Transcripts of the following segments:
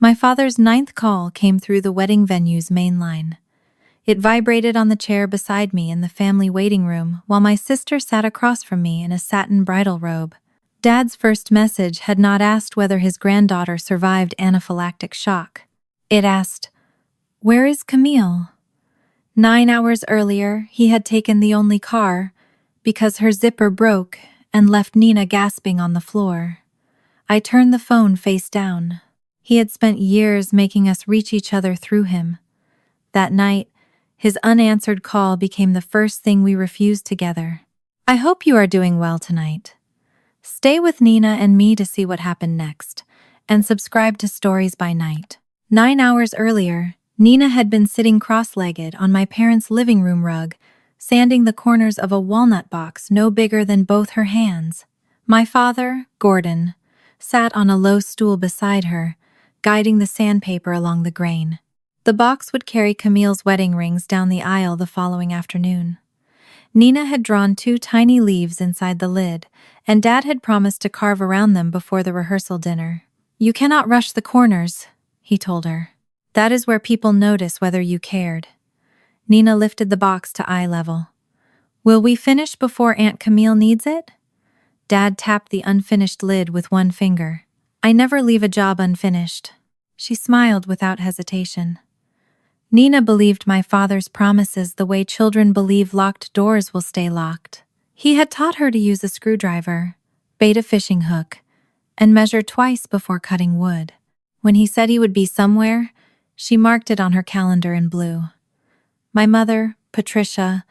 My father's ninth call came through the wedding venue's main line. It vibrated on the chair beside me in the family waiting room while my sister sat across from me in a satin bridal robe. Dad's first message had not asked whether his granddaughter survived anaphylactic shock. It asked, "Where is Camille?" 9 hours earlier, he had taken the only car because her zipper broke and left Nina gasping on the floor. I turned the phone face down. He had spent years making us reach each other through him. That night, his unanswered call became the first thing we refused together. "I hope you are doing well tonight. Stay with Nina and me to see what happened next, and subscribe to Stories by Night." 9 hours earlier, Nina had been sitting cross-legged on my parents' living room rug, sanding the corners of a walnut box no bigger than both her hands. My father, Gordon, sat on a low stool beside her, guiding the sandpaper along the grain. The box would carry Camille's wedding rings down the aisle the following afternoon. Nina had drawn 2 tiny leaves inside the lid, and Dad had promised to carve around them before the rehearsal dinner. "You cannot rush the corners," he told her. "That is where people notice whether you cared." Nina lifted the box to eye level. "Will we finish before Aunt Camille needs it?" Dad tapped the unfinished lid with one finger. "I never leave a job unfinished." She smiled without hesitation. Nina believed my father's promises the way children believe locked doors will stay locked. He had taught her to use a screwdriver, bait a fishing hook, and measure twice before cutting wood. When he said he would be somewhere, she marked it on her calendar in blue. My mother, Patricia,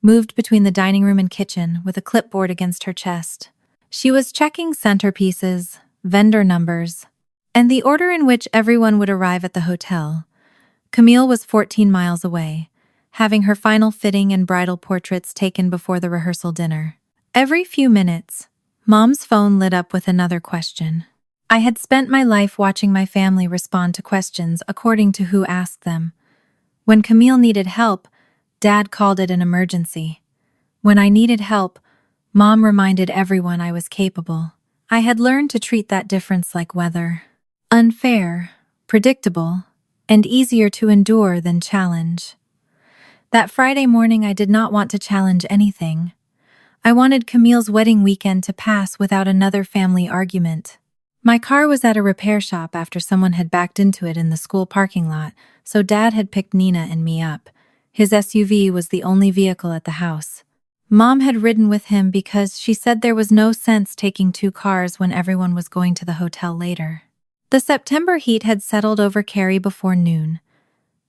moved between the dining room and kitchen with a clipboard against her chest. She was checking centerpieces, vendor numbers, and the order in which everyone would arrive at the hotel. Camille was 14 miles away, having her final fitting and bridal portraits taken before the rehearsal dinner. Every few minutes, Mom's phone lit up with another question. I had spent my life watching my family respond to questions according to who asked them. When Camille needed help, Dad called it an emergency. When I needed help, Mom reminded everyone I was capable. I had learned to treat that difference like weather. Unfair, predictable, and easier to endure than challenge. That Friday morning, I did not want to challenge anything. I wanted Camille's wedding weekend to pass without another family argument. My car was at a repair shop after someone had backed into it in the school parking lot, so Dad had picked Nina and me up. His SUV was the only vehicle at the house. Mom had ridden with him because she said there was no sense taking 2 cars when everyone was going to the hotel later. The September heat had settled over Carrie before noon.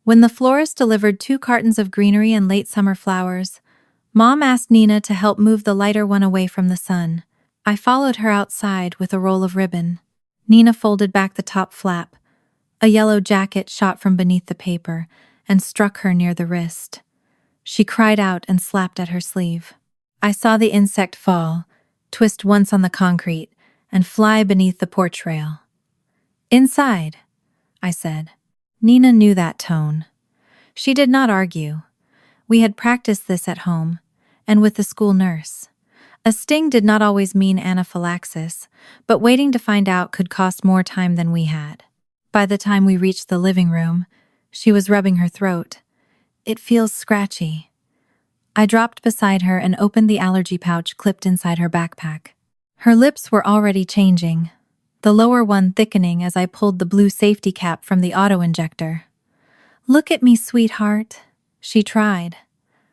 When the florist delivered 2 cartons of greenery and late summer flowers, Mom asked Nina to help move the lighter one away from the sun. I followed her outside with a roll of ribbon. Nina folded back the top flap. A yellow jacket shot from beneath the paper and struck her near the wrist. She cried out and slapped at her sleeve. I saw the insect fall, twist once on the concrete, and fly beneath the porch rail. "Inside," I said. Nina knew that tone. She did not argue. We had practiced this at home, and with the school nurse. A sting did not always mean anaphylaxis, but waiting to find out could cost more time than we had. By the time we reached the living room, she was rubbing her throat. "It feels scratchy." I dropped beside her and opened the allergy pouch clipped inside her backpack. Her lips were already changing, the lower one thickening as I pulled the blue safety cap from the auto-injector. "Look at me, sweetheart," she tried.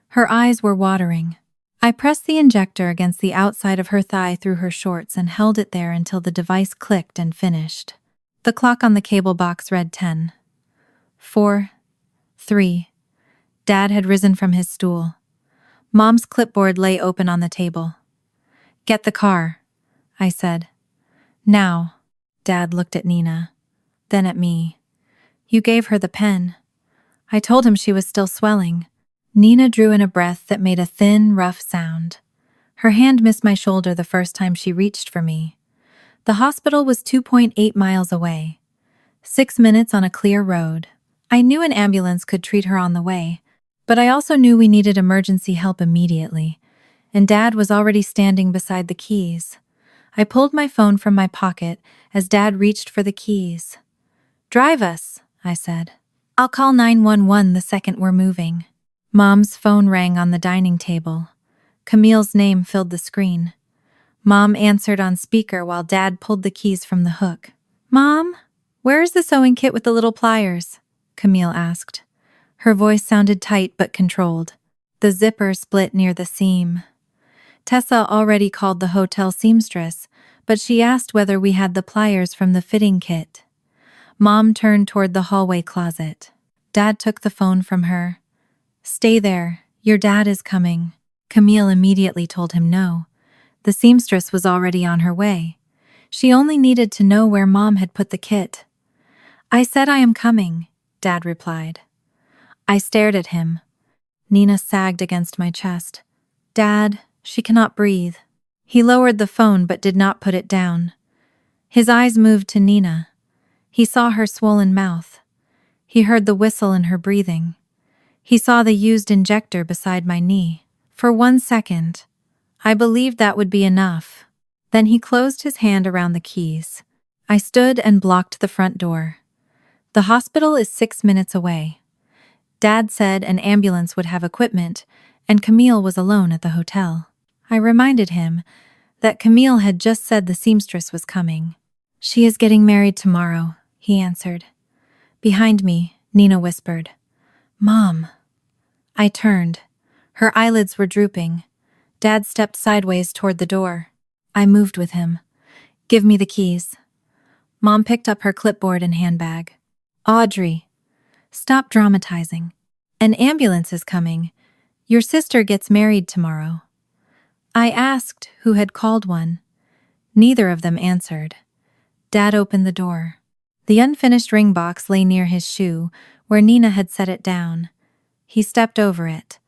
Her eyes were watering. I pressed the injector against the outside of her thigh through her shorts and held it there until the device clicked and finished. The clock on the cable box read 10. 4. 3. Dad had risen from his stool. Mom's clipboard lay open on the table. "Get the car," I said. "Now." Dad looked at Nina, then at me. "You gave her the pen." I told him she was still swelling. Nina drew in a breath that made a thin, rough sound. Her hand missed my shoulder the first time she reached for me. The hospital was 2.8 miles away. 6 minutes on a clear road. I knew an ambulance could treat her on the way, but I also knew we needed emergency help immediately, and Dad was already standing beside the keys. I pulled my phone from my pocket as Dad reached for the keys. Drive us, I said. I'll call 911 the second we're moving. Mom's phone rang on the dining table. Camille's name filled the screen. Mom answered on speaker while Dad pulled the keys from the hook. Mom, where is the sewing kit with the little pliers? Camille asked. Her voice sounded tight but controlled. The zipper split near the seam. Tessa already called the hotel seamstress, but she asked whether we had the pliers from the fitting kit. Mom turned toward the hallway closet. Dad took the phone from her. Stay there, your dad is coming. Camille immediately told him no. The seamstress was already on her way. She only needed to know where Mom had put the kit. I said I am coming, Dad replied. I stared at him. Nina sagged against my chest. Dad, she cannot breathe. He lowered the phone but did not put it down. His eyes moved to Nina. He saw her swollen mouth. He heard the whistle in her breathing. He saw the used injector beside my knee. For 1 second, I believed that would be enough. Then he closed his hand around the keys. I stood and blocked the front door. The hospital is 6 minutes away. Dad said an ambulance would have equipment, and Camille was alone at the hotel. I reminded him that Camille had just said the seamstress was coming. She is getting married tomorrow, he answered. Behind me, Nina whispered. Mom. I turned. Her eyelids were drooping. Dad stepped sideways toward the door. I moved with him. Give me the keys. Mom picked up her clipboard and handbag. Audrey, stop dramatizing. An ambulance is coming. Your sister gets married tomorrow. I asked who had called one. Neither of them answered. Dad opened the door. The unfinished ring box lay near his shoe, where Nina had set it down. He stepped over it.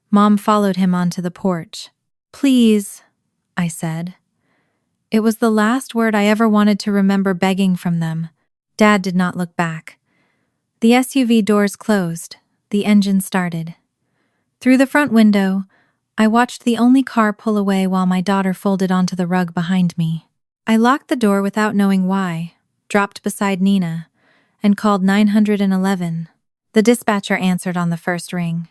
Mom followed him onto the porch. Please, I said. It was the last word I ever wanted to remember begging from them. Dad did not look back. The SUV doors closed. The engine started. Through the front window, I watched the only car pull away while my daughter folded onto the rug behind me. I locked the door without knowing why, dropped beside Nina, and called 911. The dispatcher answered on the first ring.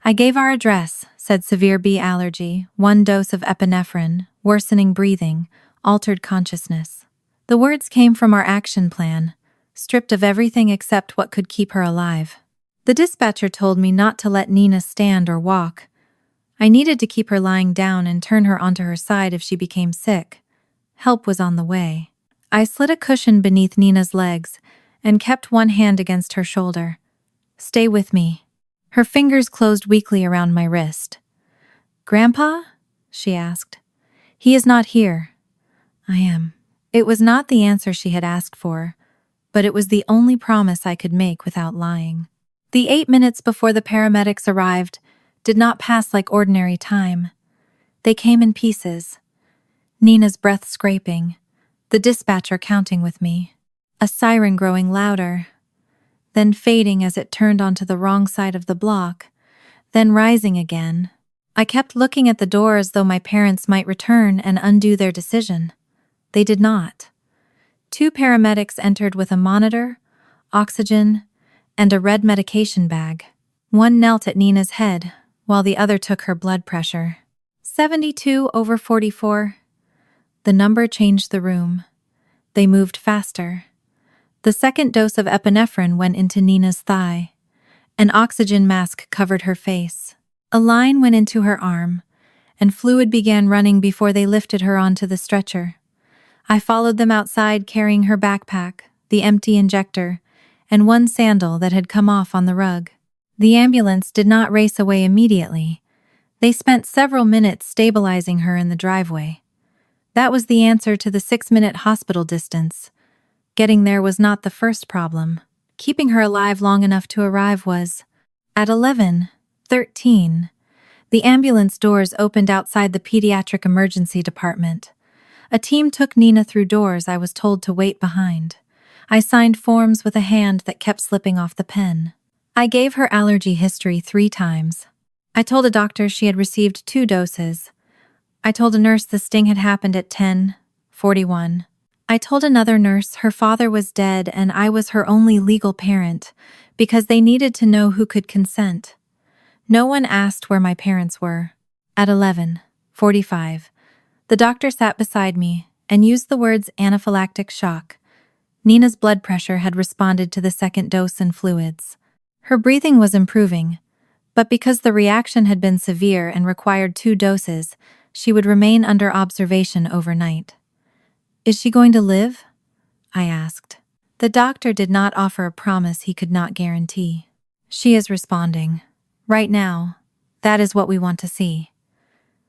I gave our address, said severe bee allergy, 1 dose of epinephrine, worsening breathing, altered consciousness. The words came from our action plan, stripped of everything except what could keep her alive. The dispatcher told me not to let Nina stand or walk. I needed to keep her lying down and turn her onto her side if she became sick. Help was on the way. I slid a cushion beneath Nina's legs and kept one hand against her shoulder. Stay with me. Her fingers closed weakly around my wrist. Grandpa? She asked. He is not here. I am. It was not the answer she had asked for, but it was the only promise I could make without lying. The 8 minutes before the paramedics arrived did not pass like ordinary time. They came in pieces. Nina's breath scraping, the dispatcher counting with me, a siren growing louder, then fading as it turned onto the wrong side of the block, then rising again. I kept looking at the door as though my parents might return and undo their decision. They did not. 2 paramedics entered with a monitor, oxygen, and a red medication bag. One knelt at Nina's head, while the other took her blood pressure. 72/44. The number changed the room. They moved faster. The second dose of epinephrine went into Nina's thigh. An oxygen mask covered her face. A line went into her arm, and fluid began running before they lifted her onto the stretcher. I followed them outside carrying her backpack, the empty injector, and 1 sandal that had come off on the rug. The ambulance did not race away immediately. They spent several minutes stabilizing her in the driveway. That was the answer to the 6-minute hospital distance. Getting there was not the first problem. Keeping her alive long enough to arrive was. At 11:13, the ambulance doors opened outside the pediatric emergency department. A team took Nina through doors I was told to wait behind. I signed forms with a hand that kept slipping off the pen. I gave her allergy history 3 times. I told a doctor she had received 2 doses. I told a nurse the sting had happened at 10:41. I told another nurse her father was dead and I was her only legal parent because they needed to know who could consent. No one asked where my parents were. At 11:45, the doctor sat beside me and used the words anaphylactic shock. Nina's blood pressure had responded to the second dose and fluids. Her breathing was improving, but because the reaction had been severe and required 2 doses, she would remain under observation overnight. Is she going to live? I asked. The doctor did not offer a promise he could not guarantee. She is responding. Right now, that is what we want to see.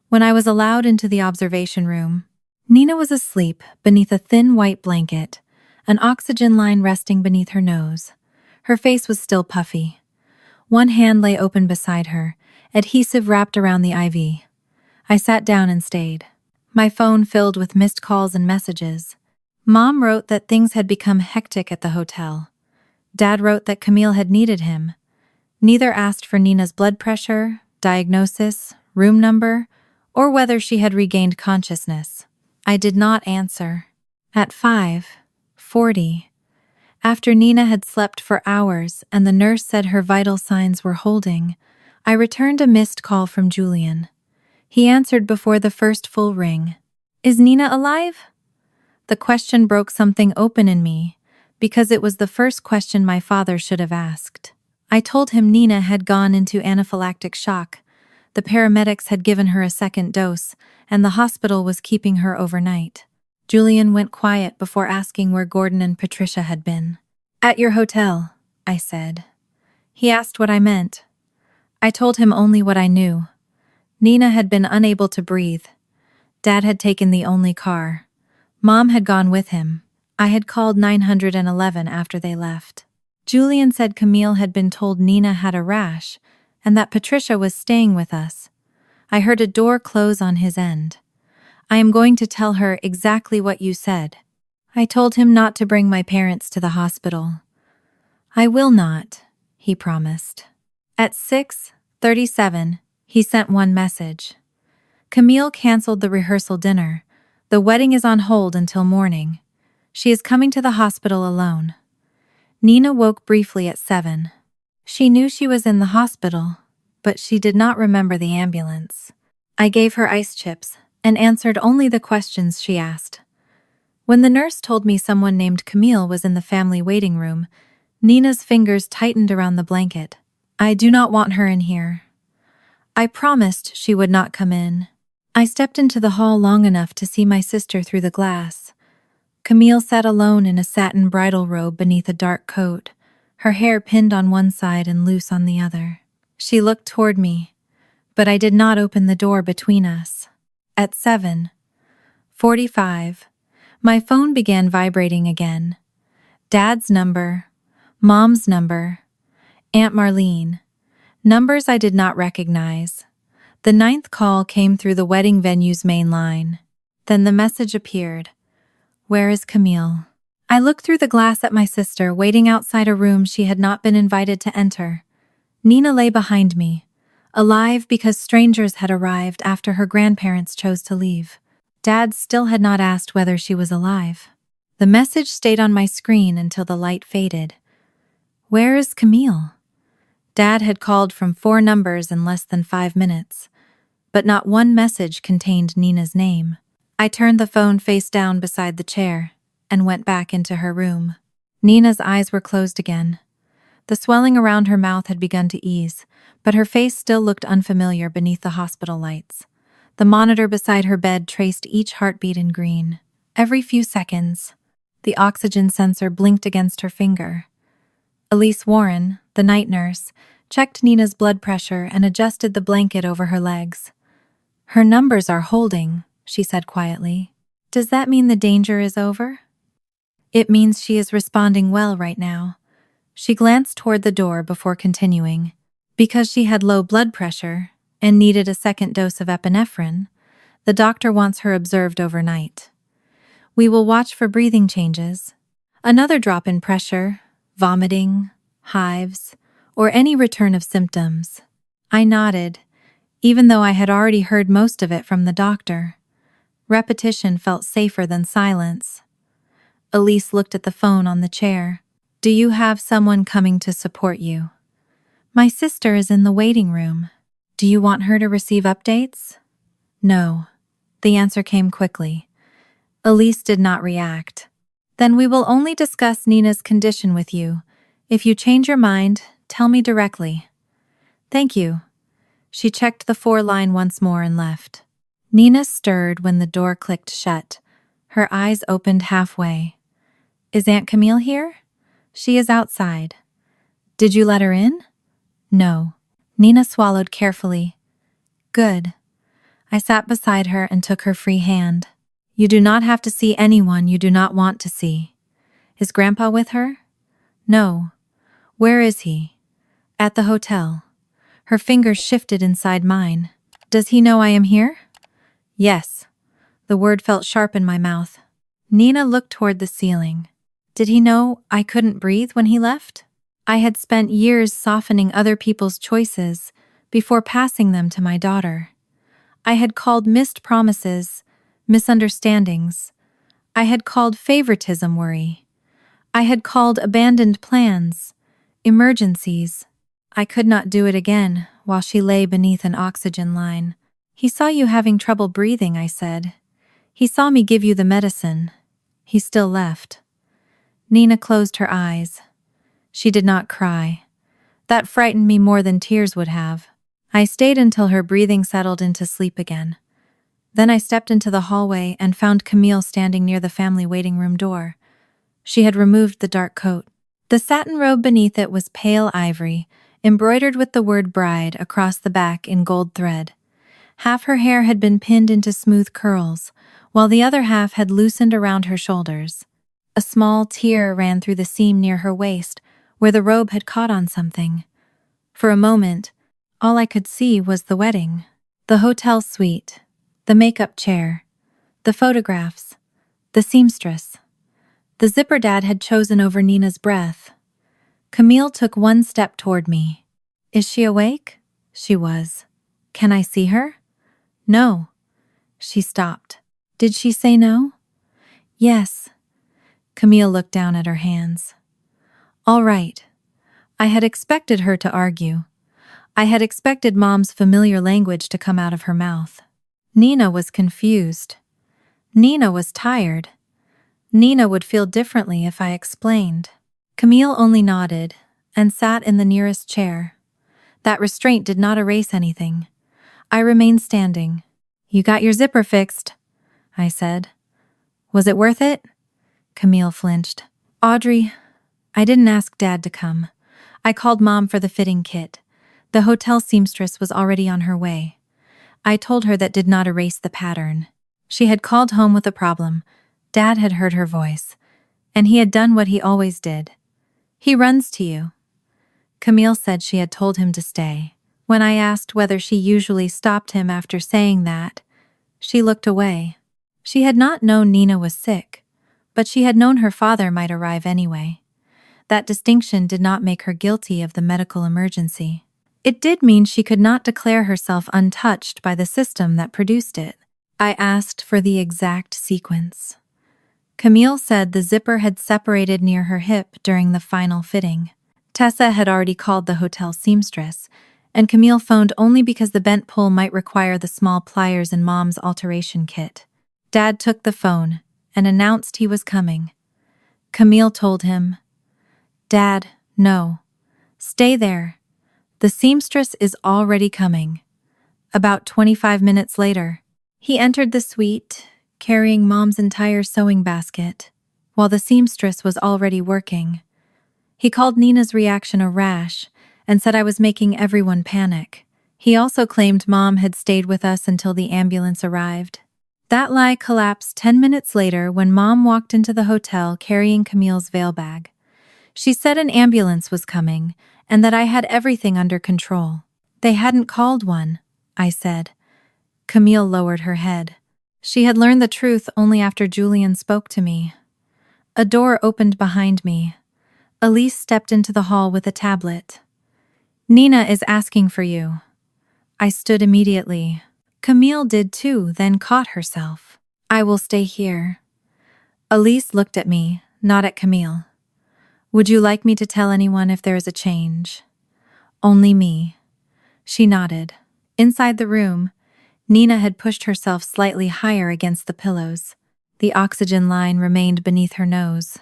When I was allowed into the observation room, Nina was asleep beneath a thin white blanket, an oxygen line resting beneath her nose. Her face was still puffy. One hand lay open beside her, adhesive wrapped around the IV. I sat down and stayed. My phone filled with missed calls and messages. Mom wrote that things had become hectic at the hotel. Dad wrote that Camille had needed him. Neither asked for Nina's blood pressure, diagnosis, room number, or whether she had regained consciousness. I did not answer. At 5:40, after Nina had slept for hours and the nurse said her vital signs were holding, I returned a missed call from Julian. He answered before the first full ring. Is Nina alive? The question broke something open in me, because it was the first question my father should have asked. I told him Nina had gone into anaphylactic shock. The paramedics had given her a second dose, and the hospital was keeping her overnight. Julian went quiet before asking where Gordon and Patricia had been. At your hotel, I said. He asked what I meant. I told him only what I knew. Nina had been unable to breathe. Dad had taken the only car. Mom had gone with him. I had called 911 after they left. Julian said Camille had been told Nina had a rash and that Patricia was staying with us. I heard a door close on his end. I am going to tell her exactly what you said. I told him not to bring my parents to the hospital. I will not, he promised. At 6:37, he sent one message. Camille canceled the rehearsal dinner. The wedding is on hold until morning. She is coming to the hospital alone. Nina woke briefly at 7. She knew she was in the hospital, but she did not remember the ambulance. I gave her ice chips and answered only the questions she asked. When the nurse told me someone named Camille was in the family waiting room, Nina's fingers tightened around the blanket. I do not want her in here. I promised she would not come in. I stepped into the hall long enough to see my sister through the glass. Camille sat alone in a satin bridal robe beneath a dark coat, her hair pinned on one side and loose on the other. She looked toward me, but I did not open the door between us. At 7:45, my phone began vibrating again. Dad's number, Mom's number, Aunt Marlene, numbers I did not recognize. The 9th call came through the wedding venue's main line. Then the message appeared. Where is Camille? I looked through the glass at my sister, waiting outside a room she had not been invited to enter. Nina lay behind me, alive because strangers had arrived after her grandparents chose to leave. Dad still had not asked whether she was alive. The message stayed on my screen until the light faded. Where is Camille? Dad had called from 4 numbers in less than 5 minutes, but not one message contained Nina's name. I turned the phone face down beside the chair and went back into her room. Nina's eyes were closed again. The swelling around her mouth had begun to ease, but her face still looked unfamiliar beneath the hospital lights. The monitor beside her bed traced each heartbeat in green. Every few seconds, the oxygen sensor blinked against her finger. Elise Warren, the night nurse, checked Nina's blood pressure and adjusted the blanket over her legs. Her numbers are holding, she said quietly. Does that mean the danger is over? It means she is responding well right now. She glanced toward the door before continuing. Because she had low blood pressure and needed a second dose of epinephrine, the doctor wants her observed overnight. We will watch for breathing changes, another drop in pressure, vomiting, hives, or any return of symptoms. I nodded, even though I had already heard most of it from the doctor. Repetition felt safer than silence. Elise looked at the phone on the chair. Do you have someone coming to support you? My sister is in the waiting room. Do you want her to receive updates? No. The answer came quickly. Elise did not react. Then we will only discuss Nina's condition with you. If you change your mind, tell me directly. Thank you. She checked the 4-line once more and left. Nina stirred when the door clicked shut. Her eyes opened halfway. Is Aunt Camille here? She is outside. Did you let her in? No. Nina swallowed carefully. Good. I sat beside her and took her free hand. You do not have to see anyone you do not want to see. Is Grandpa with her? No. Where is he? At the hotel. Her fingers shifted inside mine. Does he know I am here? Yes. The word felt sharp in my mouth. Nina looked toward the ceiling. Did he know I couldn't breathe when he left? I had spent years softening other people's choices before passing them to my daughter. I had called missed promises misunderstandings. I had called favoritism worry. I had called abandoned plans emergencies. I could not do it again while she lay beneath an oxygen line. He saw you having trouble breathing, I said. He saw me give you the medicine. He still left. Nina closed her eyes. She did not cry. That frightened me more than tears would have. I stayed until her breathing settled into sleep again. Then I stepped into the hallway and found Camille standing near the family waiting room door. She had removed the dark coat. The satin robe beneath it was pale ivory, embroidered with the word bride across the back in gold thread. Half her hair had been pinned into smooth curls, while the other half had loosened around her shoulders. A small tear ran through the seam near her waist, where the robe had caught on something. For a moment, all I could see was the wedding, the hotel suite, the makeup chair, the photographs, the seamstress. The zipper Dad had chosen over Nina's breath. Camille took one step toward me. Is she awake? She was. Can I see her? No. She stopped. Did she say no? Yes. Camille looked down at her hands. All right. I had expected her to argue. I had expected Mom's familiar language to come out of her mouth. Nina was confused. Nina was tired. Nina would feel differently if I explained. Camille only nodded and sat in the nearest chair. That restraint did not erase anything. I remained standing. You got your zipper fixed, I said. Was it worth it? Camille flinched. Audrey, I didn't ask Dad to come. I called Mom for the fitting kit. The hotel seamstress was already on her way. I told her that did not erase the pattern. She had called home with a problem. Dad had heard her voice, and he had done what he always did. He runs to you. Camille said she had told him to stay. When I asked whether she usually stopped him after saying that, she looked away. She had not known Nina was sick, but she had known her father might arrive anyway. That distinction did not make her guilty of the medical emergency. It did mean she could not declare herself untouched by the system that produced it. I asked for the exact sequence. Camille said the zipper had separated near her hip during the final fitting. Tessa had already called the hotel seamstress, and Camille phoned only because the bent pull might require the small pliers in Mom's alteration kit. Dad took the phone and announced he was coming. Camille told him, Dad, no. Stay there. The seamstress is already coming. About 25 minutes later, he entered the suite, carrying Mom's entire sewing basket, while the seamstress was already working. He called Nina's reaction a rash and said I was making everyone panic. He also claimed Mom had stayed with us until the ambulance arrived. That lie collapsed 10 minutes later when Mom walked into the hotel carrying Camille's veil bag. She said an ambulance was coming and that I had everything under control. They hadn't called one, I said. Camille lowered her head. She had learned the truth only after Julian spoke to me. A door opened behind me. Elise stepped into the hall with a tablet. Nina is asking for you. I stood immediately. Camille did too, then caught herself. I will stay here. Elise looked at me, not at Camille. Would you like me to tell anyone if there is a change? Only me. She nodded. Inside the room, Nina had pushed herself slightly higher against the pillows. The oxygen line remained beneath her nose.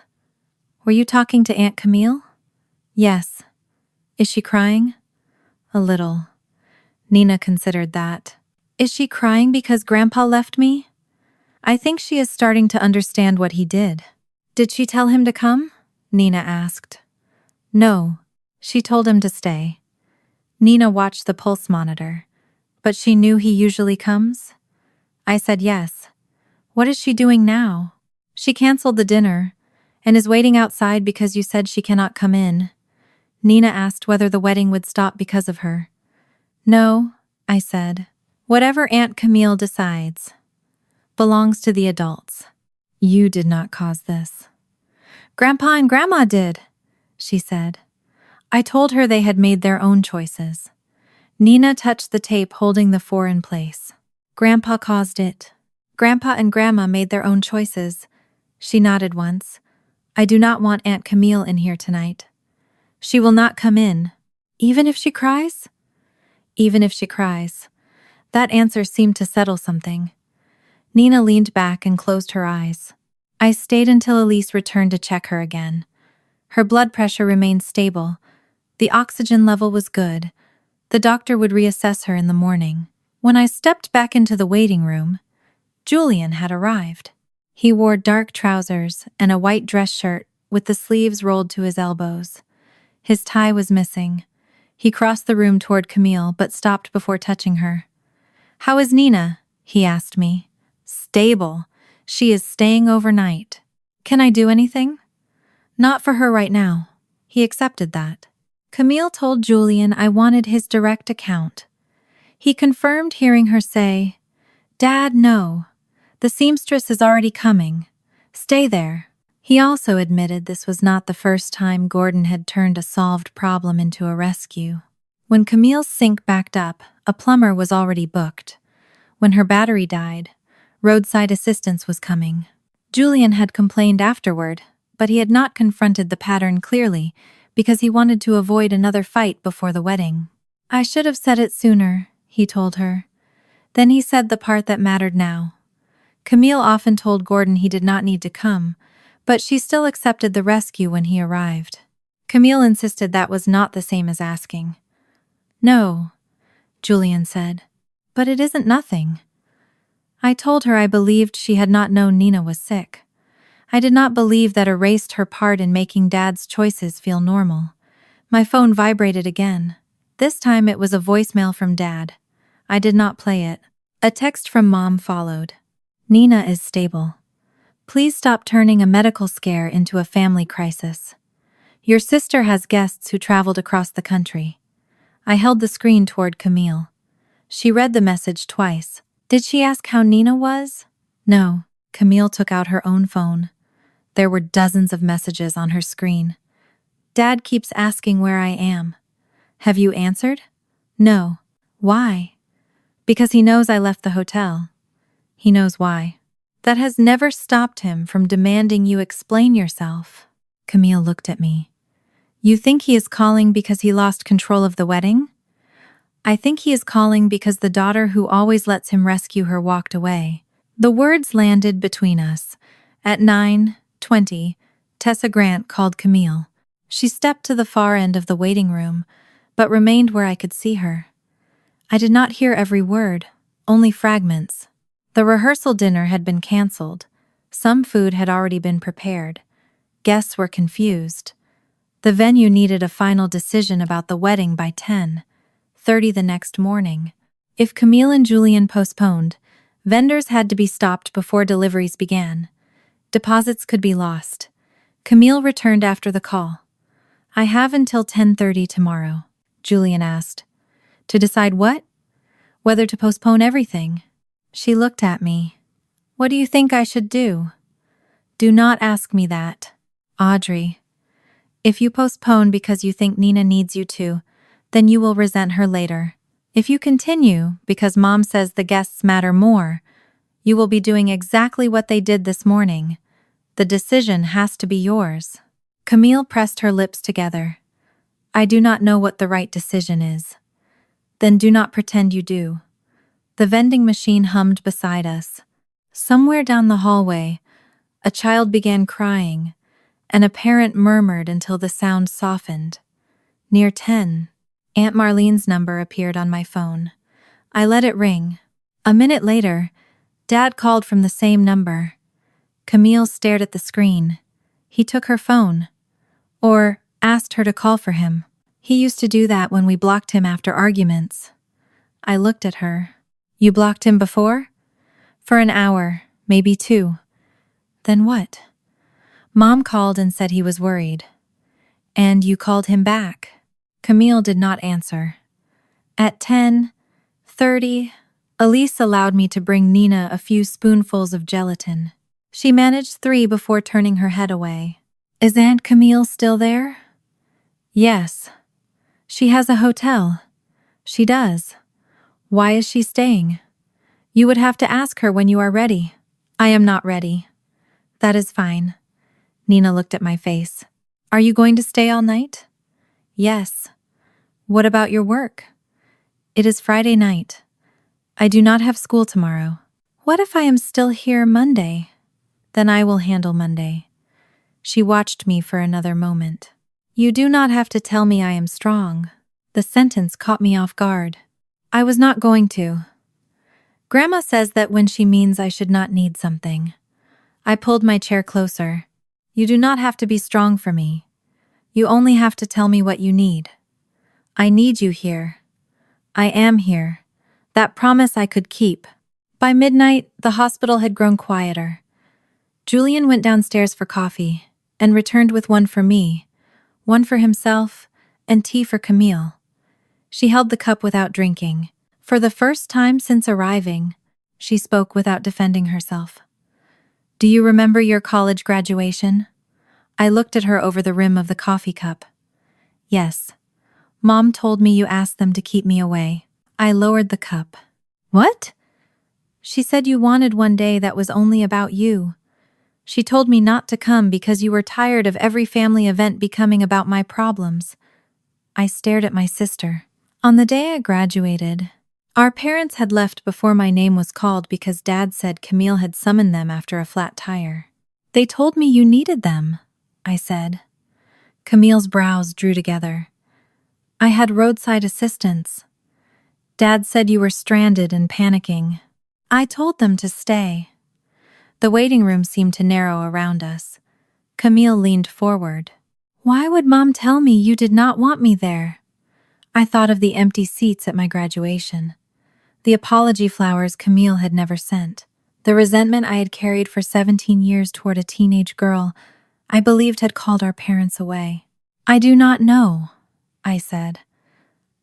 Were you talking to Aunt Camille? Yes. Is she crying? A little. Nina considered that. Is she crying because Grandpa left me? I think she is starting to understand what he did. Did she tell him to come? Nina asked. No, she told him to stay. Nina watched the pulse monitor. But she knew he usually comes? I said yes. What is she doing now? She canceled the dinner and is waiting outside because you said she cannot come in. Nina asked whether the wedding would stop because of her. No, I said. Whatever Aunt Camille decides belongs to the adults. You did not cause this. Grandpa and Grandma did, she said. I told her they had made their own choices. Nina touched the tape holding the 4 in place. Grandpa caused it. Grandpa and Grandma made their own choices. She nodded once. I do not want Aunt Camille in here tonight. She will not come in. Even if she cries? Even if she cries. That answer seemed to settle something. Nina leaned back and closed her eyes. I stayed until Elise returned to check her again. Her blood pressure remained stable. The oxygen level was good. The doctor would reassess her in the morning. When I stepped back into the waiting room, Julian had arrived. He wore dark trousers and a white dress shirt with the sleeves rolled to his elbows. His tie was missing. He crossed the room toward Camille but stopped before touching her. How is Nina? He asked me. Stable. She is staying overnight. Can I do anything? Not for her right now. He accepted that. Camille told Julian I wanted his direct account. He confirmed hearing her say, Dad, no. The seamstress is already coming. Stay there. He also admitted this was not the first time Gordon had turned a solved problem into a rescue. When Camille's sink backed up, a plumber was already booked. When her battery died, roadside assistance was coming. Julian had complained afterward, but he had not confronted the pattern clearly because he wanted to avoid another fight before the wedding. I should have said it sooner, he told her. Then he said the part that mattered now. Camille often told Gordon he did not need to come, but she still accepted the rescue when he arrived. Camille insisted that was not the same as asking. No, Julian said, but it isn't nothing. I told her I believed she had not known Nina was sick. I did not believe that erased her part in making Dad's choices feel normal. My phone vibrated again. This time it was a voicemail from Dad. I did not play it. A text from Mom followed. Nina is stable. Please stop turning a medical scare into a family crisis. Your sister has guests who traveled across the country. I held the screen toward Camille. She read the message twice. Did she ask how Nina was? No. Camille took out her own phone. There were dozens of messages on her screen. Dad keeps asking where I am. Have you answered? No. Why? Because he knows I left the hotel. He knows why. That has never stopped him from demanding you explain yourself. Camille looked at me. You think he is calling because he lost control of the wedding? I think he is calling because the daughter who always lets him rescue her walked away. The words landed between us. At 9:20, Tessa Grant called Camille. She stepped to the far end of the waiting room, but remained where I could see her. I did not hear every word, only fragments. The rehearsal dinner had been canceled. Some food had already been prepared. Guests were confused. The venue needed a final decision about the wedding by 10:30 the next morning. If Camille and Julian postponed, vendors had to be stopped before deliveries began. Deposits could be lost. Camille returned after the call. I have until 10:30 tomorrow, Julian asked. To decide what? Whether to postpone everything. She looked at me. What do you think I should do? Do not ask me that. Audrey, if you postpone because you think Nina needs you to, then you will resent her later. If you continue because Mom says the guests matter more, you will be doing exactly what they did this morning. The decision has to be yours. Camille pressed her lips together. I do not know what the right decision is. Then do not pretend you do. The vending machine hummed beside us. Somewhere down the hallway, a child began crying, and a parent murmured until the sound softened. Near 10, Aunt Marlene's number appeared on my phone. I let it ring. A minute later, Dad called from the same number. Camille stared at the screen. He took her phone. Or asked her to call for him. He used to do that when we blocked him after arguments. I looked at her. You blocked him before? For an hour, maybe 2. Then what? Mom called and said he was worried. And you called him back. Camille did not answer. At 10:30, Elise allowed me to bring Nina a few spoonfuls of gelatin. She managed 3 before turning her head away. Is Aunt Camille still there? Yes. She has a hotel. She does. Why is she staying? You would have to ask her when you are ready. I am not ready. That is fine. Nina looked at my face. Are you going to stay all night? Yes. What about your work? It is Friday night. I do not have school tomorrow. What if I am still here Monday? Then I will handle Monday. She watched me for another moment. You do not have to tell me I am strong. The sentence caught me off guard. I was not going to. Grandma says that when she means I should not need something. I pulled my chair closer. You do not have to be strong for me. You only have to tell me what you need. I need you here. I am here. That promise I could keep. By midnight, the hospital had grown quieter. Julian went downstairs for coffee and returned with one for me, one for himself, and tea for Camille. She held the cup without drinking. For the first time since arriving, she spoke without defending herself. Do you remember your college graduation? I looked at her over the rim of the coffee cup. Yes. Mom told me you asked them to keep me away. I lowered the cup. What? She said you wanted one day that was only about you. She told me not to come because you were tired of every family event becoming about my problems. I stared at my sister. On the day I graduated, our parents had left before my name was called because Dad said Camille had summoned them after a flat tire. They told me you needed them, I said. Camille's brows drew together. I had roadside assistance. Dad said you were stranded and panicking. I told them to stay. The waiting room seemed to narrow around us. Camille leaned forward. Why would Mom tell me you did not want me there? I thought of the empty seats at my graduation, the apology flowers Camille had never sent, the resentment I had carried for 17 years toward a teenage girl I believed had called our parents away. I do not know, I said.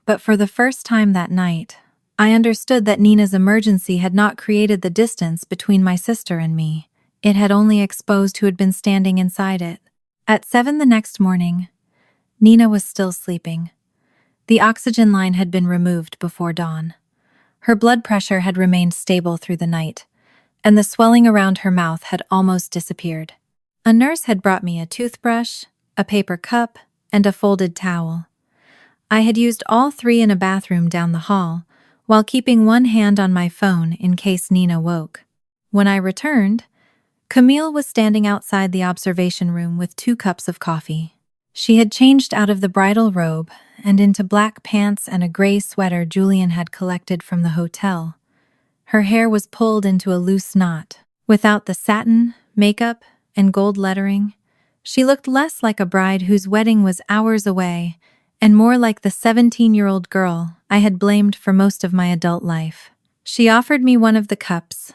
But for the first time that night, I understood that Nina's emergency had not created the distance between my sister and me. It had only exposed who had been standing inside it. At 7 the next morning, Nina was still sleeping. The oxygen line had been removed before dawn. Her blood pressure had remained stable through the night, and the swelling around her mouth had almost disappeared. A nurse had brought me a toothbrush, a paper cup, and a folded towel. I had used all 3 in a bathroom down the hall, while keeping one hand on my phone in case Nina woke. When I returned, Camille was standing outside the observation room with 2 cups of coffee. She had changed out of the bridal robe and into black pants and a gray sweater Julian had collected from the hotel. Her hair was pulled into a loose knot. Without the satin, makeup, and gold lettering, she looked less like a bride whose wedding was hours away and more like the 17-year-old girl I had blamed for most of my adult life. She offered me one of the cups.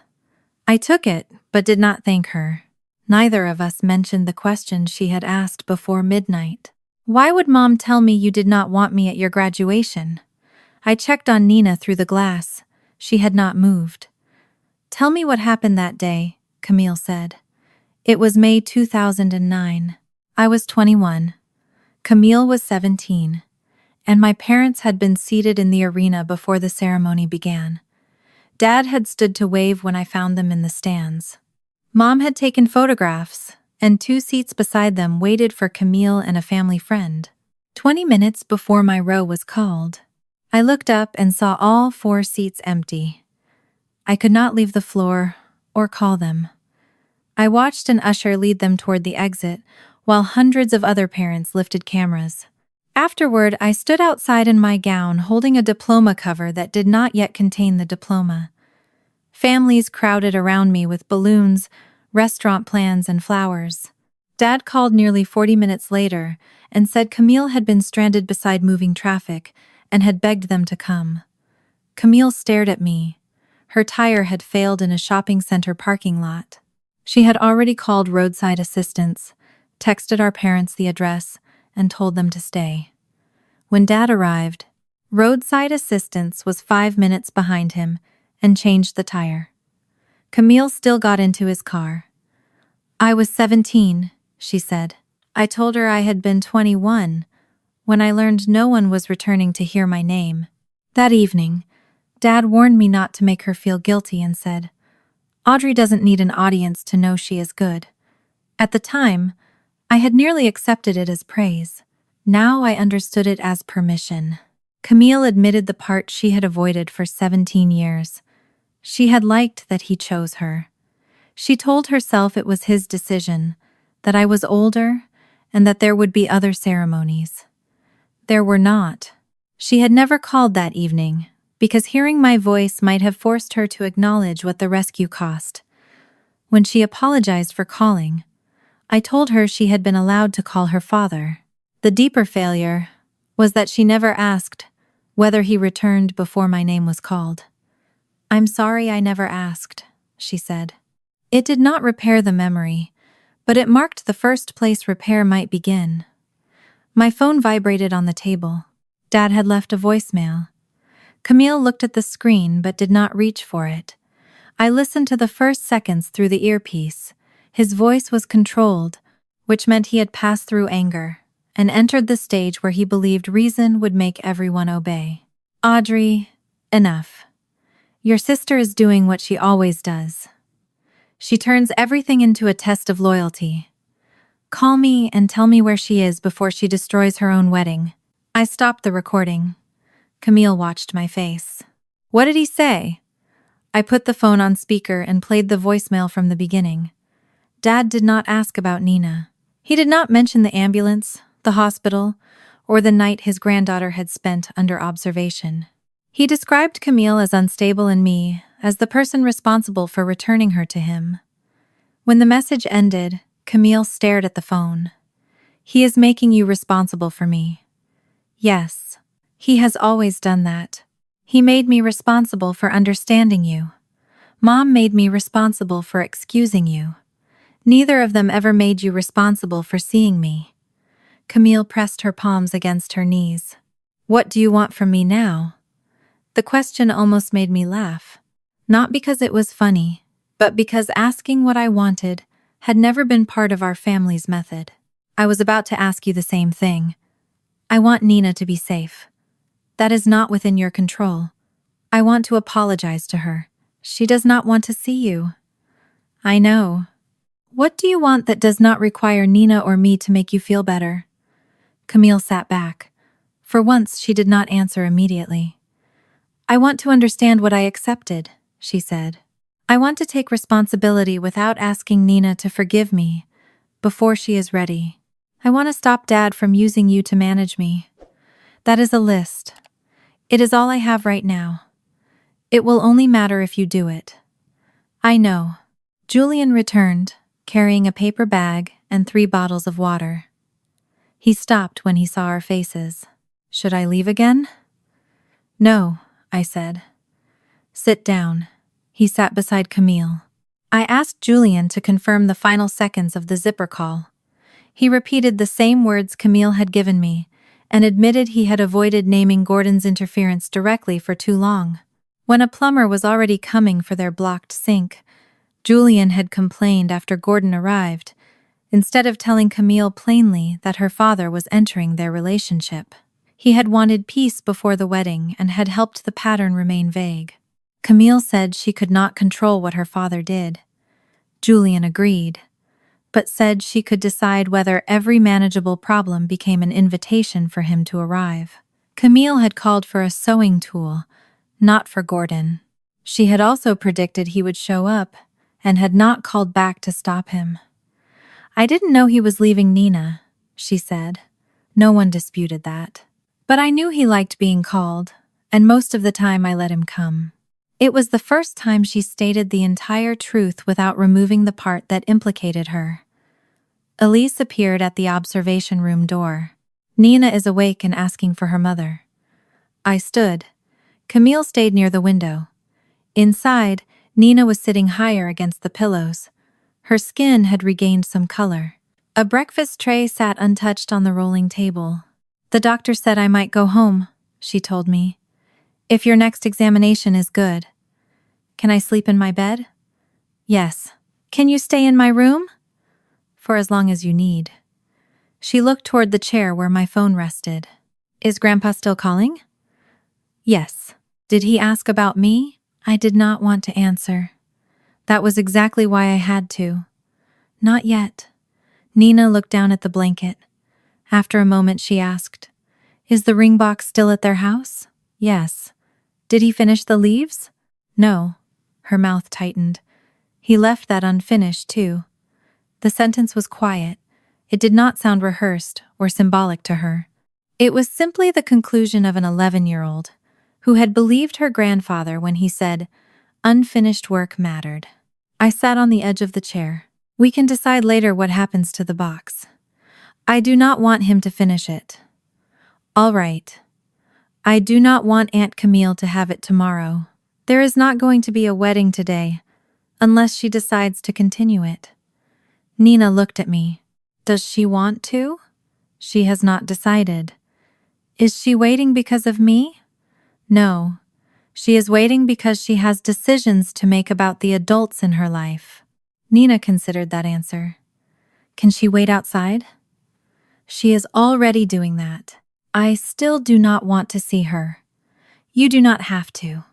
I took it, but did not thank her. Neither of us mentioned the question she had asked before midnight. Why would Mom tell me you did not want me at your graduation? I checked on Nina through the glass. She had not moved. Tell me what happened that day, Camille said. It was May 2009. I was 21. Camille was 17. And my parents had been seated in the arena before the ceremony began. Dad had stood to wave when I found them in the stands. Mom had taken photographs, and 2 seats beside them waited for Camille and a family friend. 20 minutes before my row was called, I looked up and saw all 4 seats empty. I could not leave the floor or call them. I watched an usher lead them toward the exit, while hundreds of other parents lifted cameras. Afterward, I stood outside in my gown holding a diploma cover that did not yet contain the diploma. Families crowded around me with balloons, restaurant plans, and flowers. Dad called nearly 40 minutes later and said Camille had been stranded beside moving traffic and had begged them to come. Camille stared at me. Her tire had failed in a shopping center parking lot. She had already called roadside assistance, texted our parents the address, and told them to stay. When Dad arrived, roadside assistance was 5 minutes behind him and changed the tire. Camille still got into his car. "I was 17, she said. I told her I had been 21 when I learned no one was returning to hear my name. That evening, Dad warned me not to make her feel guilty and said, "Audrey doesn't need an audience to know she is good." At the time, I had nearly accepted it as praise. Now I understood it as permission. Camille admitted the part she had avoided for 17 years. She had liked that he chose her. She told herself it was his decision, that I was older, and that there would be other ceremonies. There were not. She had never called that evening, because hearing my voice might have forced her to acknowledge what the rescue cost. When she apologized for calling, I told her she had been allowed to call her father. The deeper failure was that she never asked whether he returned before my name was called. "I'm sorry I never asked," she said. It did not repair the memory, but it marked the first place repair might begin. My phone vibrated on the table. Dad had left a voicemail. Camille looked at the screen but did not reach for it. I listened to the first seconds through the earpiece. His voice was controlled, which meant he had passed through anger and entered the stage where he believed reason would make everyone obey. "Audrey, enough. Your sister is doing what she always does. She turns everything into a test of loyalty. Call me and tell me where she is before she destroys her own wedding." I stopped the recording. Camille watched my face. "What did he say?" I put the phone on speaker and played the voicemail from the beginning. Dad did not ask about Nina. He did not mention the ambulance, the hospital, or the night his granddaughter had spent under observation. He described Camille as unstable and me as the person responsible for returning her to him. When the message ended, Camille stared at the phone. "He is making you responsible for me." "Yes, he has always done that. He made me responsible for understanding you. Mom made me responsible for excusing you. Neither of them ever made you responsible for seeing me." Camille pressed her palms against her knees. "What do you want from me now?" The question almost made me laugh. Not because it was funny, but because asking what I wanted had never been part of our family's method. "I was about to ask you the same thing. I want Nina to be safe. That is not within your control. I want to apologize to her. She does not want to see you." "I know. What do you want that does not require Nina or me to make you feel better?" Camille sat back. For once, she did not answer immediately. "I want to understand what I accepted," she said. "I want to take responsibility without asking Nina to forgive me before she is ready. I want to stop Dad from using you to manage me. That is a list. It is all I have right now. It will only matter if you do it." "I know." Julian returned, carrying a paper bag and 3 bottles of water. He stopped when he saw our faces. "Should I leave again?" "No," I said. "Sit down." He sat beside Camille. I asked Julian to confirm the final seconds of the zipper call. He repeated the same words Camille had given me and admitted he had avoided naming Gordon's interference directly for too long. When a plumber was already coming for their blocked sink, Julian had complained after Gordon arrived, instead of telling Camille plainly that her father was entering their relationship. He had wanted peace before the wedding and had helped the pattern remain vague. Camille said she could not control what her father did. Julian agreed. but said she could decide whether every manageable problem became an invitation for him to arrive. Camille had called for a sewing tool, not for Gordon. She had also predicted he would show up, and had not called back to stop him. "I didn't know he was leaving Nina," she said. No one disputed that. "But I knew he liked being called, and most of the time I let him come." It was the first time she stated the entire truth without removing the part that implicated her. Elise appeared at the observation room door. "Nina is awake and asking for her mother." I stood. Camille stayed near the window. Inside, Nina was sitting higher against the pillows. Her skin had regained some color. A breakfast tray sat untouched on the rolling table. "The doctor said I might go home," she told me. "If your next examination is good." "Can I sleep in my bed?" "Yes." "Can you stay in my room?" "For as long as you need." She looked toward the chair where my phone rested. "Is Grandpa still calling?" "Yes." "Did he ask about me?" I did not want to answer. That was exactly why I had to. "Not yet." Nina looked down at the blanket. After a moment she asked, "Is the ring box still at their house?" "Yes." "Did he finish the leaves?" "No." Her mouth tightened. "He left that unfinished, too." The sentence was quiet. It did not sound rehearsed or symbolic to her. It was simply the conclusion of an 11-year-old who had believed her grandfather when he said, "Unfinished work mattered." I sat on the edge of the chair. "We can decide later what happens to the box." "I do not want him to finish it." "All right." "I do not want Aunt Camille to have it tomorrow. There is not going to be a wedding today, unless she decides to continue it." Nina looked at me. "Does she want to?" "She has not decided." "Is she waiting because of me?" "No. She is waiting because she has decisions to make about the adults in her life." Nina considered that answer. "Can she wait outside?" "She is already doing that." "I still do not want to see her." "You do not have to."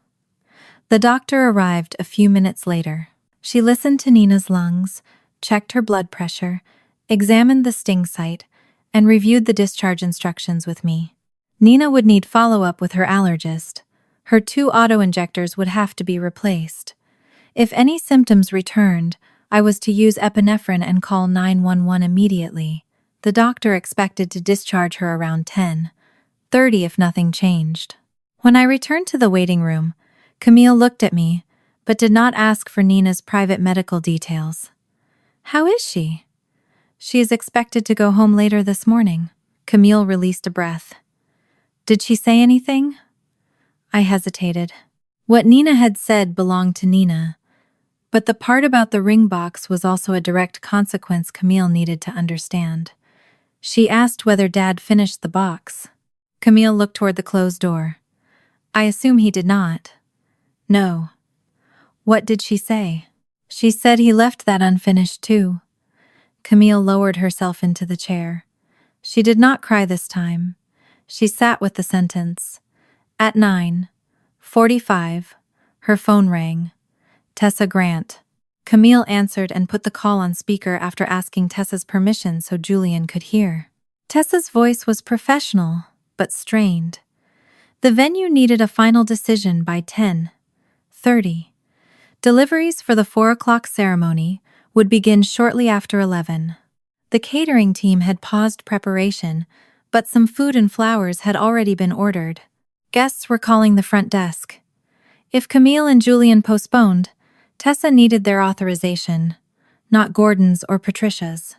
The doctor arrived a few minutes later. She listened to Nina's lungs, checked her blood pressure, examined the sting site, and reviewed the discharge instructions with me. Nina would need follow-up with her allergist. Her 2 auto-injectors would have to be replaced. If any symptoms returned, I was to use epinephrine and call 911 immediately. The doctor expected to discharge her around 10:30 if nothing changed. When I returned to the waiting room, Camille looked at me, but did not ask for Nina's private medical details. "How is she?" "She is expected to go home later this morning." Camille released a breath. "Did she say anything?" I hesitated. What Nina had said belonged to Nina, but the part about the ring box was also a direct consequence Camille needed to understand. She asked whether Dad finished the box. Camille looked toward the closed door. "I assume he did not." "No." "What did she say?" "She said he left that unfinished too." Camille lowered herself into the chair. She did not cry this time. She sat with the sentence. At 9:45, her phone rang. "Tessa Grant." Camille answered and put the call on speaker after asking Tessa's permission so Julian could hear. Tessa's voice was professional, but strained. The venue needed a final decision by 10:30. Deliveries for the 4 o'clock ceremony would begin shortly after 11. The catering team had paused preparation, but some food and flowers had already been ordered. Guests were calling the front desk. If Camille and Julian postponed, Tessa needed their authorization, not Gordon's or Patricia's.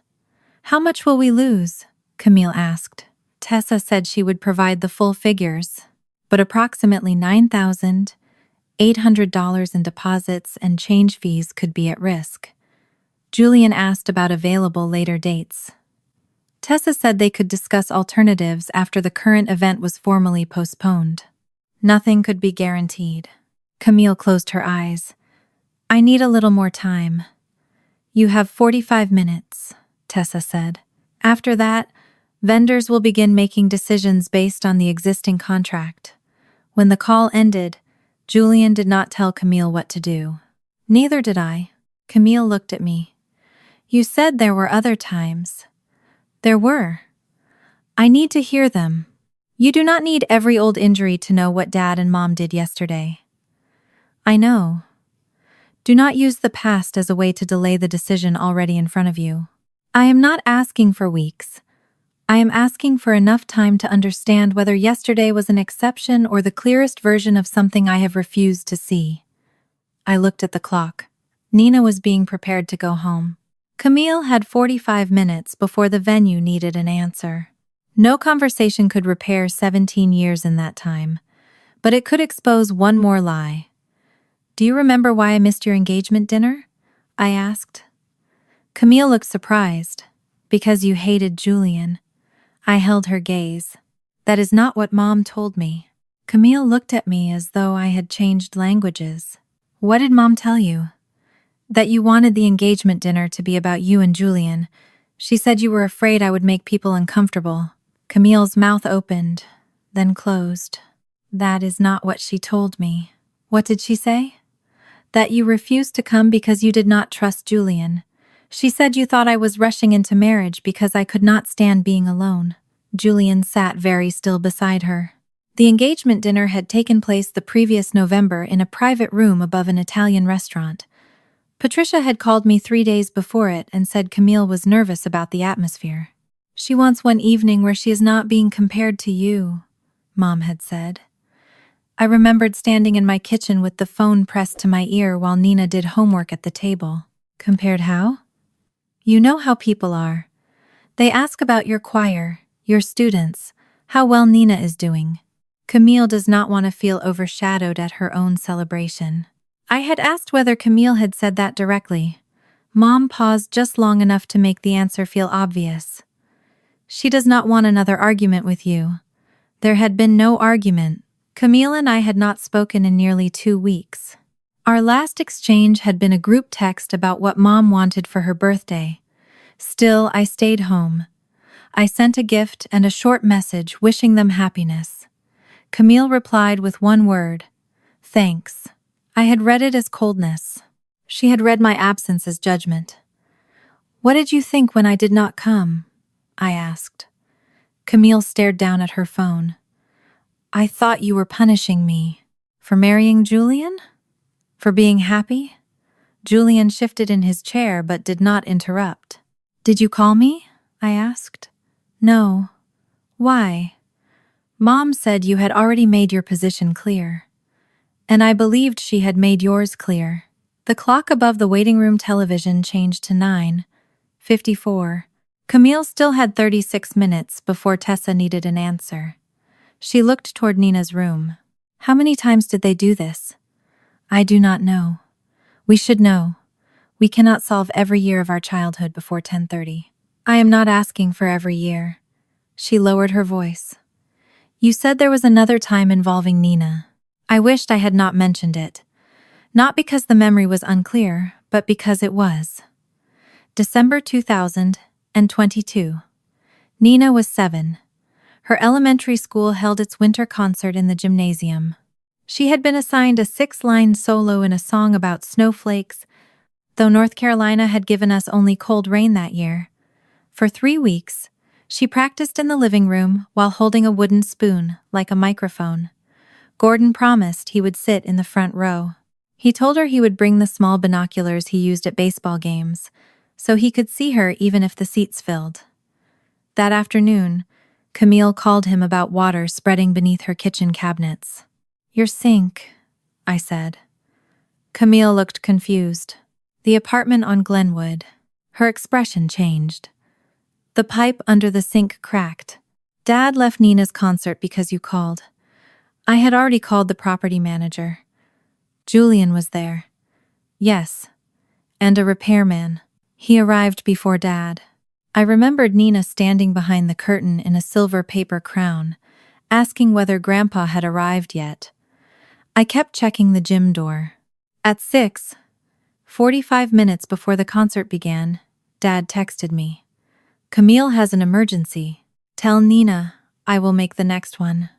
"How much will we lose?" Camille asked. Tessa said she would provide the full figures, but approximately $9,800 in deposits and change fees could be at risk. Julian asked about available later dates. Tessa said they could discuss alternatives after the current event was formally postponed. Nothing could be guaranteed. Camille closed her eyes. "I need a little more time." "You have 45 minutes, Tessa said. "After that, vendors will begin making decisions based on the existing contract." When the call ended, Julian did not tell Camille what to do. Neither did I. Camille looked at me. You said there were other times. There were. I need to hear them. You do not need every old injury to know what Dad and Mom did yesterday. I know. Do not use the past as a way to delay the decision already in front of you. I am not asking for weeks. I am asking for enough time to understand whether yesterday was an exception or the clearest version of something I have refused to see. I looked at the clock. Nina was being prepared to go home. Camille had 45 minutes before the venue needed an answer. No conversation could repair 17 years in that time, but it could expose one more lie. Do you remember why I missed your engagement dinner? I asked. Camille looked surprised. Because you hated Julian. I held her gaze. That is not what Mom told me. Camille looked at me as though I had changed languages. What did Mom tell you? That you wanted the engagement dinner to be about you and Julian. She said you were afraid I would make people uncomfortable. Camille's mouth opened, then closed. That is not what she told me. What did she say? That you refused to come because you did not trust Julian. She said you thought I was rushing into marriage because I could not stand being alone. Julian sat very still beside her. The engagement dinner had taken place the previous November in a private room above an Italian restaurant. Patricia had called me 3 days before it and said Camille was nervous about the atmosphere. She wants one evening where she is not being compared to you, Mom had said. I remembered standing in my kitchen with the phone pressed to my ear while Nina did homework at the table. Compared how? You know how people are. They ask about your choir, your students, how well Nina is doing. Camille does not want to feel overshadowed at her own celebration. I had asked whether Camille had said that directly. Mom paused just long enough to make the answer feel obvious. She does not want another argument with you. There had been no argument. Camille and I had not spoken in nearly 2 weeks. Our last exchange had been a group text about what Mom wanted for her birthday. Still, I stayed home. I sent a gift and a short message wishing them happiness. Camille replied with one word, thanks. I had read it as coldness. She had read my absence as judgment. What did you think when I did not come? I asked. Camille stared down at her phone. I thought you were punishing me. For marrying Julian? For being happy? Julian shifted in his chair but did not interrupt. Did you call me? I asked. No. Why? Mom said you had already made your position clear. And I believed she had made yours clear. The clock above the waiting room television changed to 9:54. Camille still had 36 minutes before Tessa needed an answer. She looked toward Nina's room. How many times did they do this? I do not know. We should know. We cannot solve every year of our childhood before 10:30. I am not asking for every year. She lowered her voice. You said there was another time involving Nina. I wished I had not mentioned it. Not because the memory was unclear, but because it was. December 2022. Nina was 7. Her elementary school held its winter concert in the gymnasium. She had been assigned a 6-line solo in a song about snowflakes, though North Carolina had given us only cold rain that year. For 3 weeks, she practiced in the living room while holding a wooden spoon, like a microphone. Gordon promised he would sit in the front row. He told her he would bring the small binoculars he used at baseball games, so he could see her even if the seats filled. That afternoon, Camille called him about water spreading beneath her kitchen cabinets. Your sink, I said. Camille looked confused. The apartment on Glenwood. Her expression changed. The pipe under the sink cracked. Dad left Nina's concert because you called. I had already called the property manager. Julian was there. Yes. And a repairman. He arrived before Dad. I remembered Nina standing behind the curtain in a silver paper crown, asking whether Grandpa had arrived yet. I kept checking the gym door. At 6:45 minutes before the concert began, Dad texted me. Camille has an emergency. Tell Nina I will make the next one.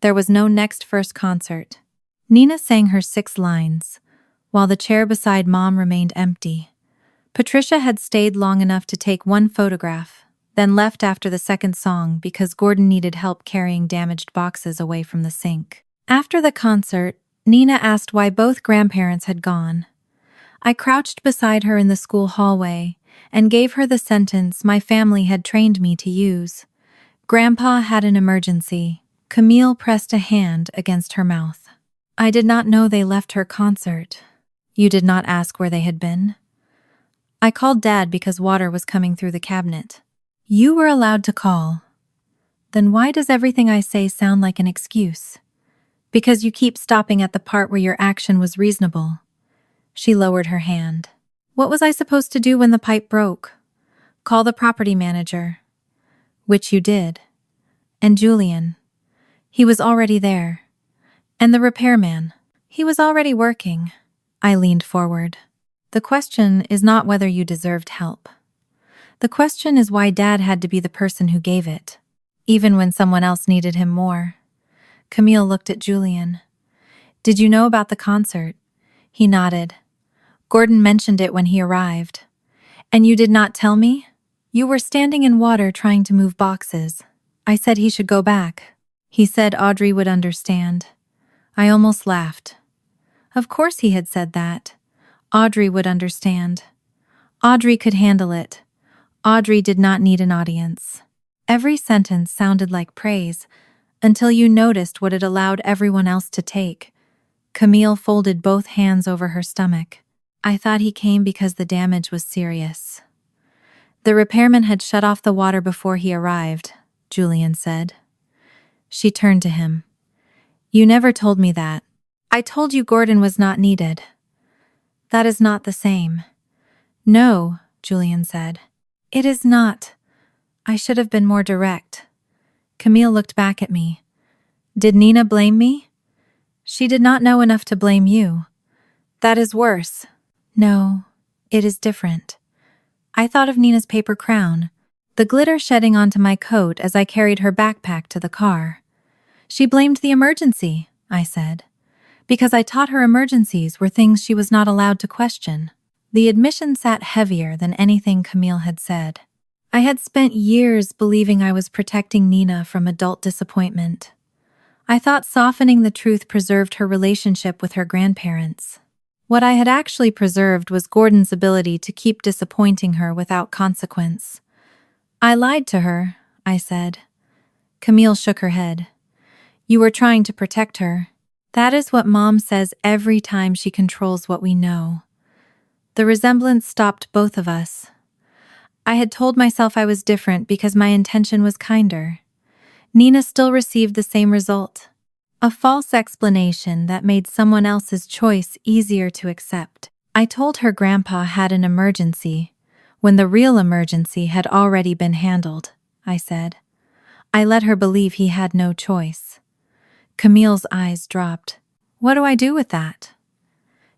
There was no next first concert. Nina sang her 6 lines, while the chair beside Mom remained empty. Patricia had stayed long enough to take one photograph, then left after the second song because Gordon needed help carrying damaged boxes away from the sink. After the concert, Nina asked why both grandparents had gone. I crouched beside her in the school hallway and gave her the sentence my family had trained me to use. Grandpa had an emergency. Camille pressed a hand against her mouth. I did not know they left her concert. You did not ask where they had been? I called Dad because water was coming through the cabinet. You were allowed to call. Then why does everything I say sound like an excuse? Because you keep stopping at the part where your action was reasonable. She lowered her hand. What was I supposed to do when the pipe broke? Call the property manager. Which you did. And Julian. He was already there. And the repairman. He was already working. I leaned forward. The question is not whether you deserved help. The question is why Dad had to be the person who gave it, even when someone else needed him more. Camille looked at Julian. Did you know about the concert? He nodded. Gordon mentioned it when he arrived. And you did not tell me? You were standing in water trying to move boxes. I said he should go back. He said Audrey would understand. I almost laughed. Of course he had said that. Audrey would understand. Audrey could handle it. Audrey did not need an audience. Every sentence sounded like praise, until you noticed what it allowed everyone else to take. Camille folded both hands over her stomach. I thought he came because the damage was serious. The repairman had shut off the water before he arrived, Julian said. She turned to him. You never told me that. I told you Gordon was not needed. That is not the same. No, Julian said. It is not. I should have been more direct. Camille looked back at me. Did Nina blame me? She did not know enough to blame you. That is worse. No, it is different. I thought of Nina's paper crown, the glitter shedding onto my coat as I carried her backpack to the car. She blamed the emergency, I said, because I taught her emergencies were things she was not allowed to question. The admission sat heavier than anything Camille had said. I had spent years believing I was protecting Nina from adult disappointment. I thought softening the truth preserved her relationship with her grandparents. What I had actually preserved was Gordon's ability to keep disappointing her without consequence. I lied to her, I said. Camille shook her head. You were trying to protect her. That is what Mom says every time she controls what we know. The resemblance stopped both of us. I had told myself I was different because my intention was kinder. Nina still received the same result. A false explanation that made someone else's choice easier to accept. I told her Grandpa had an emergency, when the real emergency had already been handled, I said. I let her believe he had no choice. Camille's eyes dropped. What do I do with that?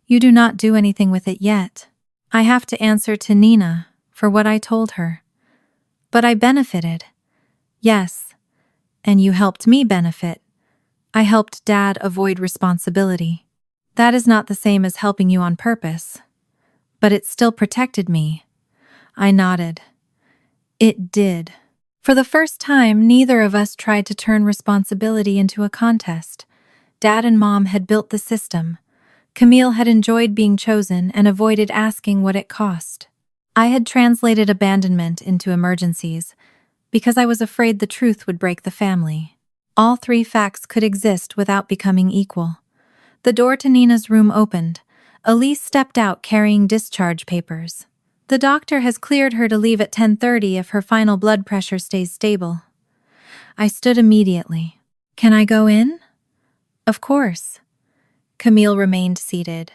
You do not do anything with it yet. I have to answer to Nina for what I told her. But I benefited. Yes. And you helped me benefit. I helped Dad avoid responsibility. That is not the same as helping you on purpose. But it still protected me. I nodded. It did. For the first time, neither of us tried to turn responsibility into a contest. Dad and Mom had built the system. Camille had enjoyed being chosen and avoided asking what it cost. I had translated abandonment into emergencies because I was afraid the truth would break the family. All three facts could exist without becoming equal. The door to Nina's room opened. Elise stepped out carrying discharge papers. The doctor has cleared her to leave at 10:30 if her final blood pressure stays stable. I stood immediately. Can I go in? Of course. Camille remained seated.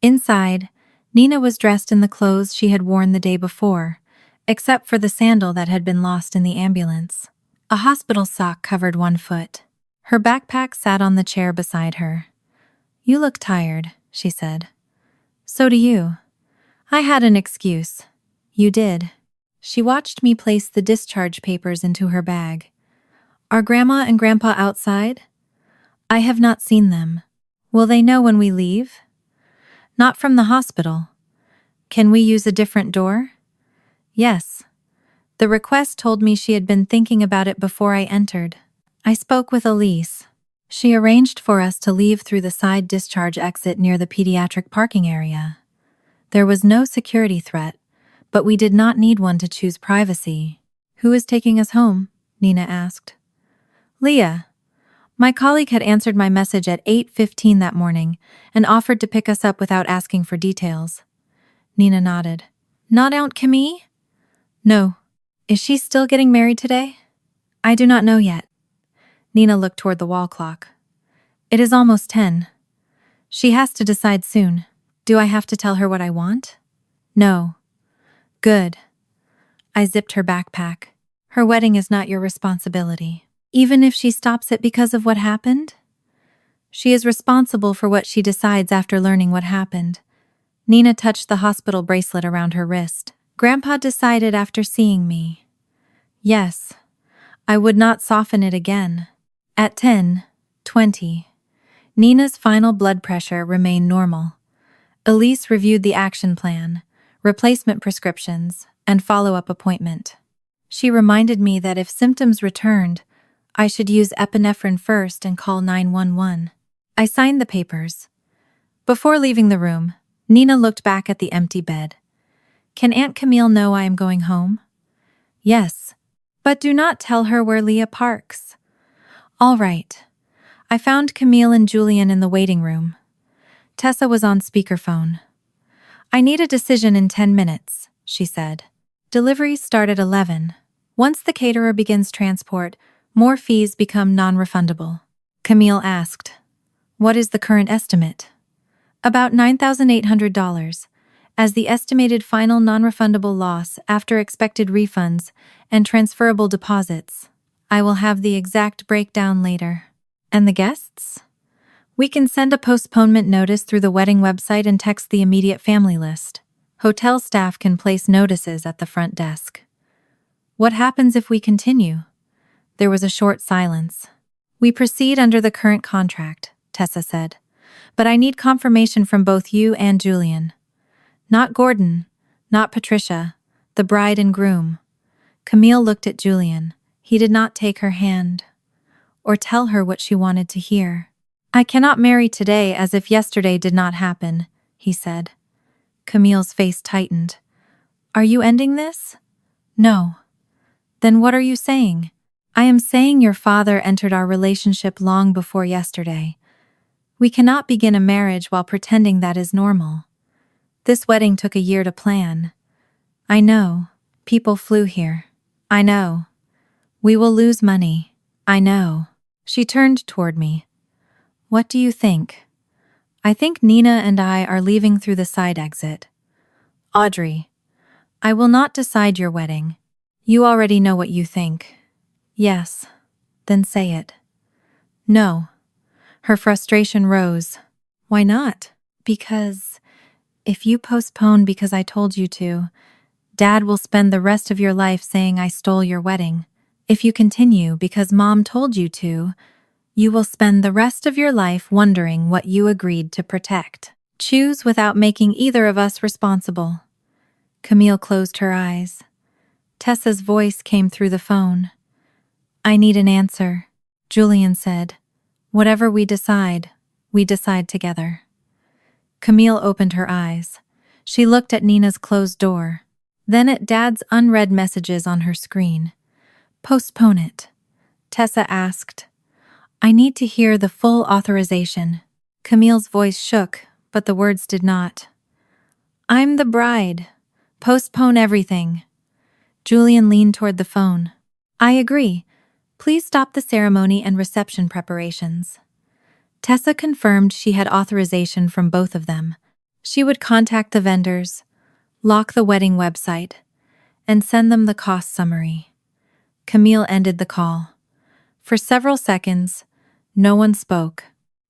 Inside, Nina was dressed in the clothes she had worn the day before, except for the sandal that had been lost in the ambulance. A hospital sock covered one foot. Her backpack sat on the chair beside her. You look tired, she said. So do you. I had an excuse. You did. She watched me place the discharge papers into her bag. Are Grandma and Grandpa outside? I have not seen them. Will they know when we leave? Not from the hospital. Can we use a different door? Yes. The request told me she had been thinking about it before I entered. I spoke with Elise. She arranged for us to leave through the side discharge exit near the pediatric parking area. There was no security threat, but we did not need one to choose privacy. Who is taking us home? Nina asked. Leah. My colleague had answered my message at 8:15 that morning and offered to pick us up without asking for details. Nina nodded. Not Aunt Camille? No. Is she still getting married today? I do not know yet. Nina looked toward the wall clock. It is almost 10. She has to decide soon. Do I have to tell her what I want? No. Good. I zipped her backpack. Her wedding is not your responsibility. Even if she stops it because of what happened? She is responsible for what she decides after learning what happened. Nina touched the hospital bracelet around her wrist. Grandpa decided after seeing me. Yes. I would not soften it again. At 10:20, Nina's final blood pressure remained normal. Elise reviewed the action plan, replacement prescriptions, and follow-up appointment. She reminded me that if symptoms returned, I should use epinephrine first and call 911. I signed the papers. Before leaving the room, Nina looked back at the empty bed. Can Aunt Camille know I am going home? Yes, but do not tell her where Leah parks. All right. I found Camille and Julian in the waiting room. Tessa was on speakerphone. I need a decision in 10 minutes, she said. Deliveries start at 11. Once the caterer begins transport, more fees become non-refundable. Camille asked, What is the current estimate? About $9,800, as the estimated final non-refundable loss after expected refunds and transferable deposits. I will have the exact breakdown later. And the guests? We can send a postponement notice through the wedding website and text the immediate family list. Hotel staff can place notices at the front desk. What happens if we continue? There was a short silence. We proceed under the current contract, Tessa said. But I need confirmation from both you and Julian. Not Gordon, not Patricia, the bride and groom. Camille looked at Julian. He did not take her hand or tell her what she wanted to hear. I cannot marry today as if yesterday did not happen, he said. Camille's face tightened. Are you ending this? No. Then what are you saying? I am saying your father entered our relationship long before yesterday. We cannot begin a marriage while pretending that is normal. This wedding took a year to plan. I know. People flew here. I know. We will lose money. I know. She turned toward me. What do you think? I think Nina and I are leaving through the side exit. Audrey, I will not decide your wedding. You already know what you think. Yes. Then say it. No. Her frustration rose. Why not? Because if you postpone because I told you to, Dad will spend the rest of your life saying I stole your wedding. If you continue because Mom told you to, you will spend the rest of your life wondering what you agreed to protect. Choose without making either of us responsible. Camille closed her eyes. Tessa's voice came through the phone. I need an answer, Julian said. Whatever we decide together. Camille opened her eyes. She looked at Nina's closed door, then at Dad's unread messages on her screen. Postpone it, Tessa asked. I need to hear the full authorization. Camille's voice shook, but the words did not. I'm the bride. Postpone everything. Julian leaned toward the phone. I agree. Please stop the ceremony and reception preparations. Tessa confirmed she had authorization from both of them. She would contact the vendors, lock the wedding website, and send them the cost summary. Camille ended the call. For several seconds, no one spoke.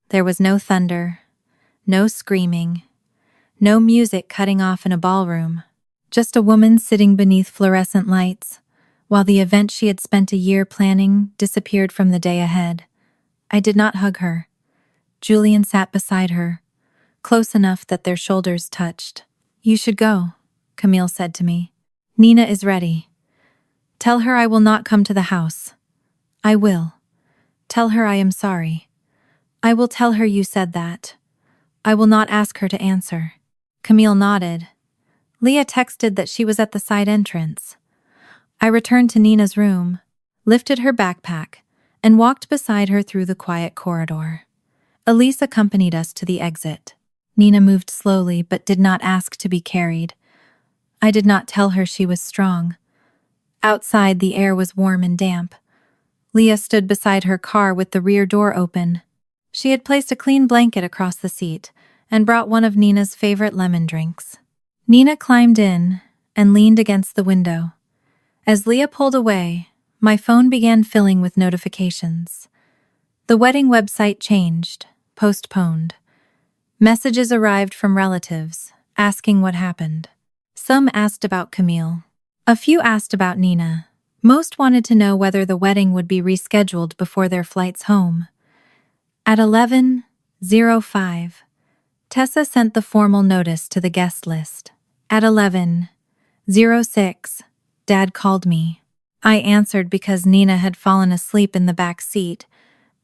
There was no thunder, no screaming, no music cutting off in a ballroom. Just a woman sitting beneath fluorescent lights, while the event she had spent a year planning disappeared from the day ahead. I did not hug her. Julian sat beside her, close enough that their shoulders touched. You should go, Camille said to me. Nina is ready. Tell her I will not come to the house. I will. Tell her I am sorry. I will tell her you said that. I will not ask her to answer. Camille nodded. Leah texted that she was at the side entrance. I returned to Nina's room, lifted her backpack, and walked beside her through the quiet corridor. Elise accompanied us to the exit. Nina moved slowly but did not ask to be carried. I did not tell her she was strong. Outside, the air was warm and damp. Leah stood beside her car with the rear door open. She had placed a clean blanket across the seat and brought one of Nina's favorite lemon drinks. Nina climbed in and leaned against the window. As Leah pulled away, my phone began filling with notifications. The wedding website changed, postponed. Messages arrived from relatives, asking what happened. Some asked about Camille. A few asked about Nina. Most wanted to know whether the wedding would be rescheduled before their flights home. At 11:05, Tessa sent the formal notice to the guest list. At 11:06, Dad called me. I answered because Nina had fallen asleep in the back seat,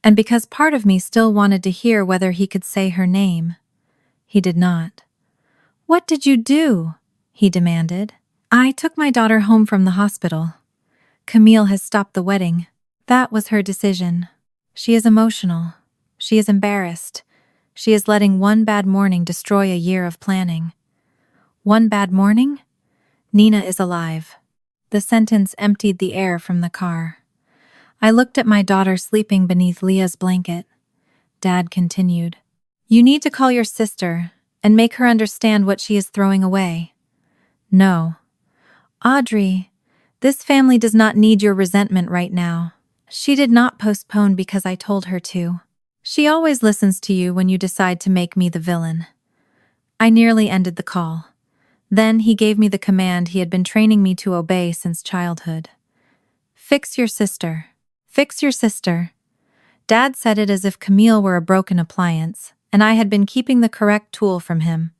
and because part of me still wanted to hear whether he could say her name. He did not. What did you do? He demanded. I took my daughter home from the hospital. Camille has stopped the wedding. That was her decision. She is emotional. She is embarrassed. She is letting one bad morning destroy a year of planning. One bad morning? Nina is alive. The sentence emptied the air from the car. I looked at my daughter sleeping beneath Leah's blanket. Dad continued. You need to call your sister and make her understand what she is throwing away. No. Audrey, this family does not need your resentment right now. She did not postpone because I told her to. She always listens to you when you decide to make me the villain. I nearly ended the call. Then he gave me the command he had been training me to obey since childhood. Fix your sister. Fix your sister. Dad said it as if Camille were a broken appliance, and I had been keeping the correct tool from him.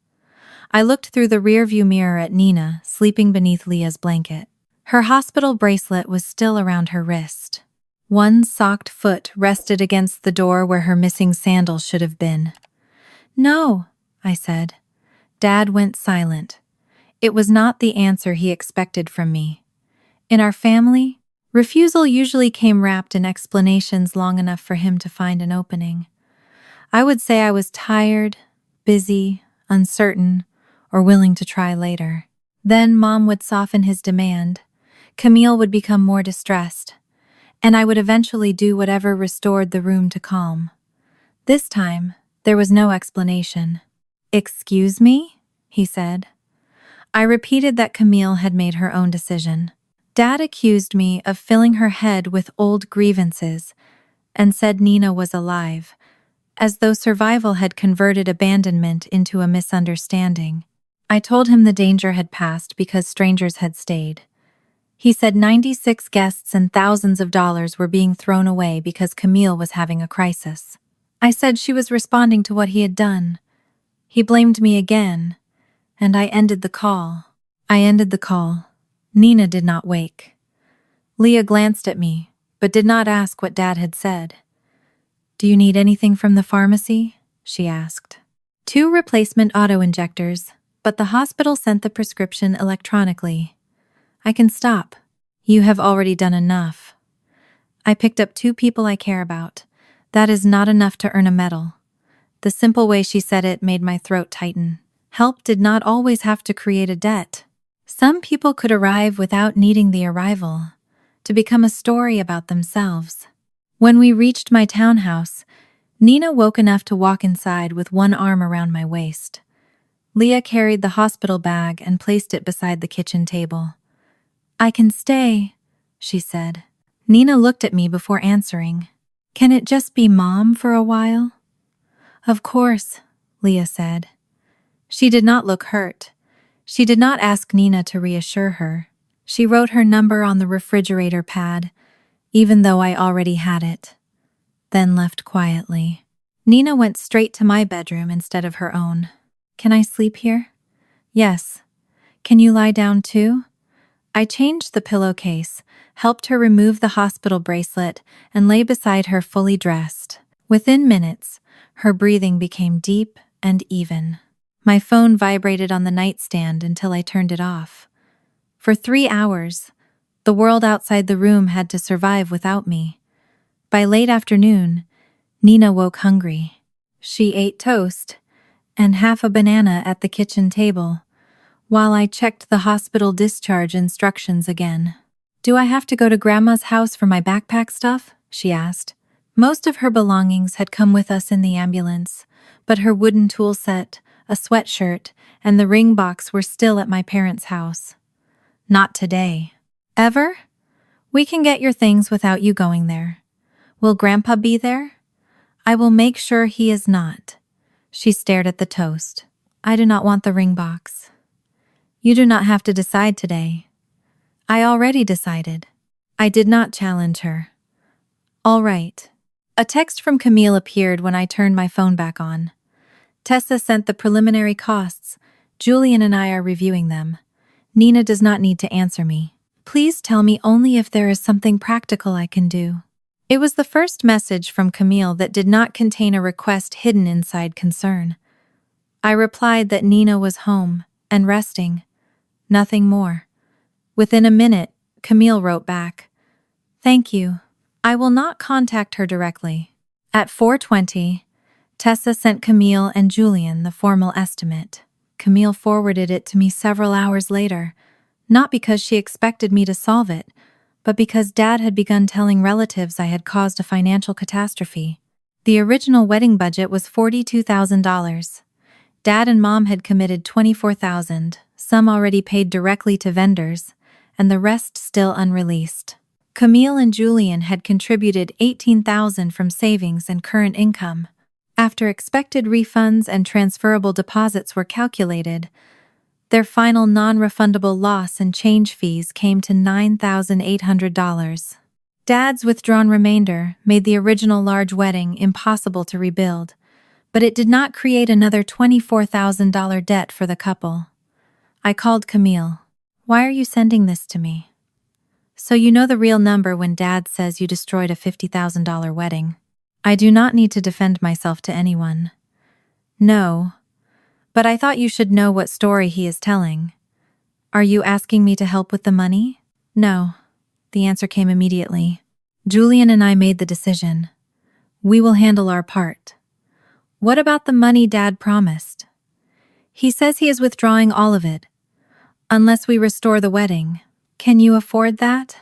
I looked through the rearview mirror at Nina, sleeping beneath Leah's blanket. Her hospital bracelet was still around her wrist. One socked foot rested against the door where her missing sandal should have been. No, I said. Dad went silent. It was not the answer he expected from me. In our family, refusal usually came wrapped in explanations long enough for him to find an opening. I would say I was tired, busy, uncertain, or willing to try later. Then Mom would soften his demand. Camille would become more distressed, and I would eventually do whatever restored the room to calm. This time, there was no explanation. Excuse me? He said. I repeated that Camille had made her own decision. Dad accused me of filling her head with old grievances and said Nina was alive, as though survival had converted abandonment into a misunderstanding. I told him the danger had passed because strangers had stayed. He said 96 guests and thousands of dollars were being thrown away because Camille was having a crisis. I said she was responding to what he had done. He blamed me again, and I ended the call. Nina did not wake. Leah glanced at me, but did not ask what Dad had said. Do you need anything from the pharmacy? She asked. 2 replacement auto-injectors, but the hospital sent the prescription electronically. I can stop. You have already done enough. I picked up 2 people I care about. That is not enough to earn a medal. The simple way she said it made my throat tighten. Help did not always have to create a debt. Some people could arrive without needing the arrival, to become a story about themselves. When we reached my townhouse, Nina woke enough to walk inside with one arm around my waist. Leah carried the hospital bag and placed it beside the kitchen table. I can stay, she said. Nina looked at me before answering. Can it just be Mom for a while? Of course, Leah said. She did not look hurt. She did not ask Nina to reassure her. She wrote her number on the refrigerator pad, even though I already had it, then left quietly. Nina went straight to my bedroom instead of her own. Can I sleep here? Yes. Can you lie down too? I changed the pillowcase, helped her remove the hospital bracelet, and lay beside her fully dressed. Within minutes, her breathing became deep and even. My phone vibrated on the nightstand until I turned it off. For 3 hours, the world outside the room had to survive without me. By late afternoon, Nina woke hungry. She ate toast and half a banana at the kitchen table, while I checked the hospital discharge instructions again. "Do I have to go to Grandma's house for my backpack stuff?" she asked. Most of her belongings had come with us in the ambulance, but her wooden tool set, a sweatshirt, and the ring box were still at my parents' house. "Not today." "Ever? We can get your things without you going there. Will Grandpa be there?" "I will make sure he is not." She stared at the toast. "I do not want the ring box." "You do not have to decide today." "I already decided." I did not challenge her. "All right." A text from Camille appeared when I turned my phone back on. "Tessa sent the preliminary costs. Julian and I are reviewing them. Nina does not need to answer me. Please tell me only if there is something practical I can do." It was the first message from Camille that did not contain a request hidden inside concern. I replied that Nina was home and resting. Nothing more. Within a minute, Camille wrote back, "Thank you. I will not contact her directly." At 4:20, Tessa sent Camille and Julian the formal estimate. Camille forwarded it to me several hours later, not because she expected me to solve it, but because Dad had begun telling relatives I had caused a financial catastrophe. The original wedding budget was $42,000. Dad and Mom had committed $24,000, some already paid directly to vendors, and the rest still unreleased. Camille and Julian had contributed $18,000 from savings and current income. After expected refunds and transferable deposits were calculated, their final non-refundable loss and change fees came to $9,800. Dad's withdrawn remainder made the original large wedding impossible to rebuild, but it did not create another $24,000 debt for the couple. I called Camille. "Why are you sending this to me?" "So you know the real number when Dad says you destroyed a $50,000 wedding." I do not need to defend myself to anyone. "No, but I thought you should know what story he is telling." "Are you asking me to help with the money?" "No." The answer came immediately. "Julian and I made the decision. We will handle our part." "What about the money Dad promised?" "He says he is withdrawing all of it, unless we restore the wedding." "Can you afford that?"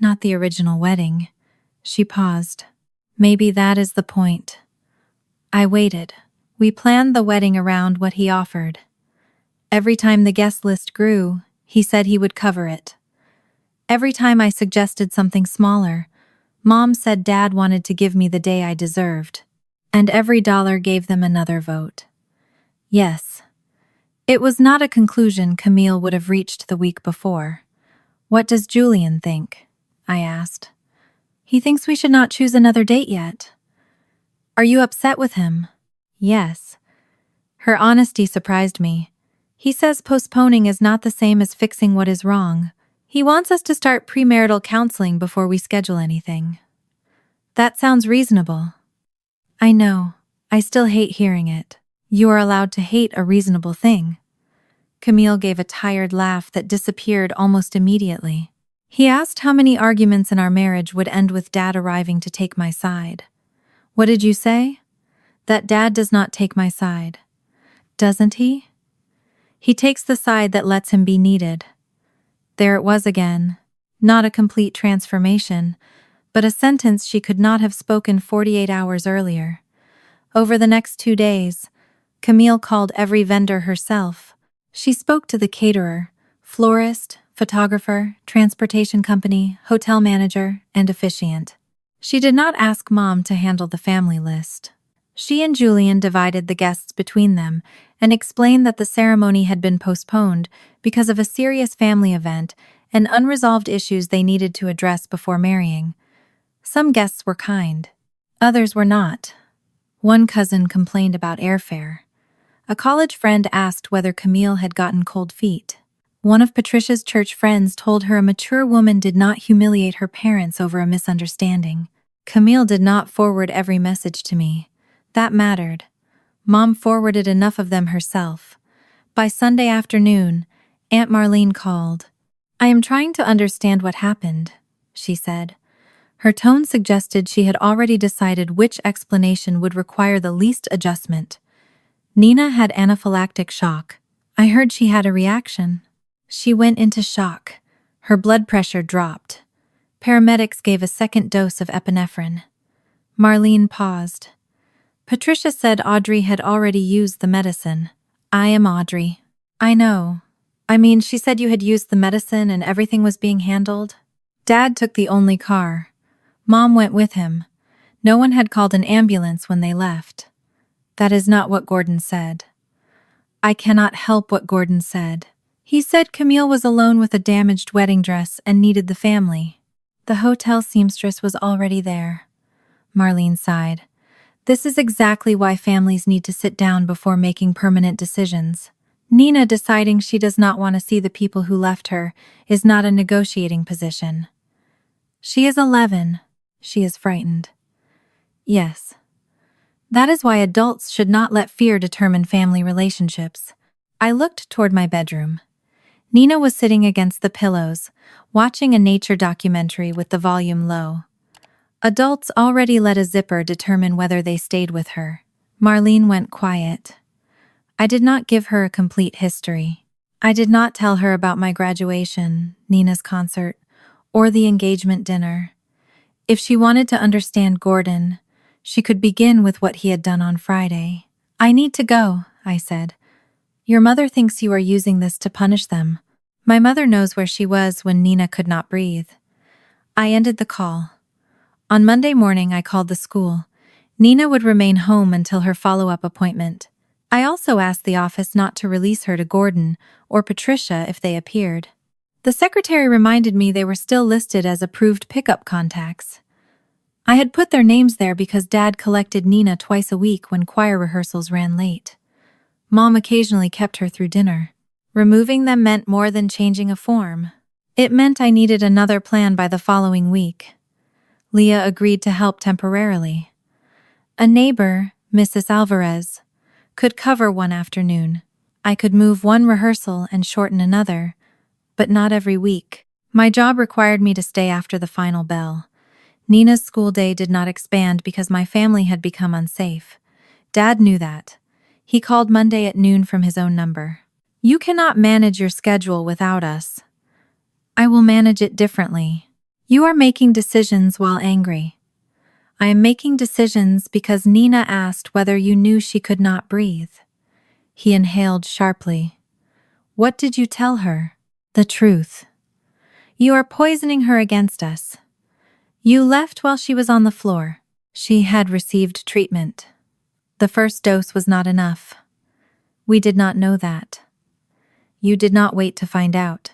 "Not the original wedding." She paused. "Maybe that is the point." I waited. We planned the wedding around what he offered. Every time the guest list grew, he said he would cover it. Every time I suggested something smaller, Mom said Dad wanted to give me the day I deserved. And every dollar gave them another vote. Yes. It was not a conclusion Camille would have reached the week before. "What does Julian think?" I asked. "He thinks we should not choose another date yet." "Are you upset with him?" "Yes." Her honesty surprised me. "He says postponing is not the same as fixing what is wrong. He wants us to start premarital counseling before we schedule anything." "That sounds reasonable." "I know. I still hate hearing it." "You are allowed to hate a reasonable thing." Camille gave a tired laugh that disappeared almost immediately. He asked how many arguments in our marriage would end with Dad arriving to take my side. "What did you say?" "That Dad does not take my side." "Doesn't he?" "He takes the side that lets him be needed." There it was again. Not a complete transformation, but a sentence she could not have spoken 48 hours earlier. Over the next 2 days, Camille called every vendor herself. She spoke to the caterer, florist, photographer, transportation company, hotel manager, and officiant. She did not ask Mom to handle the family list. She and Julian divided the guests between them and explained that the ceremony had been postponed because of a serious family event and unresolved issues they needed to address before marrying. Some guests were kind. Others were not. One cousin complained about airfare. A college friend asked whether Camille had gotten cold feet. One of Patricia's church friends told her a mature woman did not humiliate her parents over a misunderstanding. Camille did not forward every message to me. That mattered. Mom forwarded enough of them herself. By Sunday afternoon, Aunt Marlene called. "I am trying to understand what happened," she said. Her tone suggested she had already decided which explanation would require the least adjustment. "Nina had anaphylactic shock. I heard she had a reaction. She went into shock. Her blood pressure dropped. Paramedics gave a second dose of epinephrine." Marlene paused. "Patricia said Audrey had already used the medicine." "I am Audrey." "I know. I mean, she said you had used the medicine and everything was being handled." Dad took the only car. Mom went with him. No one had called an ambulance when they left. That is not what Gordon said. I cannot help what Gordon said. He said Camille was alone with a damaged wedding dress and needed the family. The hotel seamstress was already there. Marlene sighed. This is exactly why families need to sit down before making permanent decisions. Nina deciding she does not want to see the people who left her is not a negotiating position. She is 11. She is frightened. Yes. That is why adults should not let fear determine family relationships. I looked toward my bedroom. Nina was sitting against the pillows, watching a nature documentary with the volume low. Adults already let a zipper determine whether they stayed with her. Marlene went quiet. I did not give her a complete history. I did not tell her about my graduation, Nina's concert, or the engagement dinner. If she wanted to understand Gordon, she could begin with what he had done on Friday. "I need to go," I said. "Your mother thinks you are using this to punish them." My mother knows where she was when Nina could not breathe. I ended the call. On Monday morning, I called the school. Nina would remain home until her follow-up appointment. I also asked the office not to release her to Gordon or Patricia if they appeared. The secretary reminded me they were still listed as approved pickup contacts. I had put their names there because Dad collected Nina twice a week when choir rehearsals ran late. Mom occasionally kept her through dinner. Removing them meant more than changing a form. It meant I needed another plan by the following week. Leah agreed to help temporarily. A neighbor, Mrs. Alvarez, could cover one afternoon. I could move one rehearsal and shorten another, but not every week. My job required me to stay after the final bell. Nina's school day did not expand because my family had become unsafe. Dad knew that. He called Monday at noon from his own number. "You cannot manage your schedule without us." "I will manage it differently." "You are making decisions while angry." "I am making decisions because Nina asked whether you knew she could not breathe." He inhaled sharply. "What did you tell her?" "The truth." "You are poisoning her against us." "You left while she was on the floor." She had received treatment. The first dose was not enough. We did not know that. You did not wait to find out.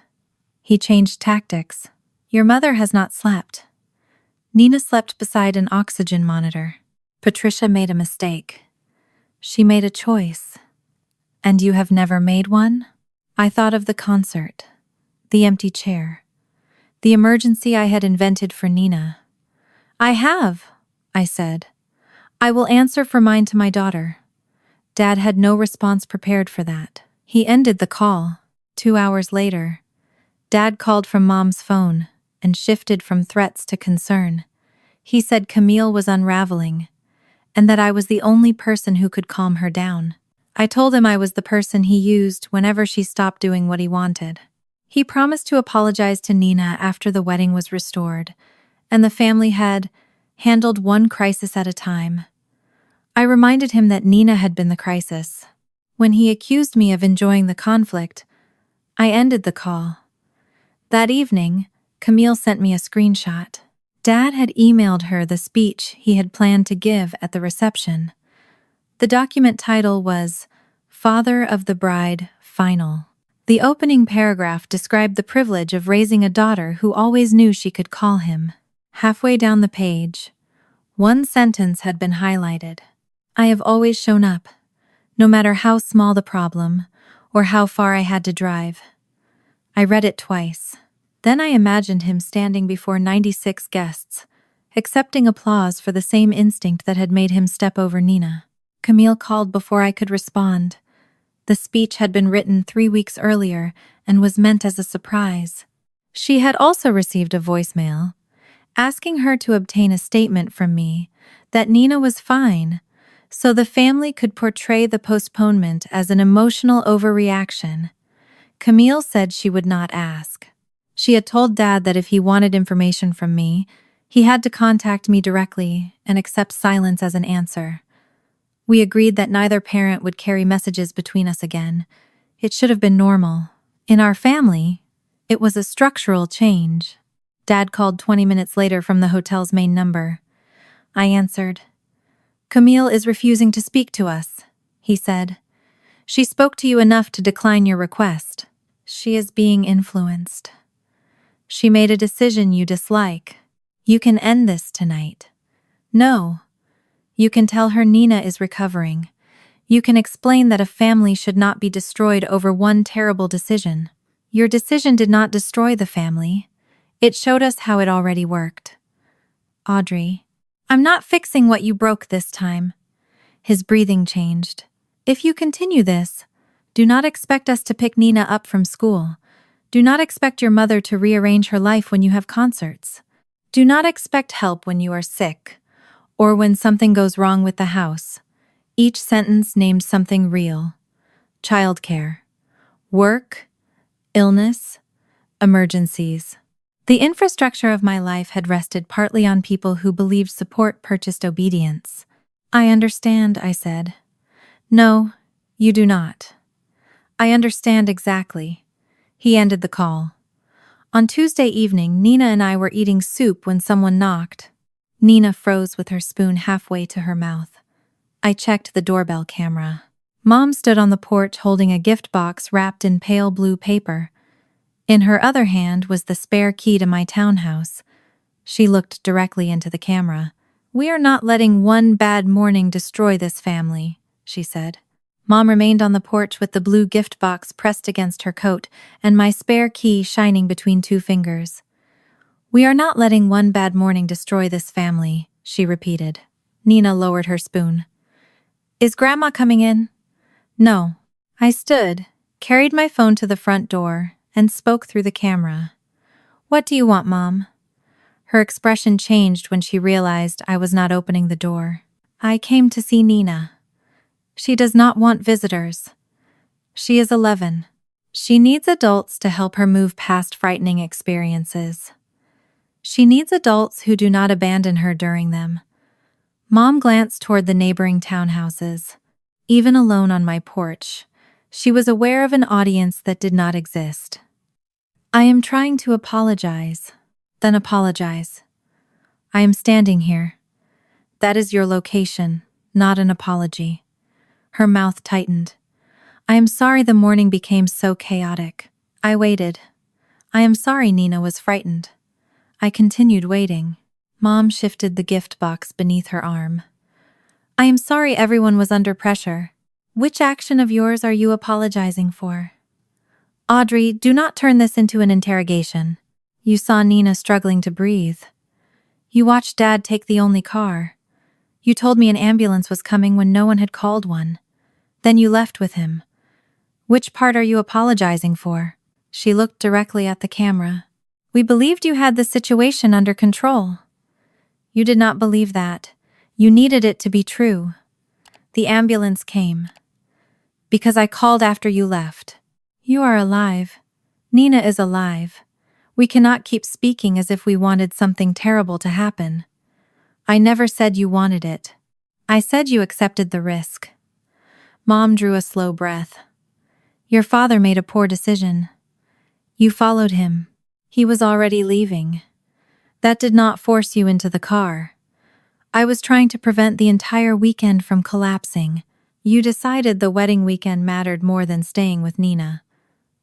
He changed tactics. Your mother has not slept. Nina slept beside an oxygen monitor. Patricia made a mistake. She made a choice. And you have never made one? I thought of the concert, the empty chair, the emergency I had invented for Nina. I have, I said. I will answer for mine to my daughter. Dad had no response prepared for that. He ended the call. 2 hours later, Dad called from Mom's phone and shifted from threats to concern. He said Camille was unraveling and that I was the only person who could calm her down. I told him I was the person he used whenever she stopped doing what he wanted. He promised to apologize to Nina after the wedding was restored, and the family had handled one crisis at a time. I reminded him that Nina had been the crisis. When he accused me of enjoying the conflict, I ended the call. That evening, Camille sent me a screenshot. Dad had emailed her the speech he had planned to give at the reception. The document title was Father of the Bride, Final. The opening paragraph described the privilege of raising a daughter who always knew she could call him. Halfway down the page, one sentence had been highlighted. I have always shown up, no matter how small the problem or how far I had to drive. I read it twice. Then I imagined him standing before 96 guests, accepting applause for the same instinct that had made him step over Nina. Camille called before I could respond. The speech had been written 3 weeks earlier and was meant as a surprise. She had also received a voicemail, asking her to obtain a statement from me that Nina was fine, so the family could portray the postponement as an emotional overreaction. Camille said she would not ask. She had told Dad that if he wanted information from me, he had to contact me directly and accept silence as an answer. We agreed that neither parent would carry messages between us again. It should have been normal. In our family, it was a structural change. Dad called 20 minutes later from the hotel's main number. I answered. "Camille is refusing to speak to us," he said. "She spoke to you enough to decline your request. She is being influenced. She made a decision you dislike. You can end this tonight. No. You can tell her Nina is recovering. You can explain that a family should not be destroyed over one terrible decision. Your decision did not destroy the family. It showed us how it already worked. Audrey, I'm not fixing what you broke this time." His breathing changed. "If you continue this, do not expect us to pick Nina up from school. Do not expect your mother to rearrange her life when you have concerts. Do not expect help when you are sick, or when something goes wrong with the house." Each sentence named something real. Childcare, work, illness, emergencies. The infrastructure of my life had rested partly on people who believed support purchased obedience. "I understand," I said. "No, you do not." "I understand exactly." He ended the call. On Tuesday evening, Nina and I were eating soup when someone knocked. Nina froze with her spoon halfway to her mouth. I checked the doorbell camera. Mom stood on the porch holding a gift box wrapped in pale blue paper. In her other hand was the spare key to my townhouse. She looked directly into the camera. "We are not letting one bad morning destroy this family," she said. Mom remained on the porch with the blue gift box pressed against her coat and my spare key shining between 2 fingers. "We are not letting one bad morning destroy this family," she repeated. Nina lowered her spoon. "Is Grandma coming in?" "No." I stood, carried my phone to the front door, and spoke through the camera. "What do you want, Mom?" Her expression changed when she realized I was not opening the door. "I came to see Nina. She does not want visitors. She is 11. She needs adults to help her move past frightening experiences. She needs adults who do not abandon her during them." Mom glanced toward the neighboring townhouses. Even alone on my porch, she was aware of an audience that did not exist. "I am trying to apologize." "Then apologize." "I am standing here. That is your location, not an apology." Her mouth tightened. "I am sorry the morning became so chaotic." I waited. "I am sorry Nina was frightened." I continued waiting. Mom shifted the gift box beneath her arm. "I am sorry everyone was under pressure. Which action of yours are you apologizing for?" "Audrey, do not turn this into an interrogation. You saw Nina struggling to breathe. You watched Dad take the only car. You told me an ambulance was coming when no one had called one. Then you left with him. Which part are you apologizing for?" She looked directly at the camera. "We believed you had the situation under control." "You did not believe that. You needed it to be true. The ambulance came. Because I called after you left. You are alive. Nina is alive. We cannot keep speaking as if we wanted something terrible to happen. I never said you wanted it. I said you accepted the risk." Mom drew a slow breath. "Your father made a poor decision. You followed him. He was already leaving. That did not force you into the car. I was trying to prevent the entire weekend from collapsing. You decided the wedding weekend mattered more than staying with Nina.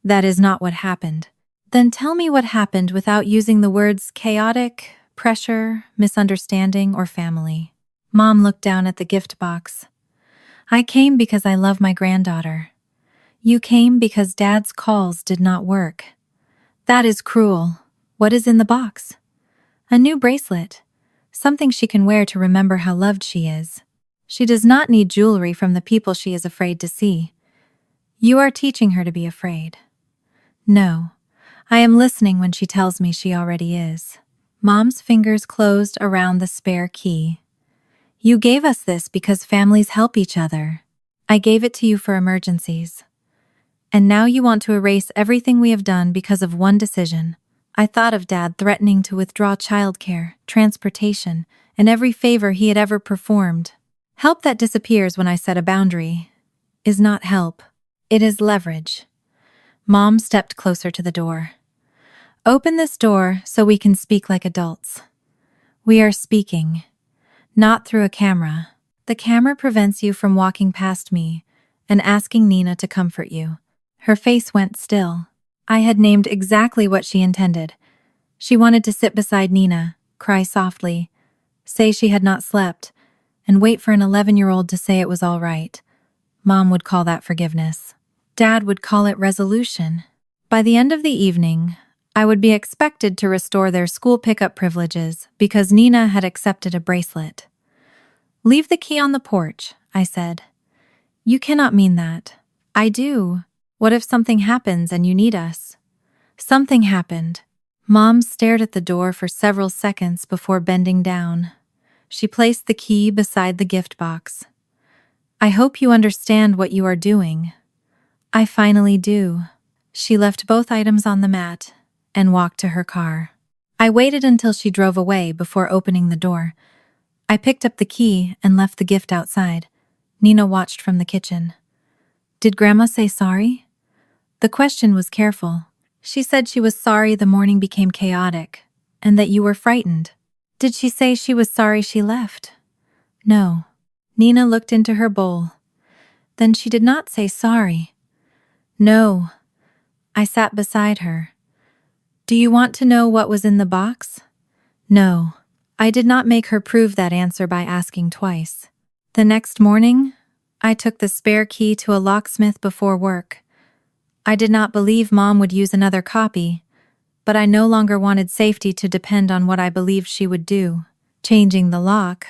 That is not what happened. Then tell me what happened without using the words chaotic, pressure, misunderstanding, or family." Mom looked down at the gift box. I came because I love my granddaughter. You came because Dad's calls did not work. That is cruel. What is in the box? A new bracelet. Something she can wear to remember how loved she is. She does not need jewelry from the people she is afraid to see. You are teaching her to be afraid. No, I am listening when she tells me she already is. Mom's fingers closed around the spare key. You gave us this because families help each other. I gave it to you for emergencies. And now you want to erase everything we have done because of one decision. I thought of Dad threatening to withdraw childcare, transportation, and every favor he had ever performed. Help that disappears when I set a boundary is not help. It is leverage. Mom stepped closer to the door. Open this door so we can speak like adults. We are speaking, not through a camera. The camera prevents you from walking past me and asking Nina to comfort you. Her face went still. I had named exactly what she intended. She wanted to sit beside Nina, cry softly, say she had not slept, and wait for an 11-year-old to say it was all right. Mom would call that forgiveness. Dad would call it resolution. By the end of the evening, I would be expected to restore their school pickup privileges because Nina had accepted a bracelet. Leave the key on the porch, I said. You cannot mean that. I do. What if something happens and you need us? Something happened. Mom stared at the door for several seconds before bending down. She placed the key beside the gift box. I hope you understand what you are doing. I finally do. She left both items on the mat and walked to her car. I waited until she drove away before opening the door. I picked up the key and left the gift outside. Nina watched from the kitchen. Did Grandma say sorry? The question was careful. She said she was sorry the morning became chaotic and that you were frightened. Did she say she was sorry she left? No. Nina looked into her bowl. Then she did not say sorry. No. I sat beside her. Do you want to know what was in the box? No. I did not make her prove that answer by asking twice. The next morning, I took the spare key to a locksmith before work. I did not believe Mom would use another copy, but I no longer wanted safety to depend on what I believed she would do. Changing the lock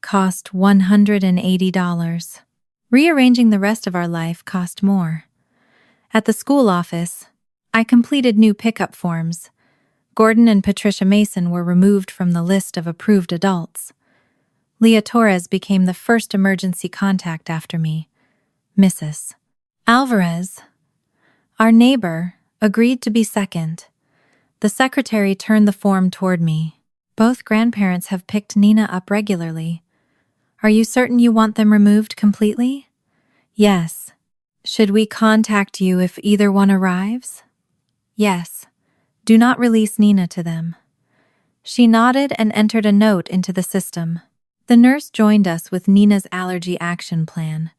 cost $180. Rearranging the rest of our life cost more. At the school office, I completed new pickup forms. Gordon and Patricia Mason were removed from the list of approved adults. Leah Torres became the first emergency contact after me. Mrs. Alvarez, our neighbor, agreed to be second. The secretary turned the form toward me. Both grandparents have picked Nina up regularly. Are you certain you want them removed completely? Yes. Should we contact you if either one arrives? Yes. Do not release Nina to them. She nodded and entered a note into the system. The nurse joined us with Nina's allergy action plan.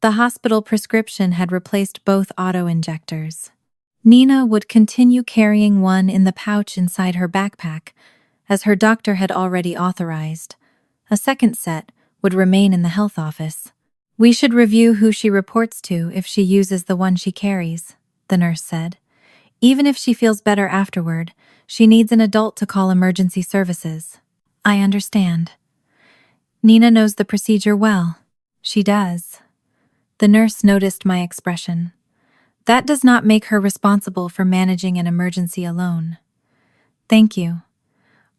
The hospital prescription had replaced both auto-injectors. Nina would continue carrying one in the pouch inside her backpack, as her doctor had already authorized. A second set would remain in the health office. We should review who she reports to if she uses the one she carries, the nurse said. Even if she feels better afterward, she needs an adult to call emergency services. I understand. Nina knows the procedure well. She does. The nurse noticed my expression. That does not make her responsible for managing an emergency alone. Thank you.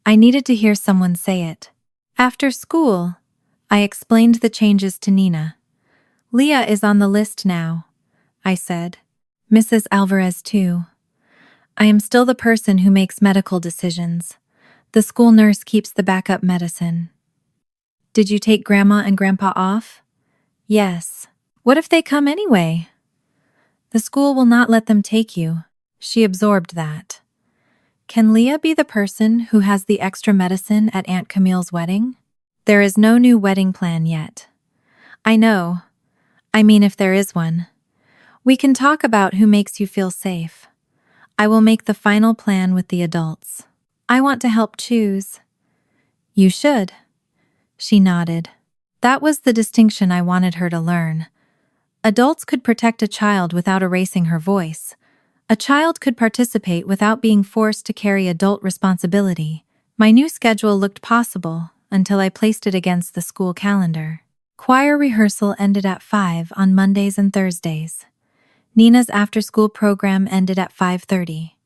I needed to hear someone say it. After school, I explained the changes to Nina. Leah is on the list now, I said. Mrs. Alvarez too. I am still the person who makes medical decisions. The school nurse keeps the backup medicine. Did you take Grandma and Grandpa off? Yes. What if they come anyway? The school will not let them take you. She absorbed that. Can Leah be the person who has the extra medicine at Aunt Camille's wedding? There is no new wedding plan yet. I know. I mean, if there is one. We can talk about who makes you feel safe. I will make the final plan with the adults. I want to help choose. You should. She nodded. That was the distinction I wanted her to learn. Adults could protect a child without erasing her voice. A child could participate without being forced to carry adult responsibility. My new schedule looked possible until I placed it against the school calendar. Choir rehearsal ended at 5 on Mondays and Thursdays. Nina's after-school program ended at 5:30.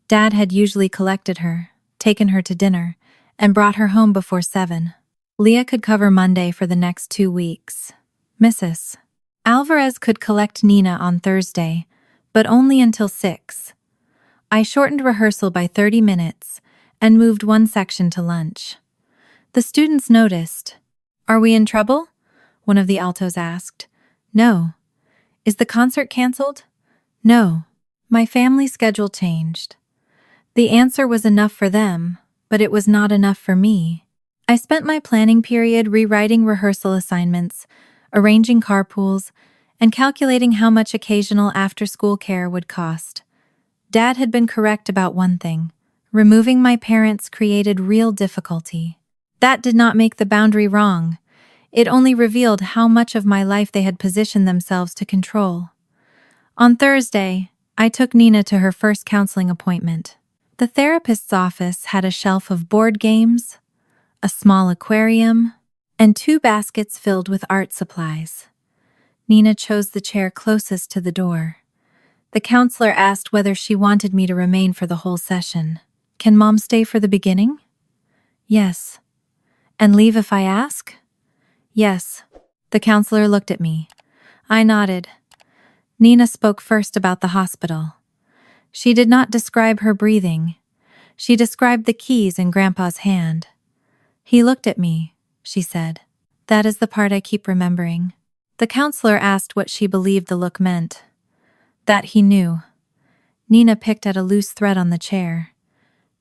Dad had usually collected her, taken her to dinner, and brought her home before 7. Leah could cover Monday for the next 2 weeks. Mrs. Alvarez could collect Nina on Thursday, but only until 6. I shortened rehearsal by 30 minutes and moved one section to lunch. The students noticed. "Are we in trouble?" one of the altos asked. "No." "Is the concert canceled?" "No." My family schedule changed. The answer was enough for them, but it was not enough for me. I spent my planning period rewriting rehearsal assignments, arranging carpools, and calculating how much occasional after-school care would cost. Dad had been correct about one thing. Removing my parents created real difficulty. That did not make the boundary wrong. It only revealed how much of my life they had positioned themselves to control. On Thursday, I took Nina to her first counseling appointment. The therapist's office had a shelf of board games, a small aquarium, and 2 baskets filled with art supplies. Nina chose the chair closest to the door. The counselor asked whether she wanted me to remain for the whole session. "Can Mom stay for the beginning?" "Yes." "And leave if I ask?" "Yes." The counselor looked at me. I nodded. Nina spoke first about the hospital. She did not describe her breathing. She described the keys in Grandpa's hand. "He looked at me," she said. "That is the part I keep remembering." The counselor asked what she believed the look meant. That he knew. Nina picked at a loose thread on the chair.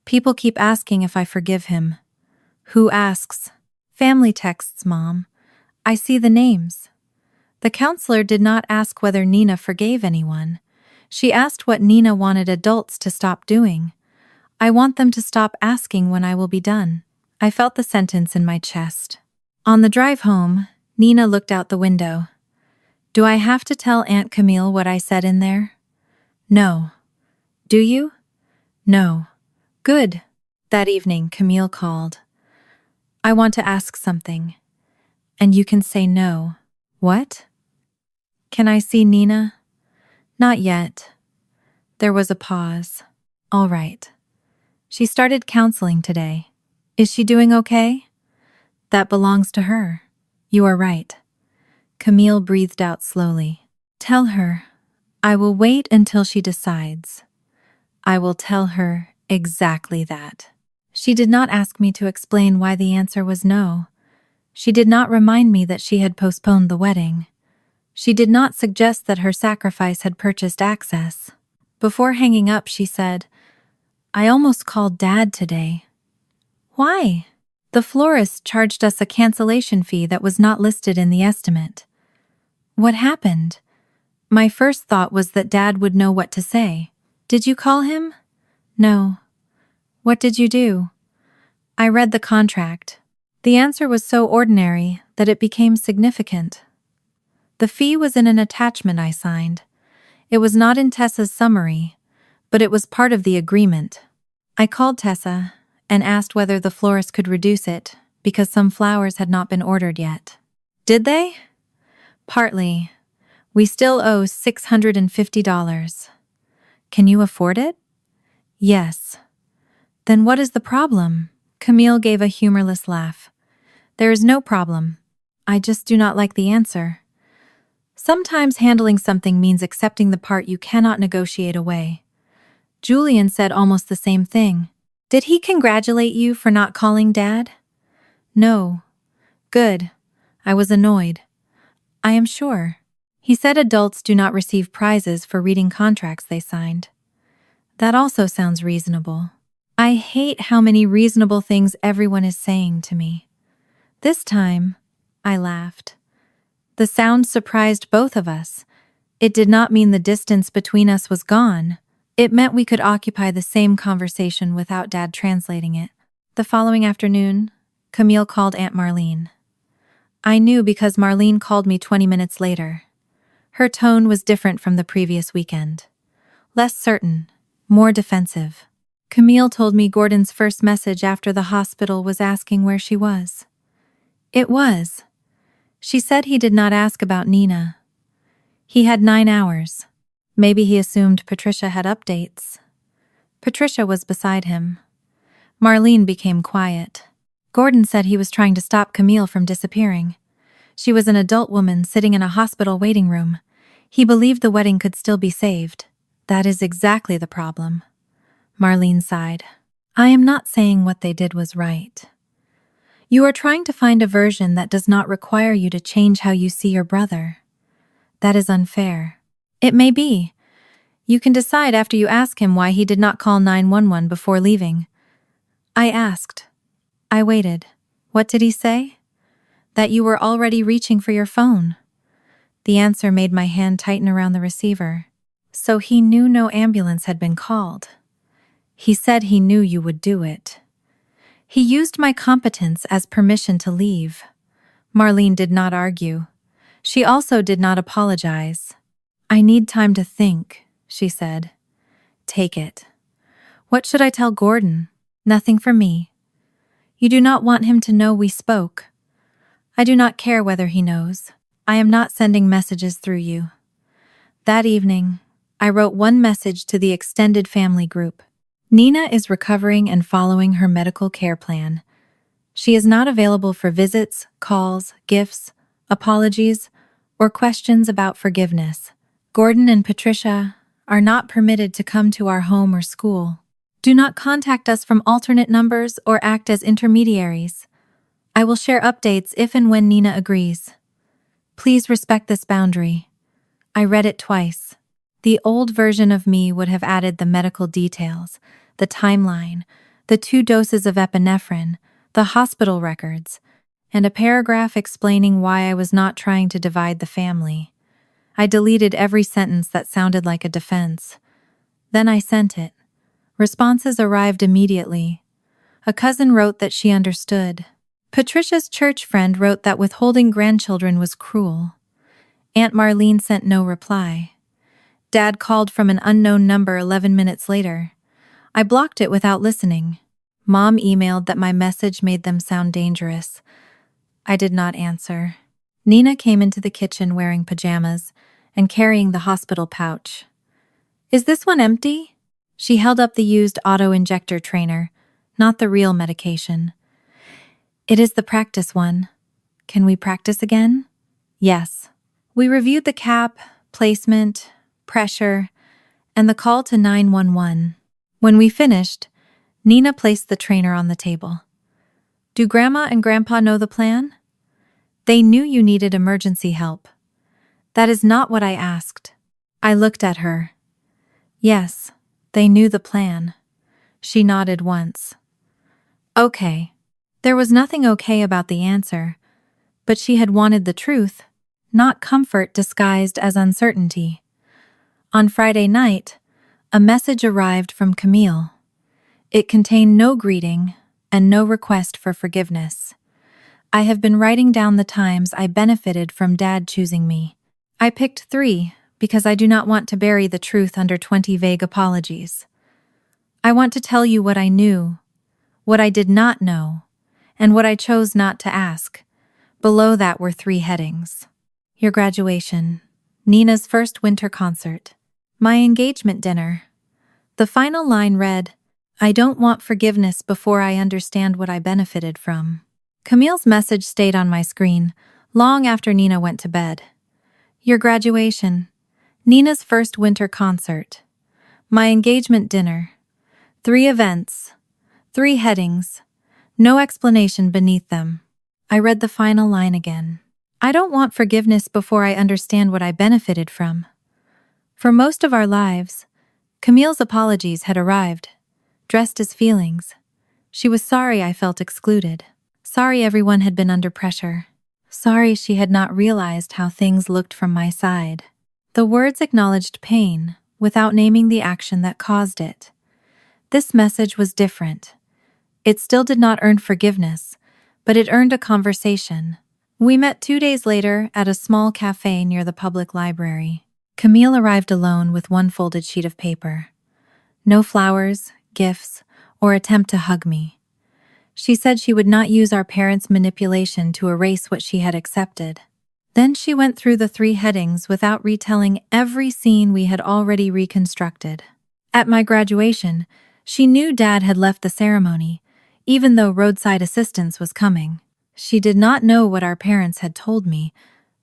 "People keep asking if I forgive him." "Who asks?" "Family texts, Mom. I see the names." The counselor did not ask whether Nina forgave anyone. She asked what Nina wanted adults to stop doing. "I want them to stop asking when I will be done." I felt the sentence in my chest. On the drive home, Nina looked out the window. "Do I have to tell Aunt Camille what I said in there?" "No." "Do you?" "No." "Good." That evening, Camille called. "I want to ask something. And you can say no." "What?" "Can I see Nina?" "Not yet." There was a pause. "All right." "She started counseling today. Is she doing okay?" "That belongs to her." "You are right." Camille breathed out slowly. "Tell her. I will wait until she decides. I will tell her exactly that." She did not ask me to explain why the answer was no. She did not remind me that she had postponed the wedding. She did not suggest that her sacrifice had purchased access. Before hanging up, she said, "I almost called Dad today." "Why?" "The florist charged us a cancellation fee that was not listed in the estimate." "What happened?" My first thought was that Dad would know what to say. "Did you call him?" "No." "What did you do?" "I read the contract." The answer was so ordinary that it became significant. The fee was in an attachment I signed. It was not in Tessa's summary, but it was part of the agreement. I called Tessa and asked whether the florist could reduce it because some flowers had not been ordered yet. "Did they?" "Partly. We still owe $650. "Can you afford it?" "Yes." "Then what is the problem?" Camille gave a humorless laugh. "There is no problem. I just do not like the answer. Sometimes handling something means accepting the part you cannot negotiate away." Julian said almost the same thing. "Did he congratulate you for not calling Dad?" "No." "Good. I was annoyed." "I am sure." He said adults do not receive prizes for reading contracts they signed. That also sounds reasonable. I hate how many reasonable things everyone is saying to me. This time, I laughed. The sound surprised both of us. It did not mean the distance between us was gone. It meant we could occupy the same conversation without Dad translating it. The following afternoon, Camille called Aunt Marlene. I knew because Marlene called me 20 minutes later. Her tone was different from the previous weekend. Less certain, more defensive. Camille told me Gordon's first message after the hospital was asking where she was. It was. She said he did not ask about Nina. He had 9 hours. Maybe he assumed Patricia had updates. Patricia was beside him. Marlene became quiet. Gordon said he was trying to stop Camille from disappearing. She was an adult woman sitting in a hospital waiting room. He believed the wedding could still be saved. That is exactly the problem. Marlene sighed. I am not saying what they did was right. You are trying to find a version that does not require you to change how you see your brother. That is unfair. It may be. You can decide after you ask him why he did not call 911 before leaving. I asked. I waited. What did he say? That you were already reaching for your phone. The answer made my hand tighten around the receiver. So he knew no ambulance had been called. He said he knew you would do it. He used my competence as permission to leave. Marlene did not argue. She also did not apologize. I need time to think, she said. Take it. What should I tell Gordon? Nothing for me. You do not want him to know we spoke. I do not care whether he knows. I am not sending messages through you. That evening, I wrote one message to the extended family group. Nina is recovering and following her medical care plan. She is not available for visits, calls, gifts, apologies, or questions about forgiveness. Gordon and Patricia are not permitted to come to our home or school. Do not contact us from alternate numbers or act as intermediaries. I will share updates if and when Nina agrees. Please respect this boundary. I read it twice. The old version of me would have added the medical details, the timeline, the 2 doses of epinephrine, the hospital records, and a paragraph explaining why I was not trying to divide the family. I deleted every sentence that sounded like a defense. Then I sent it. Responses arrived immediately. A cousin wrote that she understood. Patricia's church friend wrote that withholding grandchildren was cruel. Aunt Marlene sent no reply. Dad called from an unknown number 11 minutes later. I blocked it without listening. Mom emailed that my message made them sound dangerous. I did not answer. Nina came into the kitchen wearing pajamas and carrying the hospital pouch. Is this one empty? She held up the used auto-injector trainer, not the real medication. It is the practice one. Can we practice again? Yes. We reviewed the cap, placement, pressure, and the call to 911. When we finished, Nina placed the trainer on the table. Do Grandma and Grandpa know the plan? They knew you needed emergency help. That is not what I asked. I looked at her. Yes, they knew the plan. She nodded once. Okay. There was nothing okay about the answer, but she had wanted the truth, not comfort disguised as uncertainty. On Friday night, a message arrived from Camille. It contained no greeting and no request for forgiveness. I have been writing down the times I benefited from Dad choosing me. I picked 3 because I do not want to bury the truth under 20 vague apologies. I want to tell you what I knew, what I did not know, and what I chose not to ask. Below that were 3 headings. Your graduation, Nina's first winter concert, my engagement dinner. The final line read, I don't want forgiveness before I understand what I benefited from. Camille's message stayed on my screen long after Nina went to bed. Your graduation, Nina's first winter concert, my engagement dinner. 3 events, 3 headings, no explanation beneath them. I read the final line again. I don't want forgiveness before I understand what I benefited from. For most of our lives, Camille's apologies had arrived, dressed as feelings. She was sorry I felt excluded. Sorry everyone had been under pressure. Sorry she had not realized how things looked from my side. The words acknowledged pain without naming the action that caused it. This message was different. It still did not earn forgiveness, but it earned a conversation. We met 2 days later at a small cafe near the public library. Camille arrived alone with one folded sheet of paper. No flowers, gifts, or attempt to hug me. She said she would not use our parents' manipulation to erase what she had accepted. Then she went through the 3 headings without retelling every scene we had already reconstructed. At my graduation, she knew Dad had left the ceremony, even though roadside assistance was coming. She did not know what our parents had told me,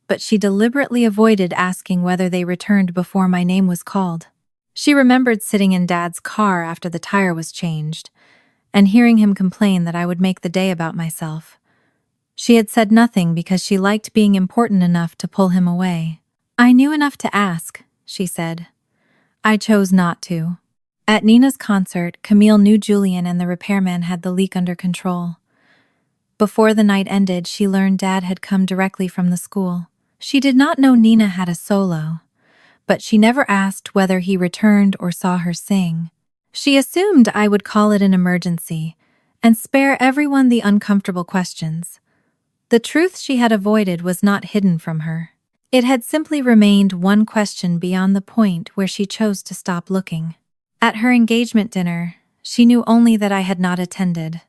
but she deliberately avoided asking whether they returned before my name was called. She remembered sitting in Dad's car after the tire was changed, and hearing him complain that I would make the day about myself. She had said nothing because she liked being important enough to pull him away. I knew enough to ask, she said. I chose not to. At Nina's concert, Camille knew Julian and the repairman had the leak under control. Before the night ended, she learned Dad had come directly from the school. She did not know Nina had a solo, but she never asked whether he returned or saw her sing. She assumed I would call it an emergency and spare everyone the uncomfortable questions. The truth she had avoided was not hidden from her. It had simply remained one question beyond the point where she chose to stop looking. At her engagement dinner, she knew only that I had not attended.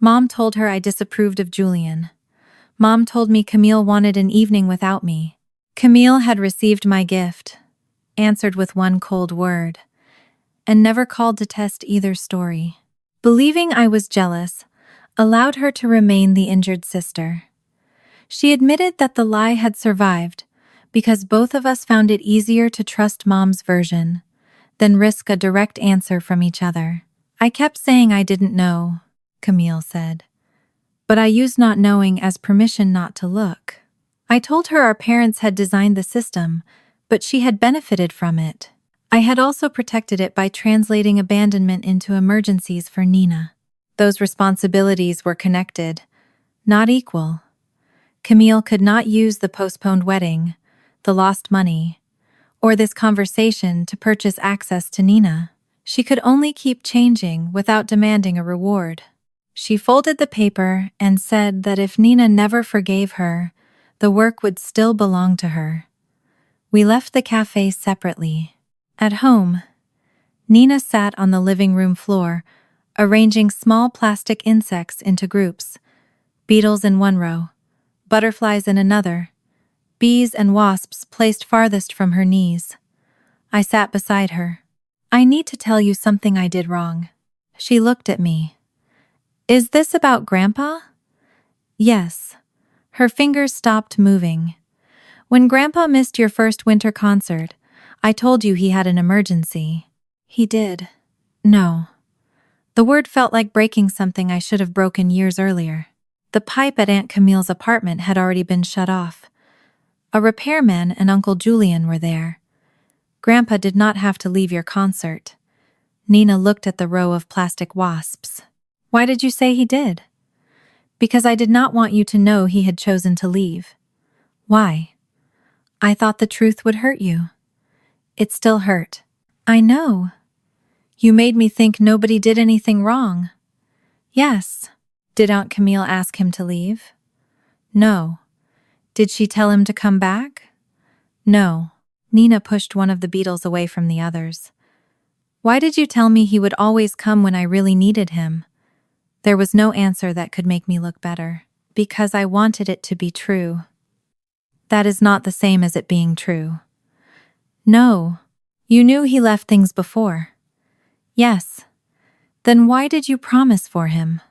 Mom told her I disapproved of Julian. Mom told me Camille wanted an evening without me. Camille had received my gift, answered with one cold word, and never called to test either story. Believing I was jealous allowed her to remain the injured sister. She admitted that the lie had survived because both of us found it easier to trust Mom's version than risk a direct answer from each other. I kept saying I didn't know, Camille said, but I used not knowing as permission not to look. I told her our parents had designed the system, but she had benefited from it. I had also protected it by translating abandonment into emergencies for Nina. Those responsibilities were connected, not equal. Camille could not use the postponed wedding, the lost money, or this conversation to purchase access to Nina. She could only keep changing without demanding a reward. She folded the paper and said that if Nina never forgave her, the work would still belong to her. We left the cafe separately. At home, Nina sat on the living room floor, arranging small plastic insects into groups, beetles in one row, butterflies in another, bees and wasps placed farthest from her knees. I sat beside her. I need to tell you something I did wrong. She looked at me. Is this about Grandpa? Yes. Her fingers stopped moving. When Grandpa missed your first winter concert, I told you he had an emergency. He did. No. The word felt like breaking something I should have broken years earlier. The pipe at Aunt Camille's apartment had already been shut off. A repairman and Uncle Julian were there. Grandpa did not have to leave your concert. Nina looked at the row of plastic wasps. Why did you say he did? Because I did not want you to know he had chosen to leave. Why? I thought the truth would hurt you. It still hurt. I know. You made me think nobody did anything wrong. Yes. Did Aunt Camille ask him to leave? No. Did she tell him to come back? No. Nina pushed one of the beetles away from the others. Why did you tell me he would always come when I really needed him? There was no answer that could make me look better. Because I wanted it to be true. That is not the same as it being true. No. You knew he left things before. Yes. Then why did you promise for him?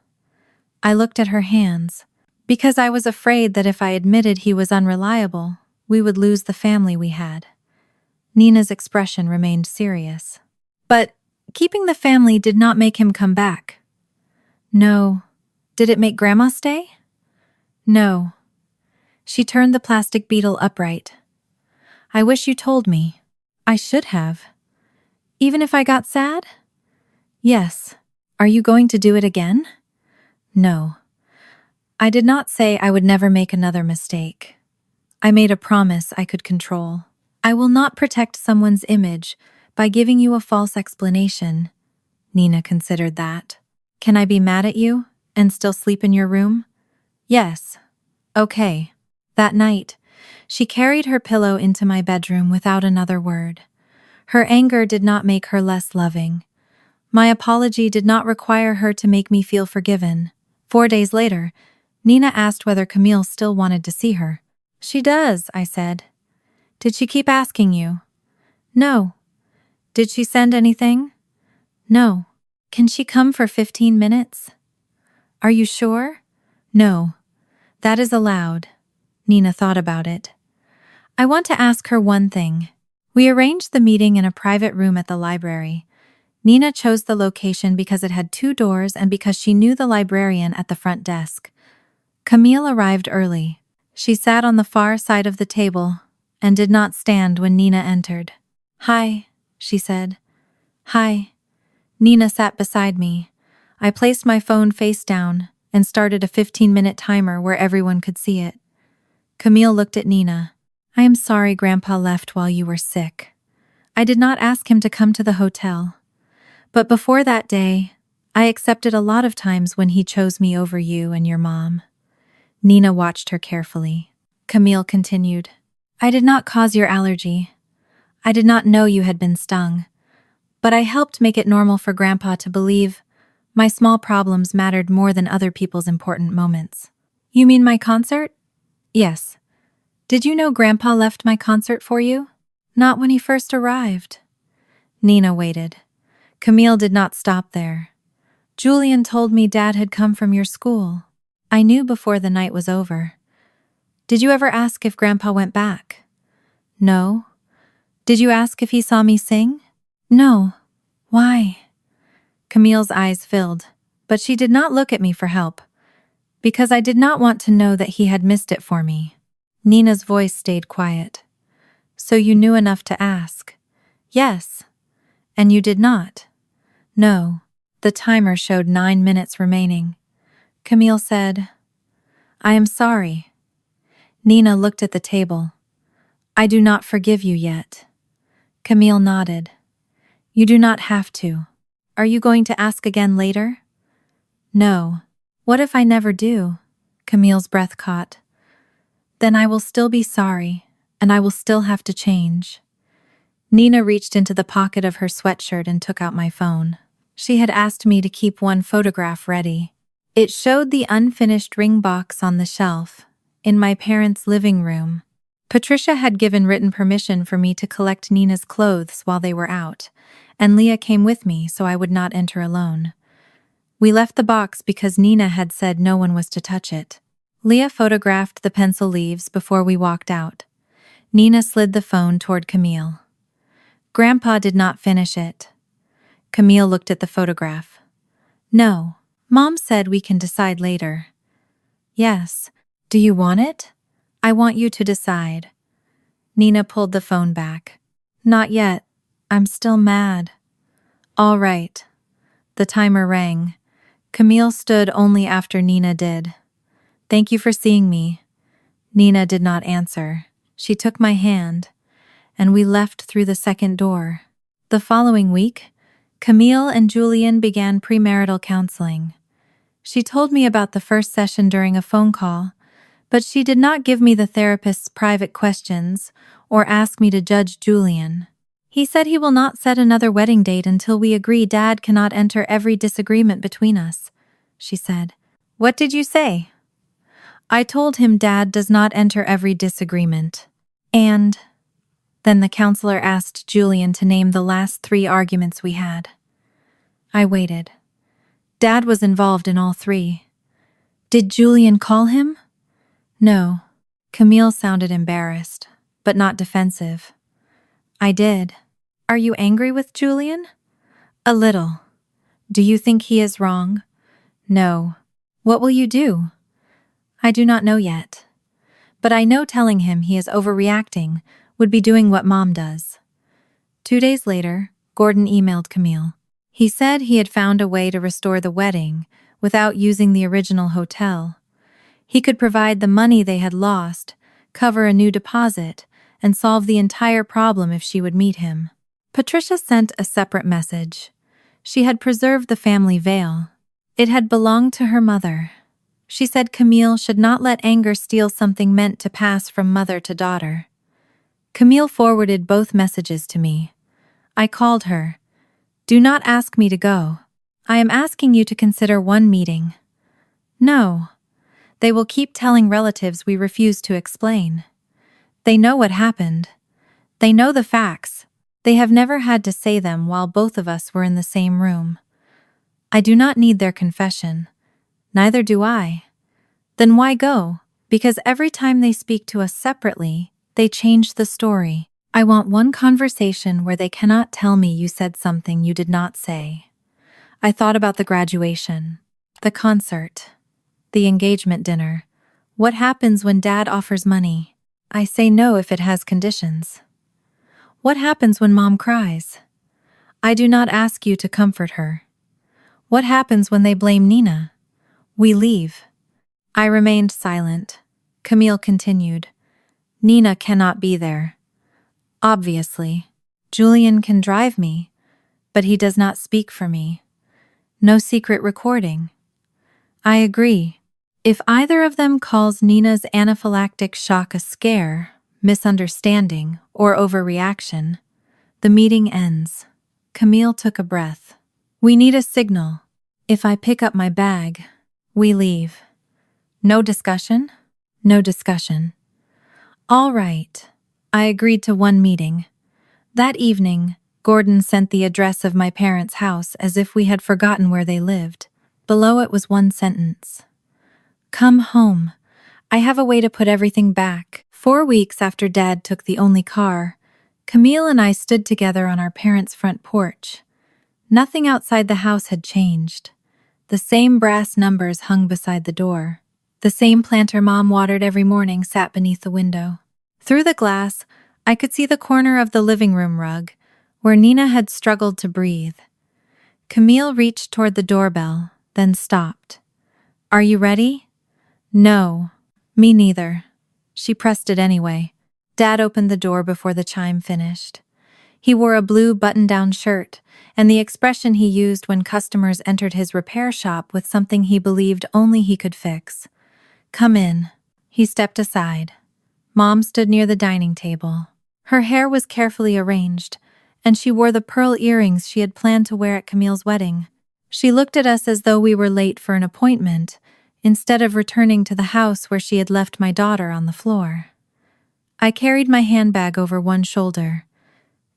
I looked at her hands. Because I was afraid that if I admitted he was unreliable, we would lose the family we had. Nina's expression remained serious. But keeping the family did not make him come back. No. Did it make Grandma stay? No. She turned the plastic beetle upright. I wish you told me. I should have. Even if I got sad? Yes. Are you going to do it again? No. I did not say I would never make another mistake. I made a promise I could control. I will not protect someone's image by giving you a false explanation. Nina considered that. Can I be mad at you and still sleep in your room? Yes. Okay. That night, she carried her pillow into my bedroom without another word. Her anger did not make her less loving. My apology did not require her to make me feel forgiven. 4 days later, Nina asked whether Camille still wanted to see her. "She does," I said. "Did she keep asking you?" "No." "Did she send anything?" "No." "Can she come for 15 minutes?" "Are you sure?" "No. That is allowed." Nina thought about it. "I want to ask her one thing." We arranged the meeting in a private room at the library. Nina chose the location because it had 2 doors and because she knew the librarian at the front desk. Camille arrived early. She sat on the far side of the table and did not stand when Nina entered. "Hi," she said. "Hi." Nina sat beside me. I placed my phone face down and started a 15-minute timer where everyone could see it. Camille looked at Nina. "I am sorry Grandpa left while you were sick. I did not ask him to come to the hotel. But before that day, I accepted a lot of times when he chose me over you and your mom." Nina watched her carefully. Camille continued, "I did not cause your allergy. I did not know you had been stung. But I helped make it normal for Grandpa to believe my small problems mattered more than other people's important moments." "You mean my concert?" "Yes. Did you know Grandpa left my concert for you?" "Not when he first arrived." Nina waited. Camille did not stop there. "Julian told me Dad had come from your school. I knew before the night was over." "Did you ever ask if Grandpa went back?" "No." "Did you ask if he saw me sing?" "No." "Why?" Camille's eyes filled, but she did not look at me for help. "Because I did not want to know that he had missed it for me." Nina's voice stayed quiet. "So you knew enough to ask?" "Yes." "And you did not?" "No." The timer showed 9 minutes remaining. Camille said, "I am sorry." Nina looked at the table. "I do not forgive you yet." Camille nodded. "You do not have to. Are you going to ask again later?" "No." "What if I never do?" Camille's breath caught. "Then I will still be sorry, and I will still have to change." Nina reached into the pocket of her sweatshirt and took out my phone. She had asked me to keep one photograph ready. It showed the unfinished ring box on the shelf in my parents' living room. Patricia had given written permission for me to collect Nina's clothes while they were out, and Leah came with me so I would not enter alone. We left the box because Nina had said no one was to touch it. Leah photographed the pencil leaves before we walked out. Nina slid the phone toward Camille. Grandpa did not finish it. Camille looked at the photograph. "No. Mom said we can decide later." "Yes. Do you want it?" "I want you to decide." Nina pulled the phone back. "Not yet. I'm still mad." "All right." The timer rang. Camille stood only after Nina did. "Thank you for seeing me." Nina did not answer. She took my hand, and we left through the second door. The following week, Camille and Julian began premarital counseling. She told me about the first session during a phone call, but she did not give me the therapist's private questions or ask me to judge Julian. "He said he will not set another wedding date until we agree Dad cannot enter every disagreement between us," she said. "What did you say?" "I told him Dad does not enter every disagreement." "And?" Then the counselor asked Julian to name the last 3 arguments we had. I waited. Dad was involved in all 3. "Did Julian call him?" "No." Camille sounded embarrassed, but not defensive. "I did." "Are you angry with Julian?" "A little." "Do you think he is wrong?" "No." "What will you do?" "I do not know yet. But I know telling him he is overreacting would be doing what Mom does." 2 days later, Gordon emailed Camille. He said he had found a way to restore the wedding without using the original hotel. He could provide the money they had lost, cover a new deposit, and solve the entire problem if she would meet him. Patricia sent a separate message. She had preserved the family veil. It had belonged to her mother. She said Camille should not let anger steal something meant to pass from mother to daughter. Camille forwarded both messages to me. I called her. Do not ask me to go. I am asking you to consider one meeting. No. They will keep telling relatives we refuse to explain. They know what happened. They know the facts. They have never had to say them while both of us were in the same room. I do not need their confession. Neither do I. Then why go? Because every time they speak to us separately, they change the story. I want one conversation where they cannot tell me you said something you did not say. I thought about the graduation, the concert, the engagement dinner. What happens when Dad offers money? I say no if it has conditions. What happens when Mom cries? I do not ask you to comfort her. What happens when they blame Nina? We leave. I remained silent. Camille continued. Nina cannot be there. Obviously. Julian can drive me, but he does not speak for me. No secret recording. I agree. If either of them calls Nina's anaphylactic shock a scare, misunderstanding, or overreaction, the meeting ends. Camille took a breath. We need a signal. If I pick up my bag, we leave. No discussion? No discussion. All right. I agreed to one meeting. That evening, Gordon sent the address of my parents' house as if we had forgotten where they lived. Below it was one sentence. Come home. I have a way to put everything back. 4 weeks after Dad took the only car, Camille and I stood together on our parents' front porch. Nothing outside the house had changed. The same brass numbers hung beside the door. The same planter Mom watered every morning sat beneath the window. Through the glass, I could see the corner of the living room rug, where Nina had struggled to breathe. Camille reached toward the doorbell, then stopped. Are you ready? No. Me neither. She pressed it anyway. Dad opened the door before the chime finished. He wore a blue button-down shirt, and the expression he used when customers entered his repair shop with something he believed only he could fix. Come in. He stepped aside. Mom stood near the dining table. Her hair was carefully arranged, and she wore the pearl earrings she had planned to wear at Camille's wedding. She looked at us as though we were late for an appointment, instead of returning to the house where she had left my daughter on the floor. I carried my handbag over one shoulder.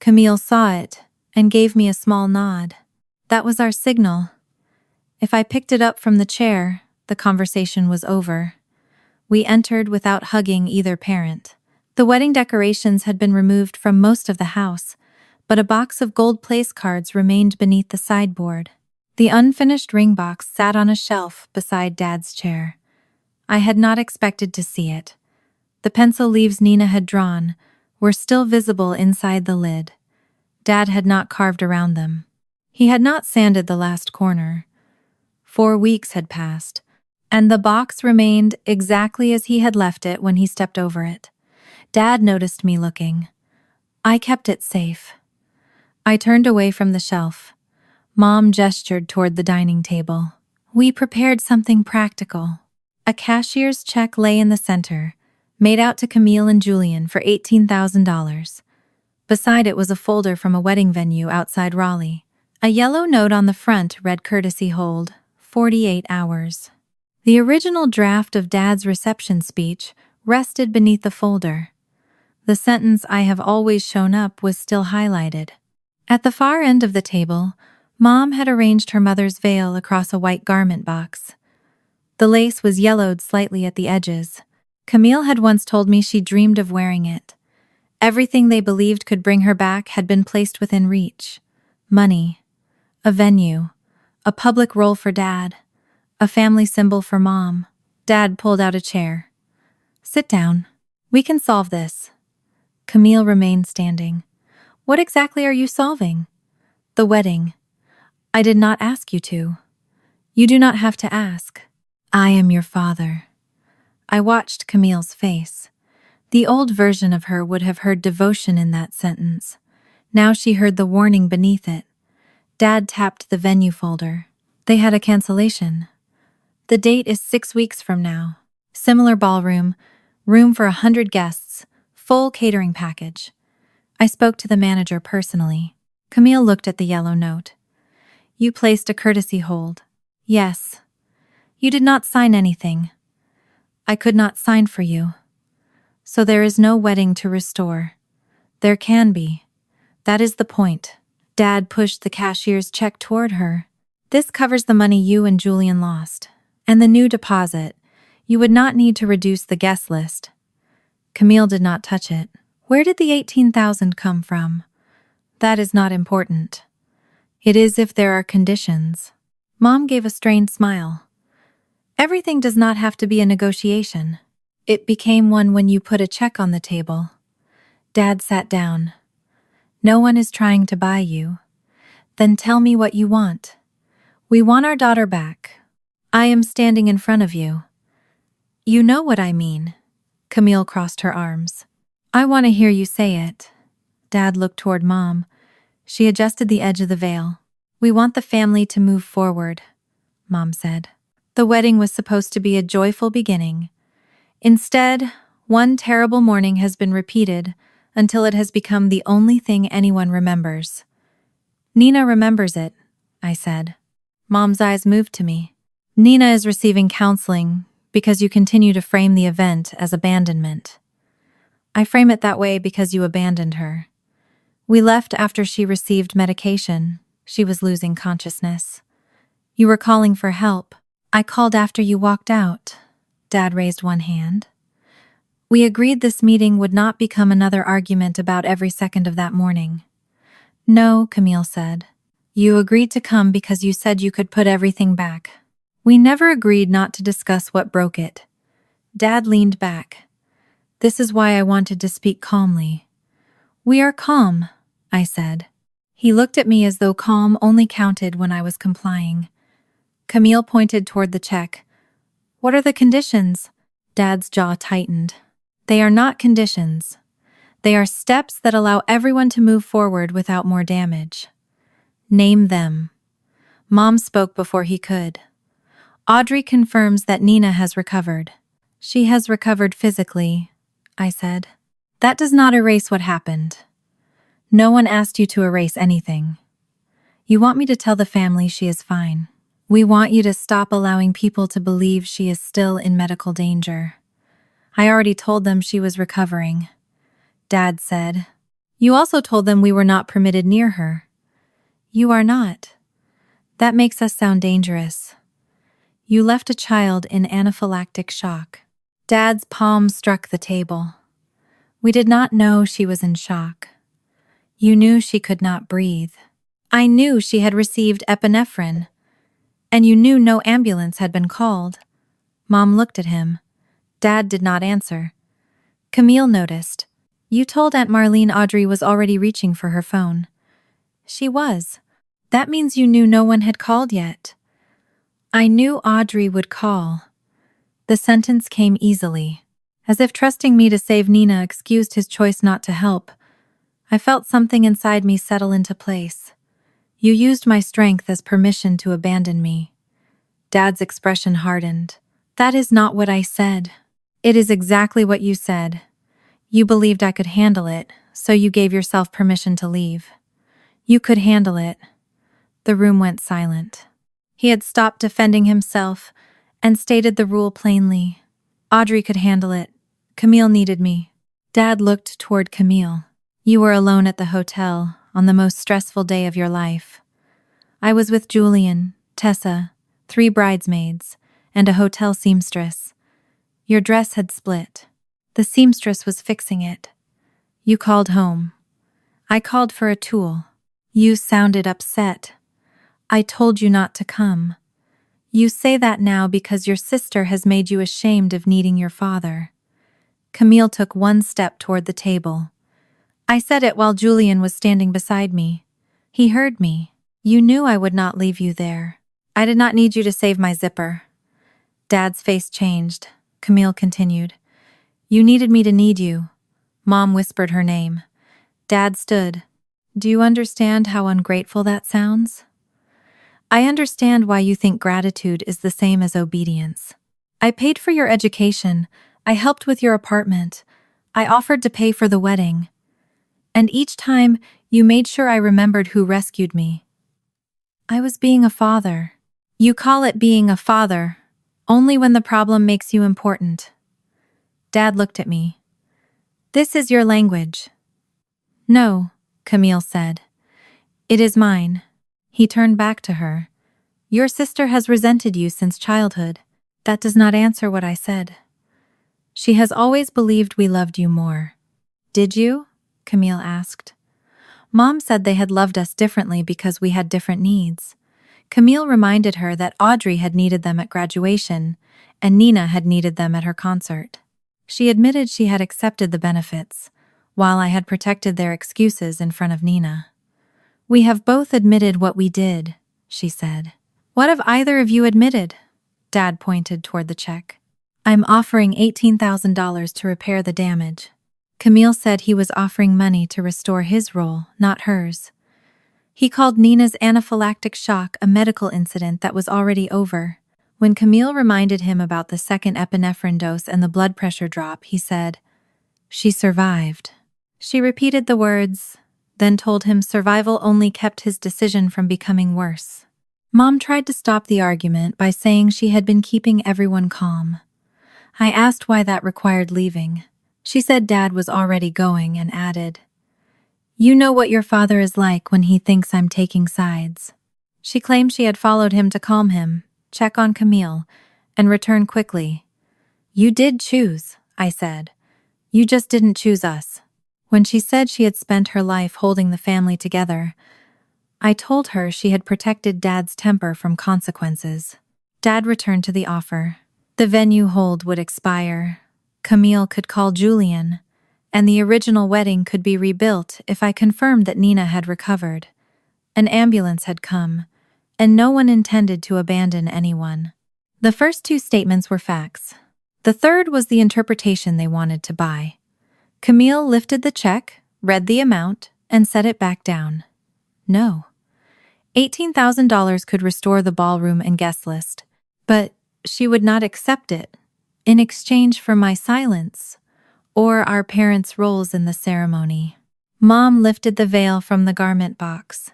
Camille saw it and gave me a small nod. That was our signal. If I picked it up from the chair, the conversation was over. We entered without hugging either parent. The wedding decorations had been removed from most of the house, but a box of gold place cards remained beneath the sideboard. The unfinished ring box sat on a shelf beside Dad's chair. I had not expected to see it. The pencil leaves Nina had drawn were still visible inside the lid. Dad had not carved around them. He had not sanded the last corner. 4 weeks had passed, and the box remained exactly as he had left it when he stepped over it. Dad noticed me looking. I kept it safe. I turned away from the shelf. Mom gestured toward the dining table. We prepared something practical. A cashier's check lay in the center, made out to Camille and Julian for $18,000. Beside it was a folder from a wedding venue outside Raleigh. A yellow note on the front read courtesy hold, 48 hours. The original draft of Dad's reception speech rested beneath the folder. The sentence "I have always shown up" was still highlighted. At the far end of the table, Mom had arranged her mother's veil across a white garment box. The lace was yellowed slightly at the edges. Camille had once told me she dreamed of wearing it. Everything they believed could bring her back had been placed within reach. Money, a venue, a public role for Dad, a family symbol for Mom. Dad pulled out a chair. Sit down. We can solve this. Camille remained standing. What exactly are you solving? The wedding. I did not ask you to. You do not have to ask. I am your father. I watched Camille's face. The old version of her would have heard devotion in that sentence. Now she heard the warning beneath it. Dad tapped the venue folder. They had a cancellation. The date is 6 weeks from now. Similar ballroom, room for 100 guests, full catering package. I spoke to the manager personally. Camille looked at the yellow note. You placed a courtesy hold. Yes. You did not sign anything. I could not sign for you. So there is no wedding to restore. There can be. That is the point. Dad pushed the cashier's check toward her. This covers the money you and Julian lost. And the new deposit. You would not need to reduce the guest list. Camille did not touch it. Where did the $18,000 come from? That is not important. It is if there are conditions. Mom gave a strained smile. Everything does not have to be a negotiation. It became one when you put a check on the table. Dad sat down. No one is trying to buy you. Then tell me what you want. We want our daughter back. I am standing in front of you. You know what I mean. Camille crossed her arms. I want to hear you say it. Dad looked toward Mom. She adjusted the edge of the veil. We want the family to move forward, Mom said. The wedding was supposed to be a joyful beginning. Instead, one terrible morning has been repeated until it has become the only thing anyone remembers. Nina remembers it, I said. Mom's eyes moved to me. Nina is receiving counseling because you continue to frame the event as abandonment. I frame it that way because you abandoned her. We left after she received medication. She was losing consciousness. You were calling for help. I called after you walked out. Dad raised one hand. We agreed this meeting would not become another argument about every second of that morning. No, Camille said. You agreed to come because you said you could put everything back. We never agreed not to discuss what broke it. Dad leaned back. This is why I wanted to speak calmly. We are calm, I said. He looked at me as though calm only counted when I was complying. Camille pointed toward the check. What are the conditions? Dad's jaw tightened. They are not conditions. They are steps that allow everyone to move forward without more damage. Name them. Mom spoke before he could. Audrey confirms that Nina has recovered. She has recovered physically, I said. That does not erase what happened. No one asked you to erase anything. You want me to tell the family she is fine. We want you to stop allowing people to believe she is still in medical danger. I already told them she was recovering. Dad said. You also told them we were not permitted near her. You are not. That makes us sound dangerous. You left a child in anaphylactic shock. Dad's palm struck the table. We did not know she was in shock. You knew she could not breathe. I knew she had received epinephrine. And you knew no ambulance had been called. Mom looked at him. Dad did not answer. Camille noticed. You told Aunt Marlene Audrey was already reaching for her phone. She was. That means you knew no one had called yet. I knew Audrey would call. The sentence came easily. As if trusting me to save Nina excused his choice not to help. I felt something inside me settle into place. You used my strength as permission to abandon me. Dad's expression hardened. That is not what I said. It is exactly what you said. You believed I could handle it, so you gave yourself permission to leave. You could handle it. The room went silent. He had stopped defending himself and stated the rule plainly. Audrey could handle it. Camille needed me. Dad looked toward Camille. You were alone at the hotel on the most stressful day of your life. I was with Julian, Tessa, 3 bridesmaids, and a hotel seamstress. Your dress had split. The seamstress was fixing it. You called home. I called for a tool. You sounded upset. I told you not to come. You say that now because your sister has made you ashamed of needing your father. Camille took one step toward the table. I said it while Julian was standing beside me. He heard me. You knew I would not leave you there. I did not need you to save my zipper. Dad's face changed. Camille continued. You needed me to need you. Mom whispered her name. Dad stood. Do you understand how ungrateful that sounds? I understand why you think gratitude is the same as obedience. I paid for your education, I helped with your apartment, I offered to pay for the wedding. And each time, you made sure I remembered who rescued me. I was being a father. You call it being a father, only when the problem makes you important. Dad looked at me. This is your language. No, Camille said. It is mine. He turned back to her. Your sister has resented you since childhood. That does not answer what I said. She has always believed we loved you more. Did you? Camille asked. Mom said they had loved us differently because we had different needs. Camille reminded her that Audrey had needed them at graduation, and Nina had needed them at her concert. She admitted she had accepted the benefits, while I had protected their excuses in front of Nina. We have both admitted what we did, she said. What have either of you admitted? Dad pointed toward the check. I'm offering $18,000 to repair the damage. Camille said he was offering money to restore his role, not hers. He called Nina's anaphylactic shock a medical incident that was already over. When Camille reminded him about the second epinephrine dose and the blood pressure drop, he said, "She survived." She repeated the words, then told him survival only kept his decision from becoming worse. Mom tried to stop the argument by saying she had been keeping everyone calm. I asked why that required leaving. She said Dad was already going and added, "You know what your father is like when he thinks I'm taking sides." She claimed she had followed him to calm him, check on Camille, and return quickly. You did choose, I said. You just didn't choose us. When she said she had spent her life holding the family together, I told her she had protected Dad's temper from consequences. Dad returned to the offer. The venue hold would expire. Camille could call Julian, and the original wedding could be rebuilt if I confirmed that Nina had recovered. An ambulance had come, and no one intended to abandon anyone. The first two statements were facts. The third was the interpretation they wanted to buy. Camille lifted the check, read the amount, and set it back down. No. $18,000 could restore the ballroom and guest list, but she would not accept it in exchange for my silence or our parents' roles in the ceremony. Mom lifted the veil from the garment box.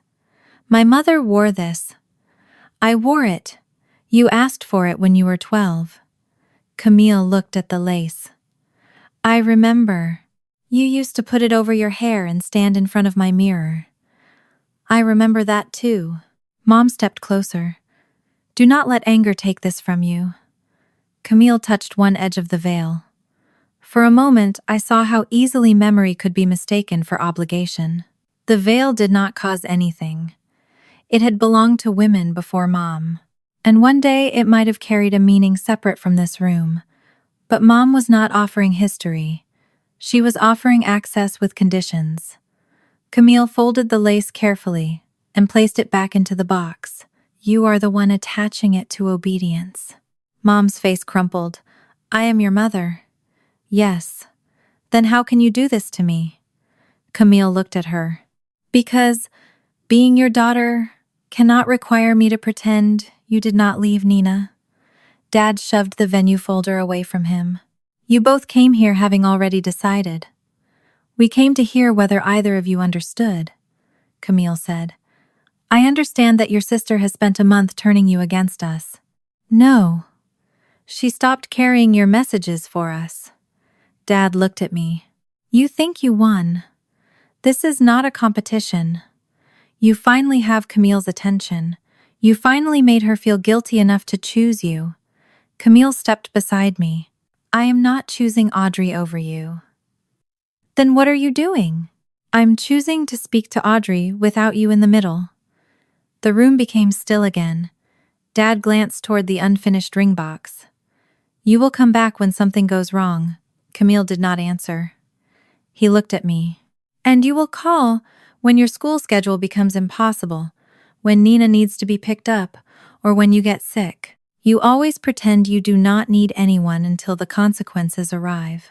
My mother wore this. I wore it. You asked for it when you were 12. Camille looked at the lace. I remember. You used to put it over your hair and stand in front of my mirror. I remember that too. Mom stepped closer. Do not let anger take this from you. Camille touched one edge of the veil. For a moment, I saw how easily memory could be mistaken for obligation. The veil did not cause anything. It had belonged to women before Mom, and one day it might have carried a meaning separate from this room. But Mom was not offering history. She was offering access with conditions. Camille folded the lace carefully and placed it back into the box. You are the one attaching it to obedience. Mom's face crumpled. I am your mother. Yes. Then how can you do this to me? Camille looked at her. Because being your daughter cannot require me to pretend you did not leave Nina. Dad shoved the venue folder away from him. You both came here having already decided. We came to hear whether either of you understood, Camille said. I understand that your sister has spent a month turning you against us. No. She stopped carrying your messages for us. Dad looked at me. You think you won. This is not a competition. You finally have Camille's attention. You finally made her feel guilty enough to choose you. Camille stepped beside me. I am not choosing Audrey over you. Then what are you doing? I'm choosing to speak to Audrey without you in the middle. The room became still again. Dad glanced toward the unfinished ring box. You will come back when something goes wrong. Camille did not answer. He looked at me. And you will call when your school schedule becomes impossible, when Nina needs to be picked up, or when you get sick. You always pretend you do not need anyone until the consequences arrive.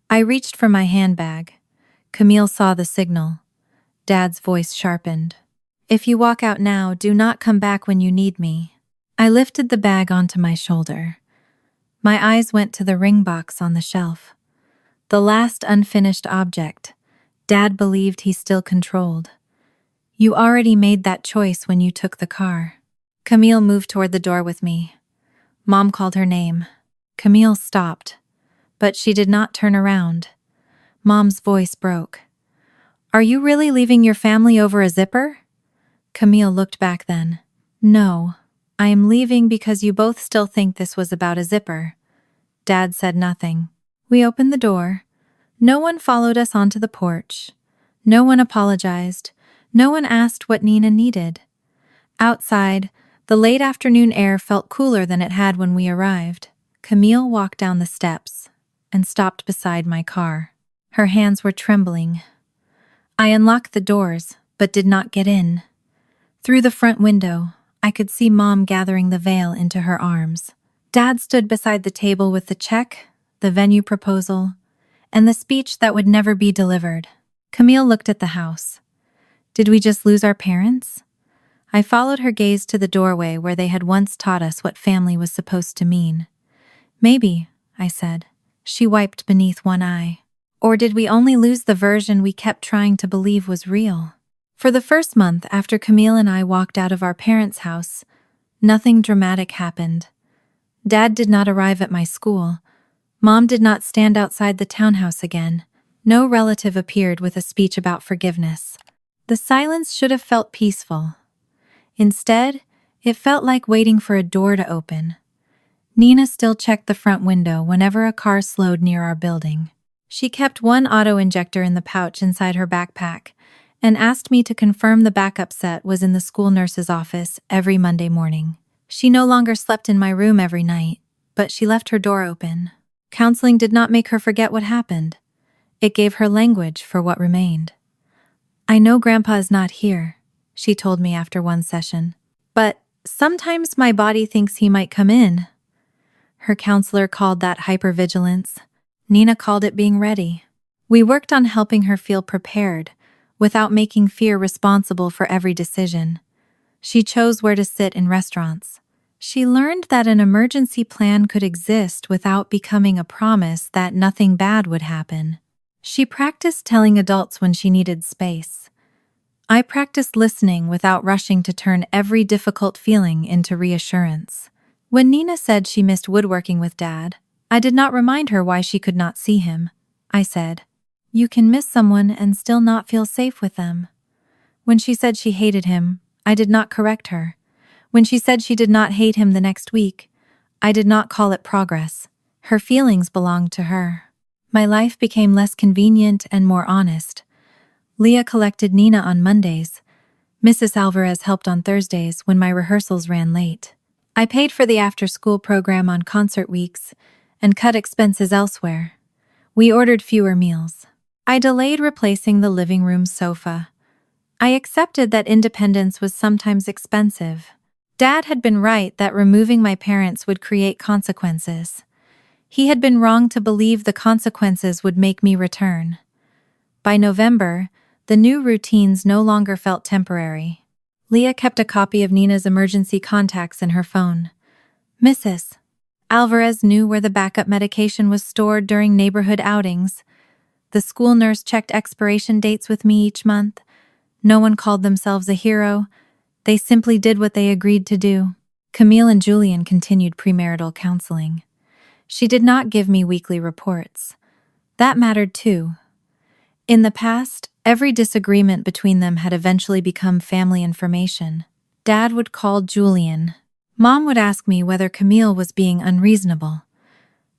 I reached for my handbag. Camille saw the signal. Dad's voice sharpened. If you walk out now, do not come back when you need me. I lifted the bag onto my shoulder. My eyes went to the ring box on the shelf. The last unfinished object. Dad believed he still controlled. You already made that choice when you took the car. Camille moved toward the door with me. Mom called her name. Camille stopped, but she did not turn around. Mom's voice broke. Are you really leaving your family over a zipper? Camille looked back then. No, I am leaving because you both still think this was about a zipper. Dad said nothing. We opened the door. No one followed us onto the porch. No one apologized. No one asked what Nina needed. Outside, the late afternoon air felt cooler than it had when we arrived. Camille walked down the steps and stopped beside my car. Her hands were trembling. I unlocked the doors, but did not get in. Through the front window, I could see Mom gathering the veil into her arms. Dad stood beside the table with the check, the venue proposal, and the speech that would never be delivered. Camille looked at the house. Did we just lose our parents? I followed her gaze to the doorway where they had once taught us what family was supposed to mean. Maybe, I said. She wiped beneath one eye. Or did we only lose the version we kept trying to believe was real? For the first month after Camille and I walked out of our parents' house, nothing dramatic happened. Dad did not arrive at my school. Mom did not stand outside the townhouse again. No relative appeared with a speech about forgiveness. The silence should have felt peaceful. Instead, it felt like waiting for a door to open. Nina still checked the front window whenever a car slowed near our building. She kept one auto-injector in the pouch inside her backpack and asked me to confirm the backup set was in the school nurse's office every Monday morning. She no longer slept in my room every night, but she left her door open. Counseling did not make her forget what happened. It gave her language for what remained. I know Grandpa is not here, she told me after one session, but sometimes my body thinks he might come in. Her counselor called that hypervigilance. Nina called it being ready. We worked on helping her feel prepared, without making fear responsible for every decision. She chose where to sit in restaurants. She learned that an emergency plan could exist without becoming a promise that nothing bad would happen. She practiced telling adults when she needed space. I practiced listening without rushing to turn every difficult feeling into reassurance. When Nina said she missed woodworking with Dad, I did not remind her why she could not see him. I said, "You can miss someone and still not feel safe with them." When she said she hated him, I did not correct her. When she said she did not hate him the next week, I did not call it progress. Her feelings belonged to her. My life became less convenient and more honest. Leah collected Nina on Mondays. Mrs. Alvarez helped on Thursdays when my rehearsals ran late. I paid for the after-school program on concert weeks and cut expenses elsewhere. We ordered fewer meals. I delayed replacing the living room sofa. I accepted that independence was sometimes expensive. Dad had been right that removing my parents would create consequences. He had been wrong to believe the consequences would make me return. By November, the new routines no longer felt temporary. Leah kept a copy of Nina's emergency contacts in her phone. Mrs. Alvarez knew where the backup medication was stored during neighborhood outings. The school nurse checked expiration dates with me each month. No one called themselves a hero. They simply did what they agreed to do. Camille and Julian continued premarital counseling. She did not give me weekly reports. That mattered too. In the past, every disagreement between them had eventually become family information. Dad would call Julian. Mom would ask me whether Camille was being unreasonable.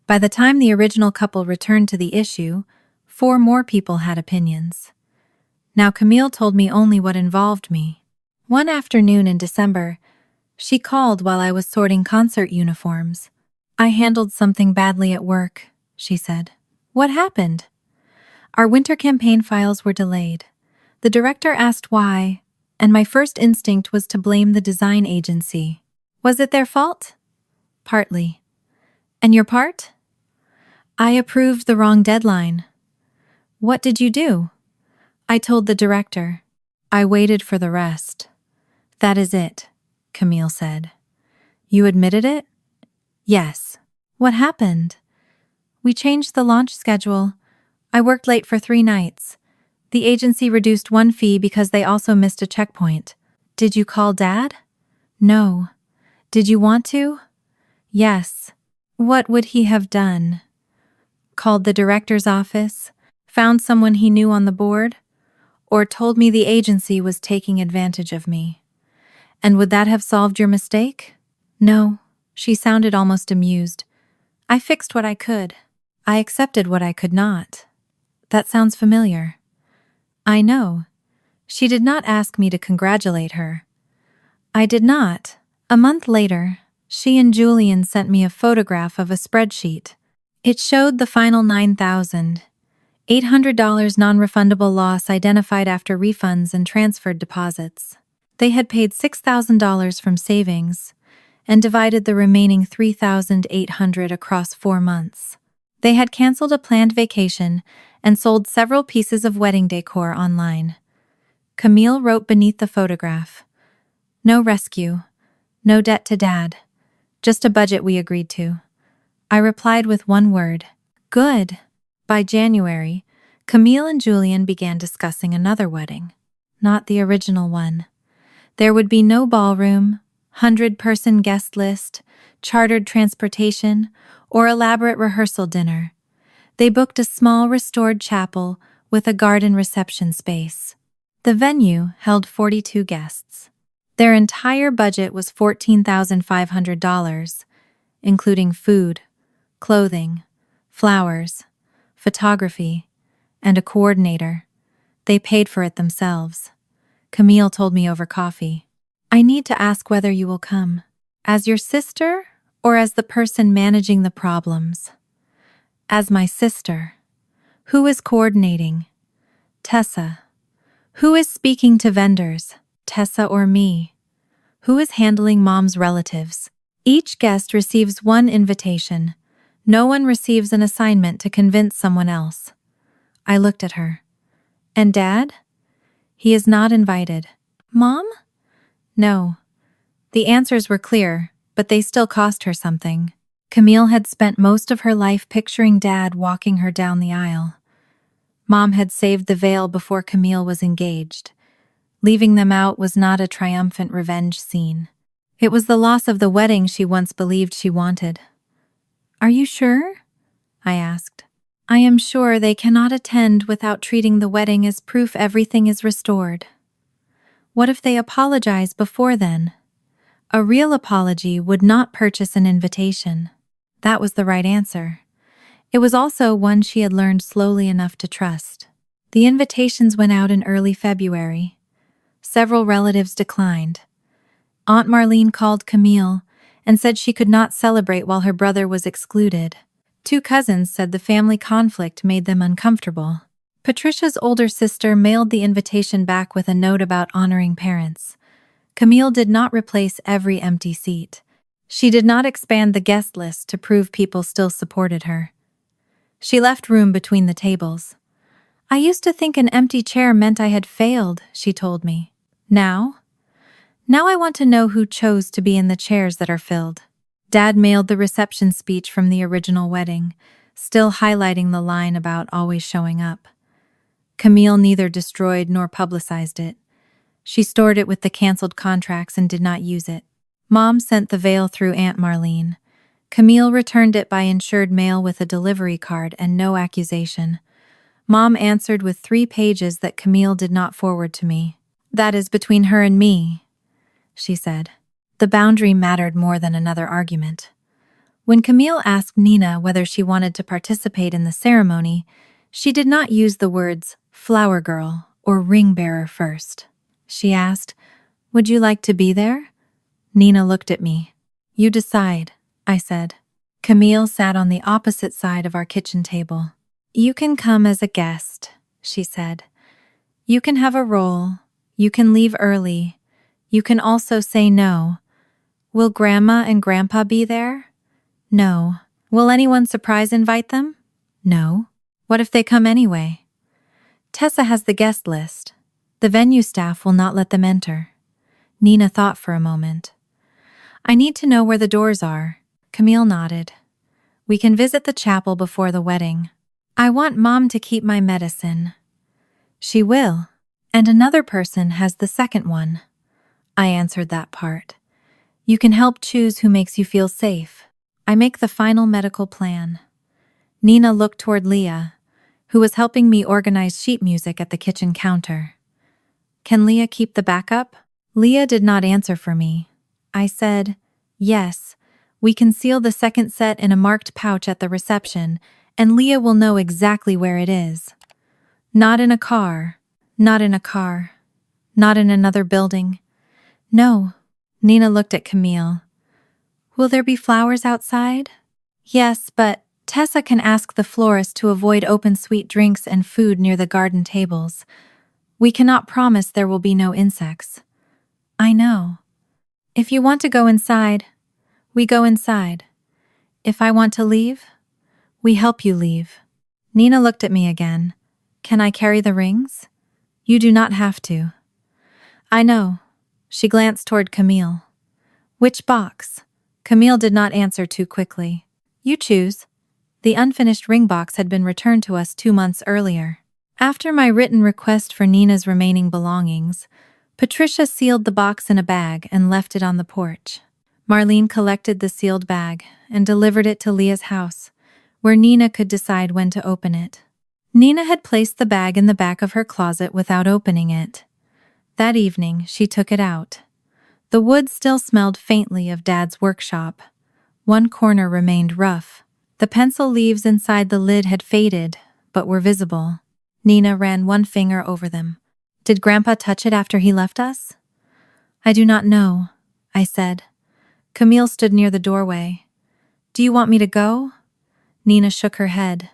By the time the original couple returned to the issue, 4 more people had opinions. Now Camille told me only what involved me. One afternoon in December, she called while I was sorting concert uniforms. "I handled something badly at work," she said. "What happened?" "Our winter campaign files were delayed. The director asked why, and my first instinct was to blame the design agency. Was it their fault?" "Partly." "And your part?" "I approved the wrong deadline." "What did you do?" "I told the director." I waited for the rest. That is it, Camille said. You admitted it? Yes. What happened? We changed the launch schedule. I worked late for 3 nights. The agency reduced one fee because they also missed a checkpoint. Did you call Dad? No. Did you want to? Yes. What would he have done? Called the director's office? Found someone he knew on the board? Or told me the agency was taking advantage of me? And would that have solved your mistake? No. She sounded almost amused. I fixed what I could. I accepted what I could not. That sounds familiar. I know. She did not ask me to congratulate her. I did not. A month later, she and Julian sent me a photograph of a spreadsheet. It showed the final $9,800 non-refundable loss identified after refunds and transferred deposits. They had paid $6,000 from savings and divided the remaining $3,800 across 4 months. They had canceled a planned vacation and sold several pieces of wedding decor online. Camille wrote beneath the photograph, "No rescue, no debt to Dad, just a budget we agreed to." I replied with one word, "Good." By January, Camille and Julian began discussing another wedding, not the original one. There would be no ballroom, 100-person guest list, chartered transportation, or elaborate rehearsal dinner. They booked a small restored chapel with a garden reception space. The venue held 42 guests. Their entire budget was $14,500, including food, clothing, flowers, photography, and a coordinator. They paid for it themselves. Camille told me over coffee, "I need to ask whether you will come. As your sister or as the person managing the problems?" "As my sister." "Who is coordinating?" "Tessa." "Who is speaking to vendors?" "Tessa or me." "Who is handling Mom's relatives?" Each guest receives one invitation. No one receives an assignment to convince someone else. I looked at her. "And Dad?" "He is not invited." "Mom?" "No." The answers were clear, but they still cost her something. Camille had spent most of her life picturing Dad walking her down the aisle. Mom had saved the veil before Camille was engaged. Leaving them out was not a triumphant revenge scene. It was the loss of the wedding she once believed she wanted. "Are you sure?" I asked. "I am sure they cannot attend without treating the wedding as proof everything is restored." "What if they apologize before then?" A real apology would not purchase an invitation. That was the right answer. It was also one she had learned slowly enough to trust. The invitations went out in early February. Several relatives declined. Aunt Marlene called Camille and said she could not celebrate while her brother was excluded. 2 cousins said the family conflict made them uncomfortable. Patricia's older sister mailed the invitation back with a note about honoring parents. Camille did not replace every empty seat. She did not expand the guest list to prove people still supported her. She left room between the tables. "I used to think an empty chair meant I had failed," she told me. Now I want to know who chose to be in the chairs that are filled." Dad mailed the reception speech from the original wedding, still highlighting the line about always showing up. Camille neither destroyed nor publicized it. She stored it with the canceled contracts and did not use it. Mom sent the veil through Aunt Marlene. Camille returned it by insured mail with a delivery card and no accusation. Mom answered with 3 pages that Camille did not forward to me. "That is between her and me," she said. The boundary mattered more than another argument. When Camille asked Nina whether she wanted to participate in the ceremony, she did not use the words flower girl or ring bearer first. She asked, "Would you like to be there?" Nina looked at me. "You decide," I said. Camille sat on the opposite side of our kitchen table. "You can come as a guest," she said. "You can have a role. You can leave early. You can also say no. Will Grandma and Grandpa be there?" "No." "Will anyone surprise invite them?" "No." "What if they come anyway?" "Tessa has the guest list. The venue staff will not let them enter." Nina thought for a moment. I need to know where the doors are. Camille nodded. We can visit the chapel before the wedding. I want Mom to keep my medicine. She will. And another person has the second one. I answered that part. You can help choose who makes you feel safe. I make the final medical plan. Nina looked toward Leah, who was helping me organize sheet music at the kitchen counter. Can Leah keep the backup? Leah did not answer for me. I said, yes, we can seal the second set in a marked pouch at the reception, and Leah will know exactly where it is. Not in a car, not in a car, not in another building. No. Nina looked at Camille. Will there be flowers outside? Yes, but Tessa can ask the florist to avoid open sweet drinks and food near the garden tables. We cannot promise there will be no insects. I know. If you want to go inside, we go inside. If I want to leave, we help you leave. Nina looked at me again. Can I carry the rings? You do not have to. I know. She glanced toward Camille. Which box? Camille did not answer too quickly. You choose. The unfinished ring box had been returned to us 2 months earlier. After my written request for Nina's remaining belongings, Patricia sealed the box in a bag and left it on the porch. Marlene collected the sealed bag and delivered it to Leah's house, where Nina could decide when to open it. Nina had placed the bag in the back of her closet without opening it. That evening, she took it out. The wood still smelled faintly of Dad's workshop. One corner remained rough. The pencil leaves inside the lid had faded, but were visible. Nina ran one finger over them. Did Grandpa touch it after he left us? I do not know, I said. Camille stood near the doorway. Do you want me to go? Nina shook her head.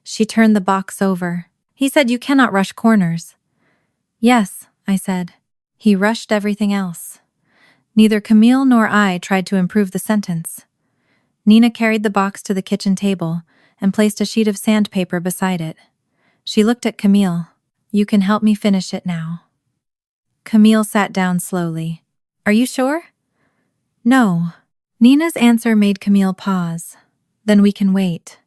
She turned the box over. He said you cannot rush corners. Yes, I said. He rushed everything else. Neither Camille nor I tried to improve the sentence. Nina carried the box to the kitchen table and placed a sheet of sandpaper beside it. She looked at Camille. You can help me finish it now. Camille sat down slowly. Are you sure? No. Nina's answer made Camille pause. Then we can wait.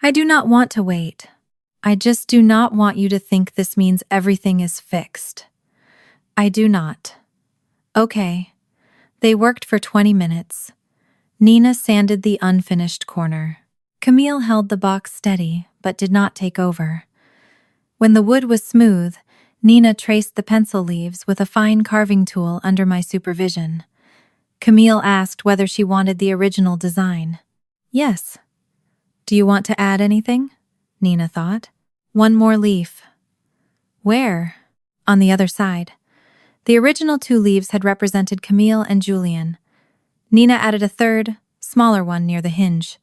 I do not want to wait. I just do not want you to think this means everything is fixed. I do not. Okay. They worked for 20 minutes. Nina sanded the unfinished corner. Camille held the box steady, but did not take over. When the wood was smooth, Nina traced the pencil leaves with a fine carving tool under my supervision. Camille asked whether she wanted the original design. Yes. Do you want to add anything? Nina thought. One more leaf. Where? On the other side. The original 2 leaves had represented Camille and Julian. Nina added a third, smaller one near the hinge.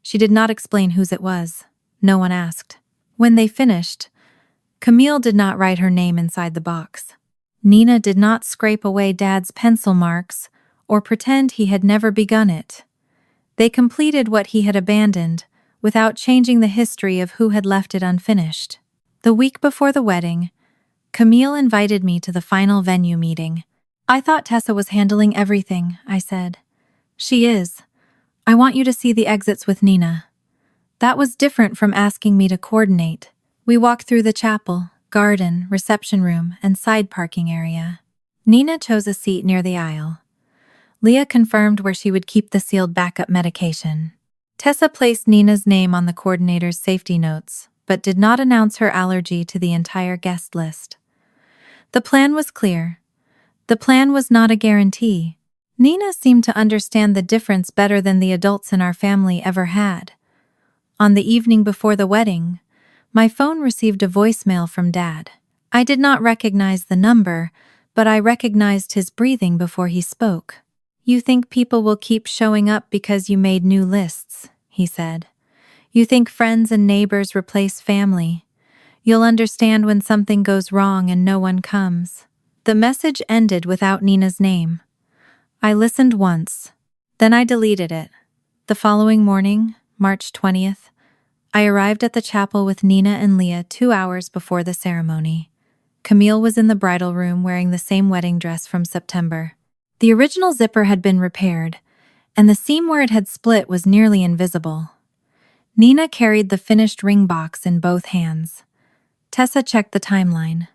She did not explain whose it was. No one asked. When they finished, Camille did not write her name inside the box. Nina did not scrape away Dad's pencil marks or pretend he had never begun it. They completed what he had abandoned without changing the history of who had left it unfinished. The week before the wedding, Camille invited me to the final venue meeting. I thought Tessa was handling everything, I said. She is. I want you to see the exits with Nina. That was different from asking me to coordinate. We walked through the chapel, garden, reception room, and side parking area. Nina chose a seat near the aisle. Leah confirmed where she would keep the sealed backup medication. Tessa placed Nina's name on the coordinator's safety notes, but did not announce her allergy to the entire guest list. The plan was clear. The plan was not a guarantee. Nina seemed to understand the difference better than the adults in our family ever had. On the evening before the wedding, my phone received a voicemail from Dad. I did not recognize the number, but I recognized his breathing before he spoke. You think people will keep showing up because you made new lists, he said. You think friends and neighbors replace family. You'll understand when something goes wrong and no one comes. The message ended without Nina's name. I listened once, then I deleted it. The following morning, March 20th, I arrived at the chapel with Nina and Leah 2 hours before the ceremony. Camille was in the bridal room wearing the same wedding dress from September. The original zipper had been repaired, and the seam where it had split was nearly invisible. Nina carried the finished ring box in both hands. Tessa checked the timeline.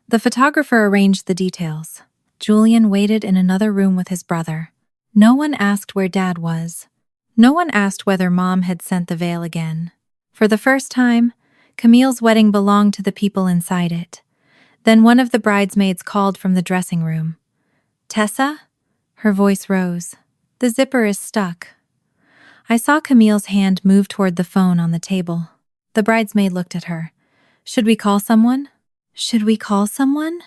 The photographer arranged the details. Julian waited in another room with his brother. No one asked where Dad was. No one asked whether Mom had sent the veil again. For the first time, Camille's wedding belonged to the people inside it. Then one of the bridesmaids called from the dressing room. "Tessa?" Her voice rose. "The zipper is stuck." I saw Camille's hand move toward the phone on the table. The bridesmaid looked at her. "Should we call someone?" "Should we call someone?"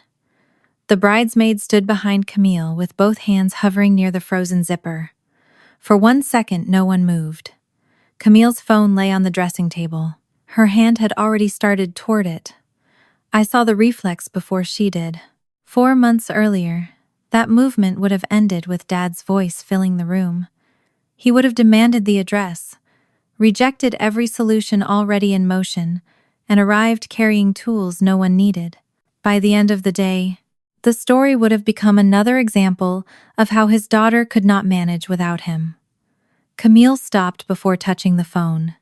The bridesmaid stood behind Camille with both hands hovering near the frozen zipper. For 1 second, no one moved. Camille's phone lay on the dressing table. Her hand had already started toward it. I saw the reflex before she did. 4 months earlier, that movement would have ended with Dad's voice filling the room. He would have demanded the address, rejected every solution already in motion, and arrived carrying tools no one needed. By the end of the day, the story would have become another example of how his daughter could not manage without him. Camille stopped before touching the phone.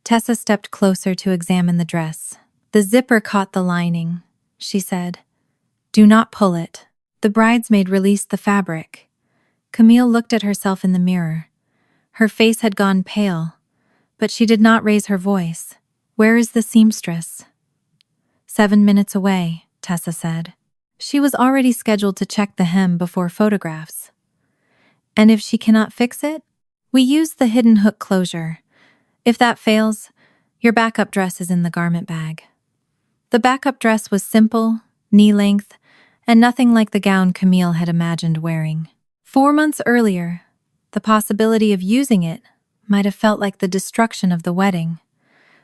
Tessa stepped closer to examine the dress. "The zipper caught the lining," she said. "Do not pull it." The bridesmaid released the fabric. Camille looked at herself in the mirror. Her face had gone pale, but she did not raise her voice. "Where is the seamstress?" 7 minutes away, Tessa said. She was already scheduled to check the hem before photographs. "And if she cannot fix it? We use the hidden hook closure. If that fails, your backup dress is in the garment bag." The backup dress was simple, knee-length, and nothing like the gown Camille had imagined wearing. 4 months earlier, the possibility of using it might have felt like the destruction of the wedding.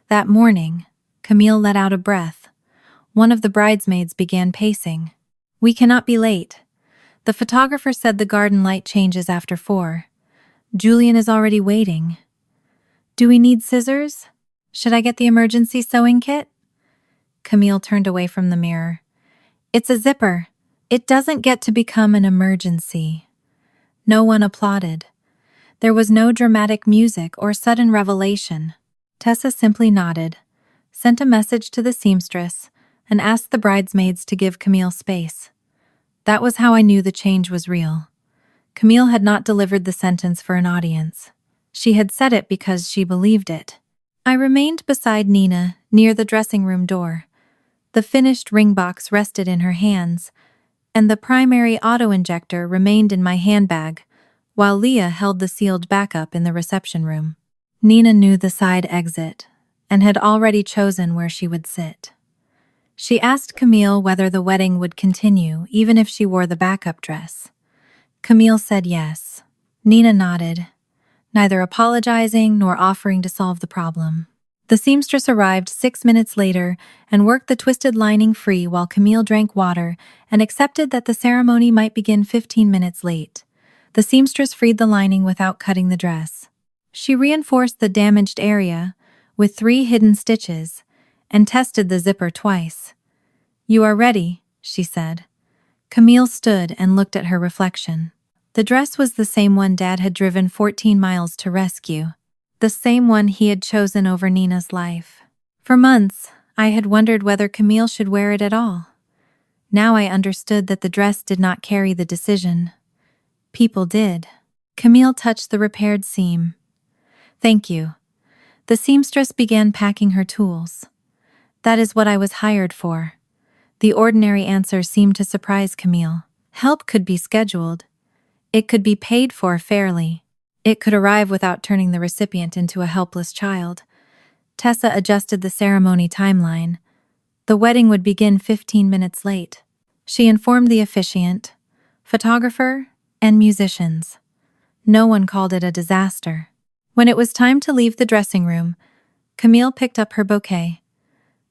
That morning, Camille let out a breath. One of the bridesmaids began pacing. "We cannot be late. The photographer said the garden light changes after 4. Julian is already waiting. Do we need scissors? Should I get the emergency sewing kit?" Camille turned away from the mirror. "It's a zipper. It doesn't get to become an emergency." No one applauded. There was no dramatic music or sudden revelation. Tessa simply nodded, sent a message to the seamstress, and asked the bridesmaids to give Camille space. That was how I knew the change was real. Camille had not delivered the sentence for an audience. She had said it because she believed it. I remained beside Nina, near the dressing room door. The finished ring box rested in her hands, and the primary auto-injector remained in my handbag, while Leah held the sealed backup in the reception room. Nina knew the side exit, and had already chosen where she would sit. She asked Camille whether the wedding would continue even if she wore the backup dress. Camille said yes. Nina nodded, neither apologizing nor offering to solve the problem. The seamstress arrived 6 minutes later and worked the twisted lining free while Camille drank water and accepted that the ceremony might begin 15 minutes late. The seamstress freed the lining without cutting the dress. She reinforced the damaged area with 3 hidden stitches and tested the zipper twice. "You are ready," she said. Camille stood and looked at her reflection. The dress was the same one Dad had driven 14 miles to rescue, the same one he had chosen over Nina's life. For months, I had wondered whether Camille should wear it at all. Now I understood that the dress did not carry the decision. People did. Camille touched the repaired seam. "Thank you." The seamstress began packing her tools. "That is what I was hired for." The ordinary answer seemed to surprise Camille. Help could be scheduled. It could be paid for fairly. It could arrive without turning the recipient into a helpless child. Tessa adjusted the ceremony timeline. The wedding would begin 15 minutes late. She informed the officiant, photographer, and musicians. No one called it a disaster. When it was time to leave the dressing room, Camille picked up her bouquet.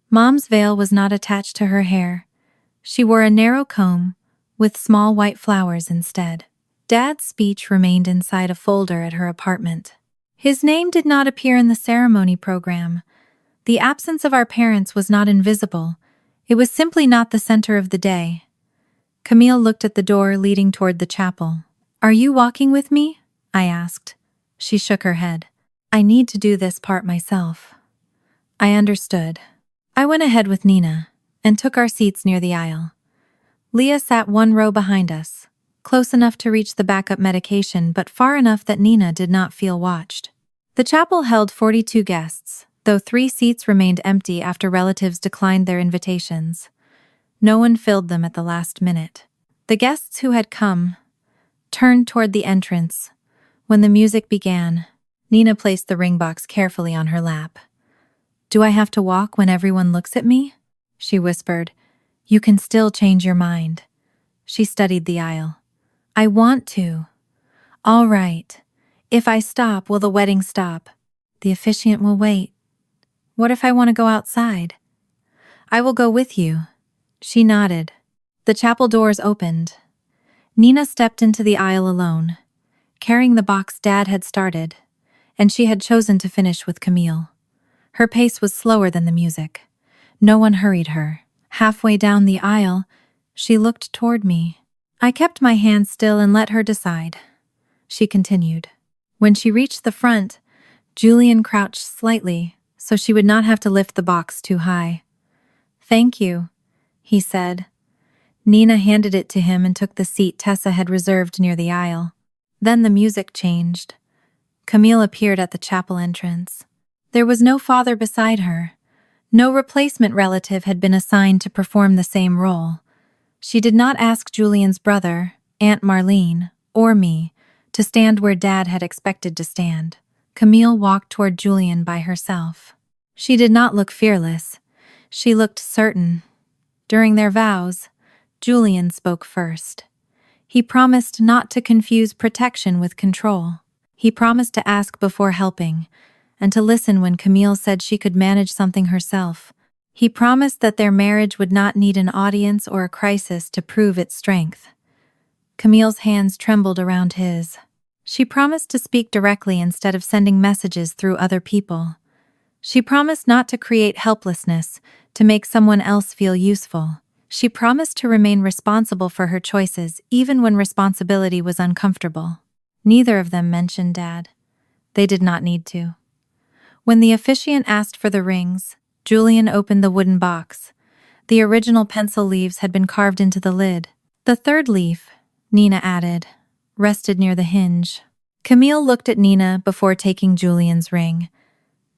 Mom's veil was not attached to her hair. She wore a narrow comb with small white flowers instead. Dad's speech remained inside a folder at her apartment. His name did not appear in the ceremony program. The absence of our parents was not invisible. It was simply not the center of the day. Camille looked at the door leading toward the chapel. "Are you walking with me?" I asked. She shook her head. "I need to do this part myself." I understood. I went ahead with Nina and took our seats near the aisle. Leah sat one row behind us, close enough to reach the backup medication but far enough that Nina did not feel watched. The chapel held 42 guests, though 3 seats remained empty after relatives declined their invitations. No one filled them at the last minute. The guests who had come turned toward the entrance. When the music began, Nina placed the ring box carefully on her lap. "Do I have to walk when everyone looks at me?" she whispered. "You can still change your mind." She studied the aisle. "I want to." "All right. If I stop, will the wedding stop?" "The officiant will wait." "What if I want to go outside?" "I will go with you." She nodded. The chapel doors opened. Nina stepped into the aisle alone, carrying the box Dad had started, and she had chosen to finish with Camille. Her pace was slower than the music. No one hurried her. Halfway down the aisle, she looked toward me. I kept my hand still and let her decide. She continued. When she reached the front, Julian crouched slightly so she would not have to lift the box too high. "Thank you," he said. Nina handed it to him and took the seat Tessa had reserved near the aisle. Then the music changed. Camille appeared at the chapel entrance. There was no father beside her. No replacement relative had been assigned to perform the same role. She did not ask Julian's brother, Aunt Marlene, or me to stand where Dad had expected to stand. Camille walked toward Julian by herself. She did not look fearless. She looked certain. During their vows, Julian spoke first. He promised not to confuse protection with control. He promised to ask before helping, and to listen when Camille said she could manage something herself. He promised that their marriage would not need an audience or a crisis to prove its strength. Camille's hands trembled around his. She promised to speak directly instead of sending messages through other people. She promised not to create helplessness, to make someone else feel useful. She promised to remain responsible for her choices even when responsibility was uncomfortable. Neither of them mentioned Dad. They did not need to. When the officiant asked for the rings, Julian opened the wooden box. The original pencil leaves had been carved into the lid. The third leaf, Nina added, rested near the hinge. Camille looked at Nina before taking Julian's ring.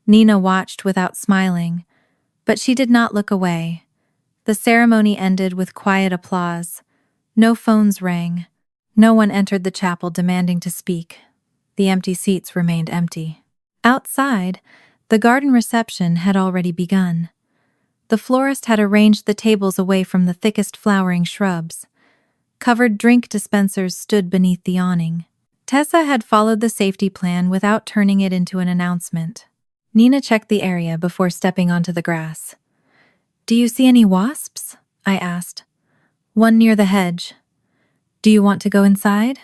Nina watched without smiling, but she did not look away. The ceremony ended with quiet applause. No phones rang. No one entered the chapel demanding to speak. The empty seats remained empty. Outside, the garden reception had already begun. The florist had arranged the tables away from the thickest flowering shrubs. Covered drink dispensers stood beneath the awning. Tessa had followed the safety plan without turning it into an announcement. Nina checked the area before stepping onto the grass. "Do you see any wasps?" I asked. "One near the hedge." "Do you want to go inside?"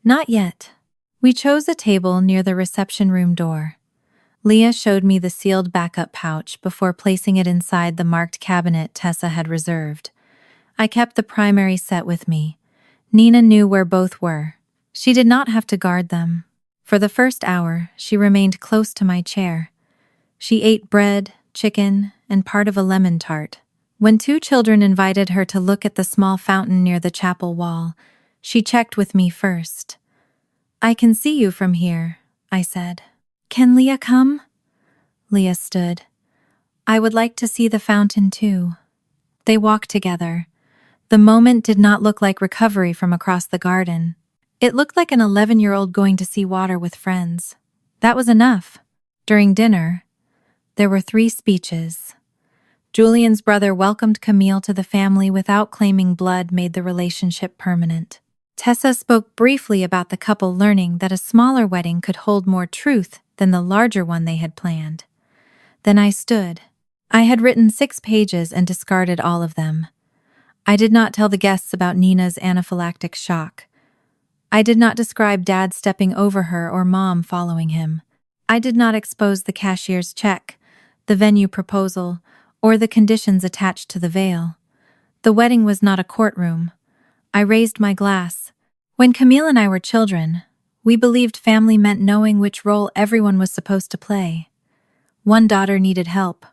"Not yet." We chose a table near the reception room door. Leah showed me the sealed backup pouch before placing it inside the marked cabinet Tessa had reserved. I kept the primary set with me. Nina knew where both were. She did not have to guard them. For the first hour, she remained close to my chair. She ate bread, chicken, and part of a lemon tart. When 2 children invited her to look at the small fountain near the chapel wall, she checked with me first. "I can see you from here," I said. "Can Leah come?" Leah stood. "I would like to see the fountain too." They walked together. The moment did not look like recovery from across the garden. It looked like an 11-year-old going to see water with friends. That was enough. During dinner, there were 3 speeches. Julian's brother welcomed Camille to the family without claiming blood made the relationship permanent. Tessa spoke briefly about the couple learning that a smaller wedding could hold more truth than the larger one they had planned. Then I stood. I had written 6 pages and discarded all of them. I did not tell the guests about Nina's anaphylactic shock. I did not describe Dad stepping over her or Mom following him. I did not expose the cashier's check, the venue proposal, or the conditions attached to the veil. The wedding was not a courtroom. I raised my glass. When Camille and I were children, we believed family meant knowing which role everyone was supposed to play. One daughter needed help.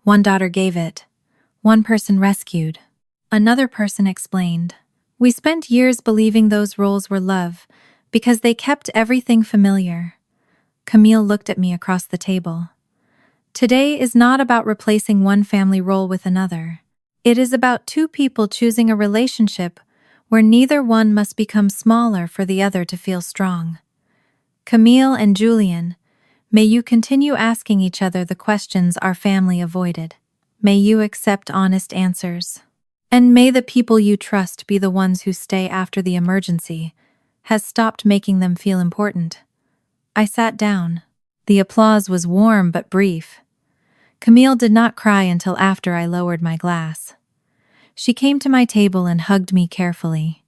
One daughter gave it. One person rescued. Another person explained. We spent years believing those roles were love because they kept everything familiar. Camille looked at me across the table. Today is not about replacing one family role with another. It is about two people choosing a relationship where neither one must become smaller for the other to feel strong. Camille and Julian, may you continue asking each other the questions our family avoided. May you accept honest answers. And may the people you trust be the ones who stay after the emergency has stopped making them feel important. I sat down. The applause was warm but brief. Camille did not cry until after I lowered my glass. She came to my table and hugged me carefully.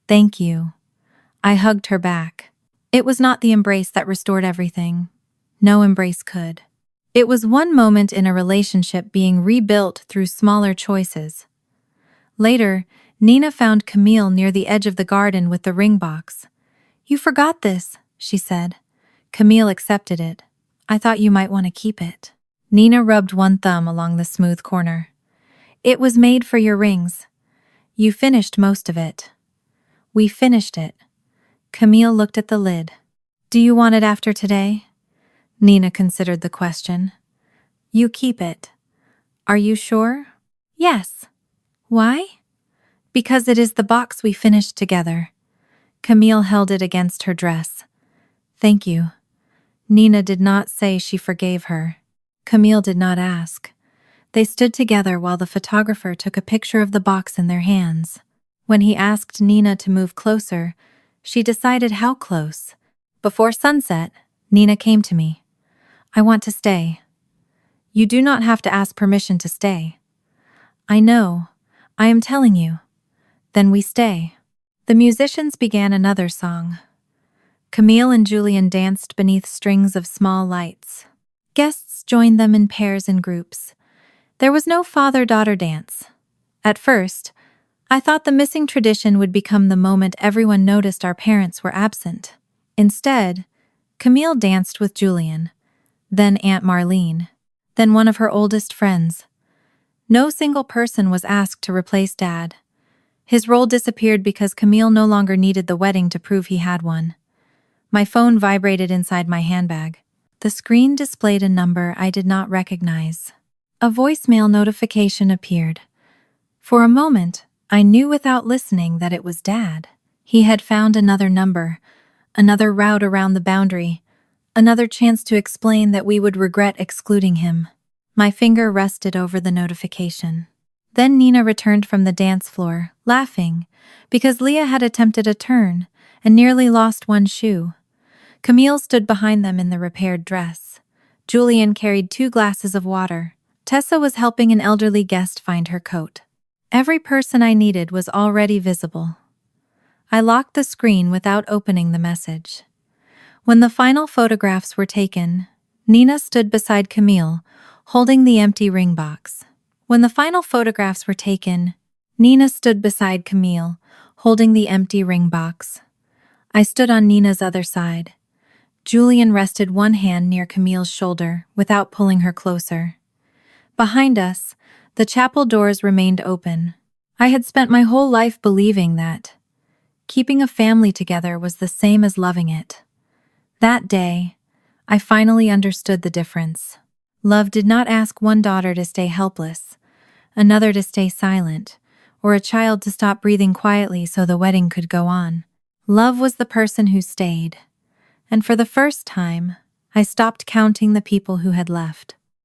Thank you. I hugged her back. It was not the embrace that restored everything. No embrace could. It was one moment in a relationship being rebuilt through smaller choices. Later, Nina found Camille near the edge of the garden with the ring box. You forgot this, she said. Camille accepted it. I thought you might want to keep it. Nina rubbed one thumb along the smooth corner. It was made for your rings. You finished most of it. We finished it. Camille looked at the lid. Do you want it after today? Nina considered the question. You keep it. Are you sure? Yes. Why? Because it is the box we finished together. Camille held it against her dress. Thank you. Nina did not say she forgave her. Camille did not ask. They stood together while the photographer took a picture of the box in their hands. When he asked Nina to move closer, she decided how close. Before sunset, Nina came to me. I want to stay. You do not have to ask permission to stay. I know. I am telling you. Then we stay. The musicians began another song. Camille and Julian danced beneath strings of small lights. Guests joined them in pairs and groups. There was no father-daughter dance. At first, I thought the missing tradition would become the moment everyone noticed our parents were absent. Instead, Camille danced with Julian, then Aunt Marlene, then one of her oldest friends. No single person was asked to replace Dad. His role disappeared because Camille no longer needed the wedding to prove he had one. My phone vibrated inside my handbag. The screen displayed a number I did not recognize. A voicemail notification appeared. For a moment, I knew without listening that it was Dad. He had found another number, another route around the boundary, another chance to explain that we would regret excluding him. My finger rested over the notification. Then Nina returned from the dance floor, laughing, because Leah had attempted a turn and nearly lost one shoe. Camille stood behind them in the repaired dress. Julian carried 2 glasses of water. Tessa was helping an elderly guest find her coat. Every person I needed was already visible. I locked the screen without opening the message. When the final photographs were taken, Nina stood beside Camille, holding the empty ring box. When the final photographs were taken, Nina stood beside Camille, holding the empty ring box. I stood on Nina's other side. Julian rested one hand near Camille's shoulder without pulling her closer. Behind us, the chapel doors remained open. I had spent my whole life believing that keeping a family together was the same as loving it. That day, I finally understood the difference. Love did not ask one daughter to stay helpless, another to stay silent, or a child to stop breathing quietly so the wedding could go on. Love was the person who stayed. And for the first time, I stopped counting the people who had left.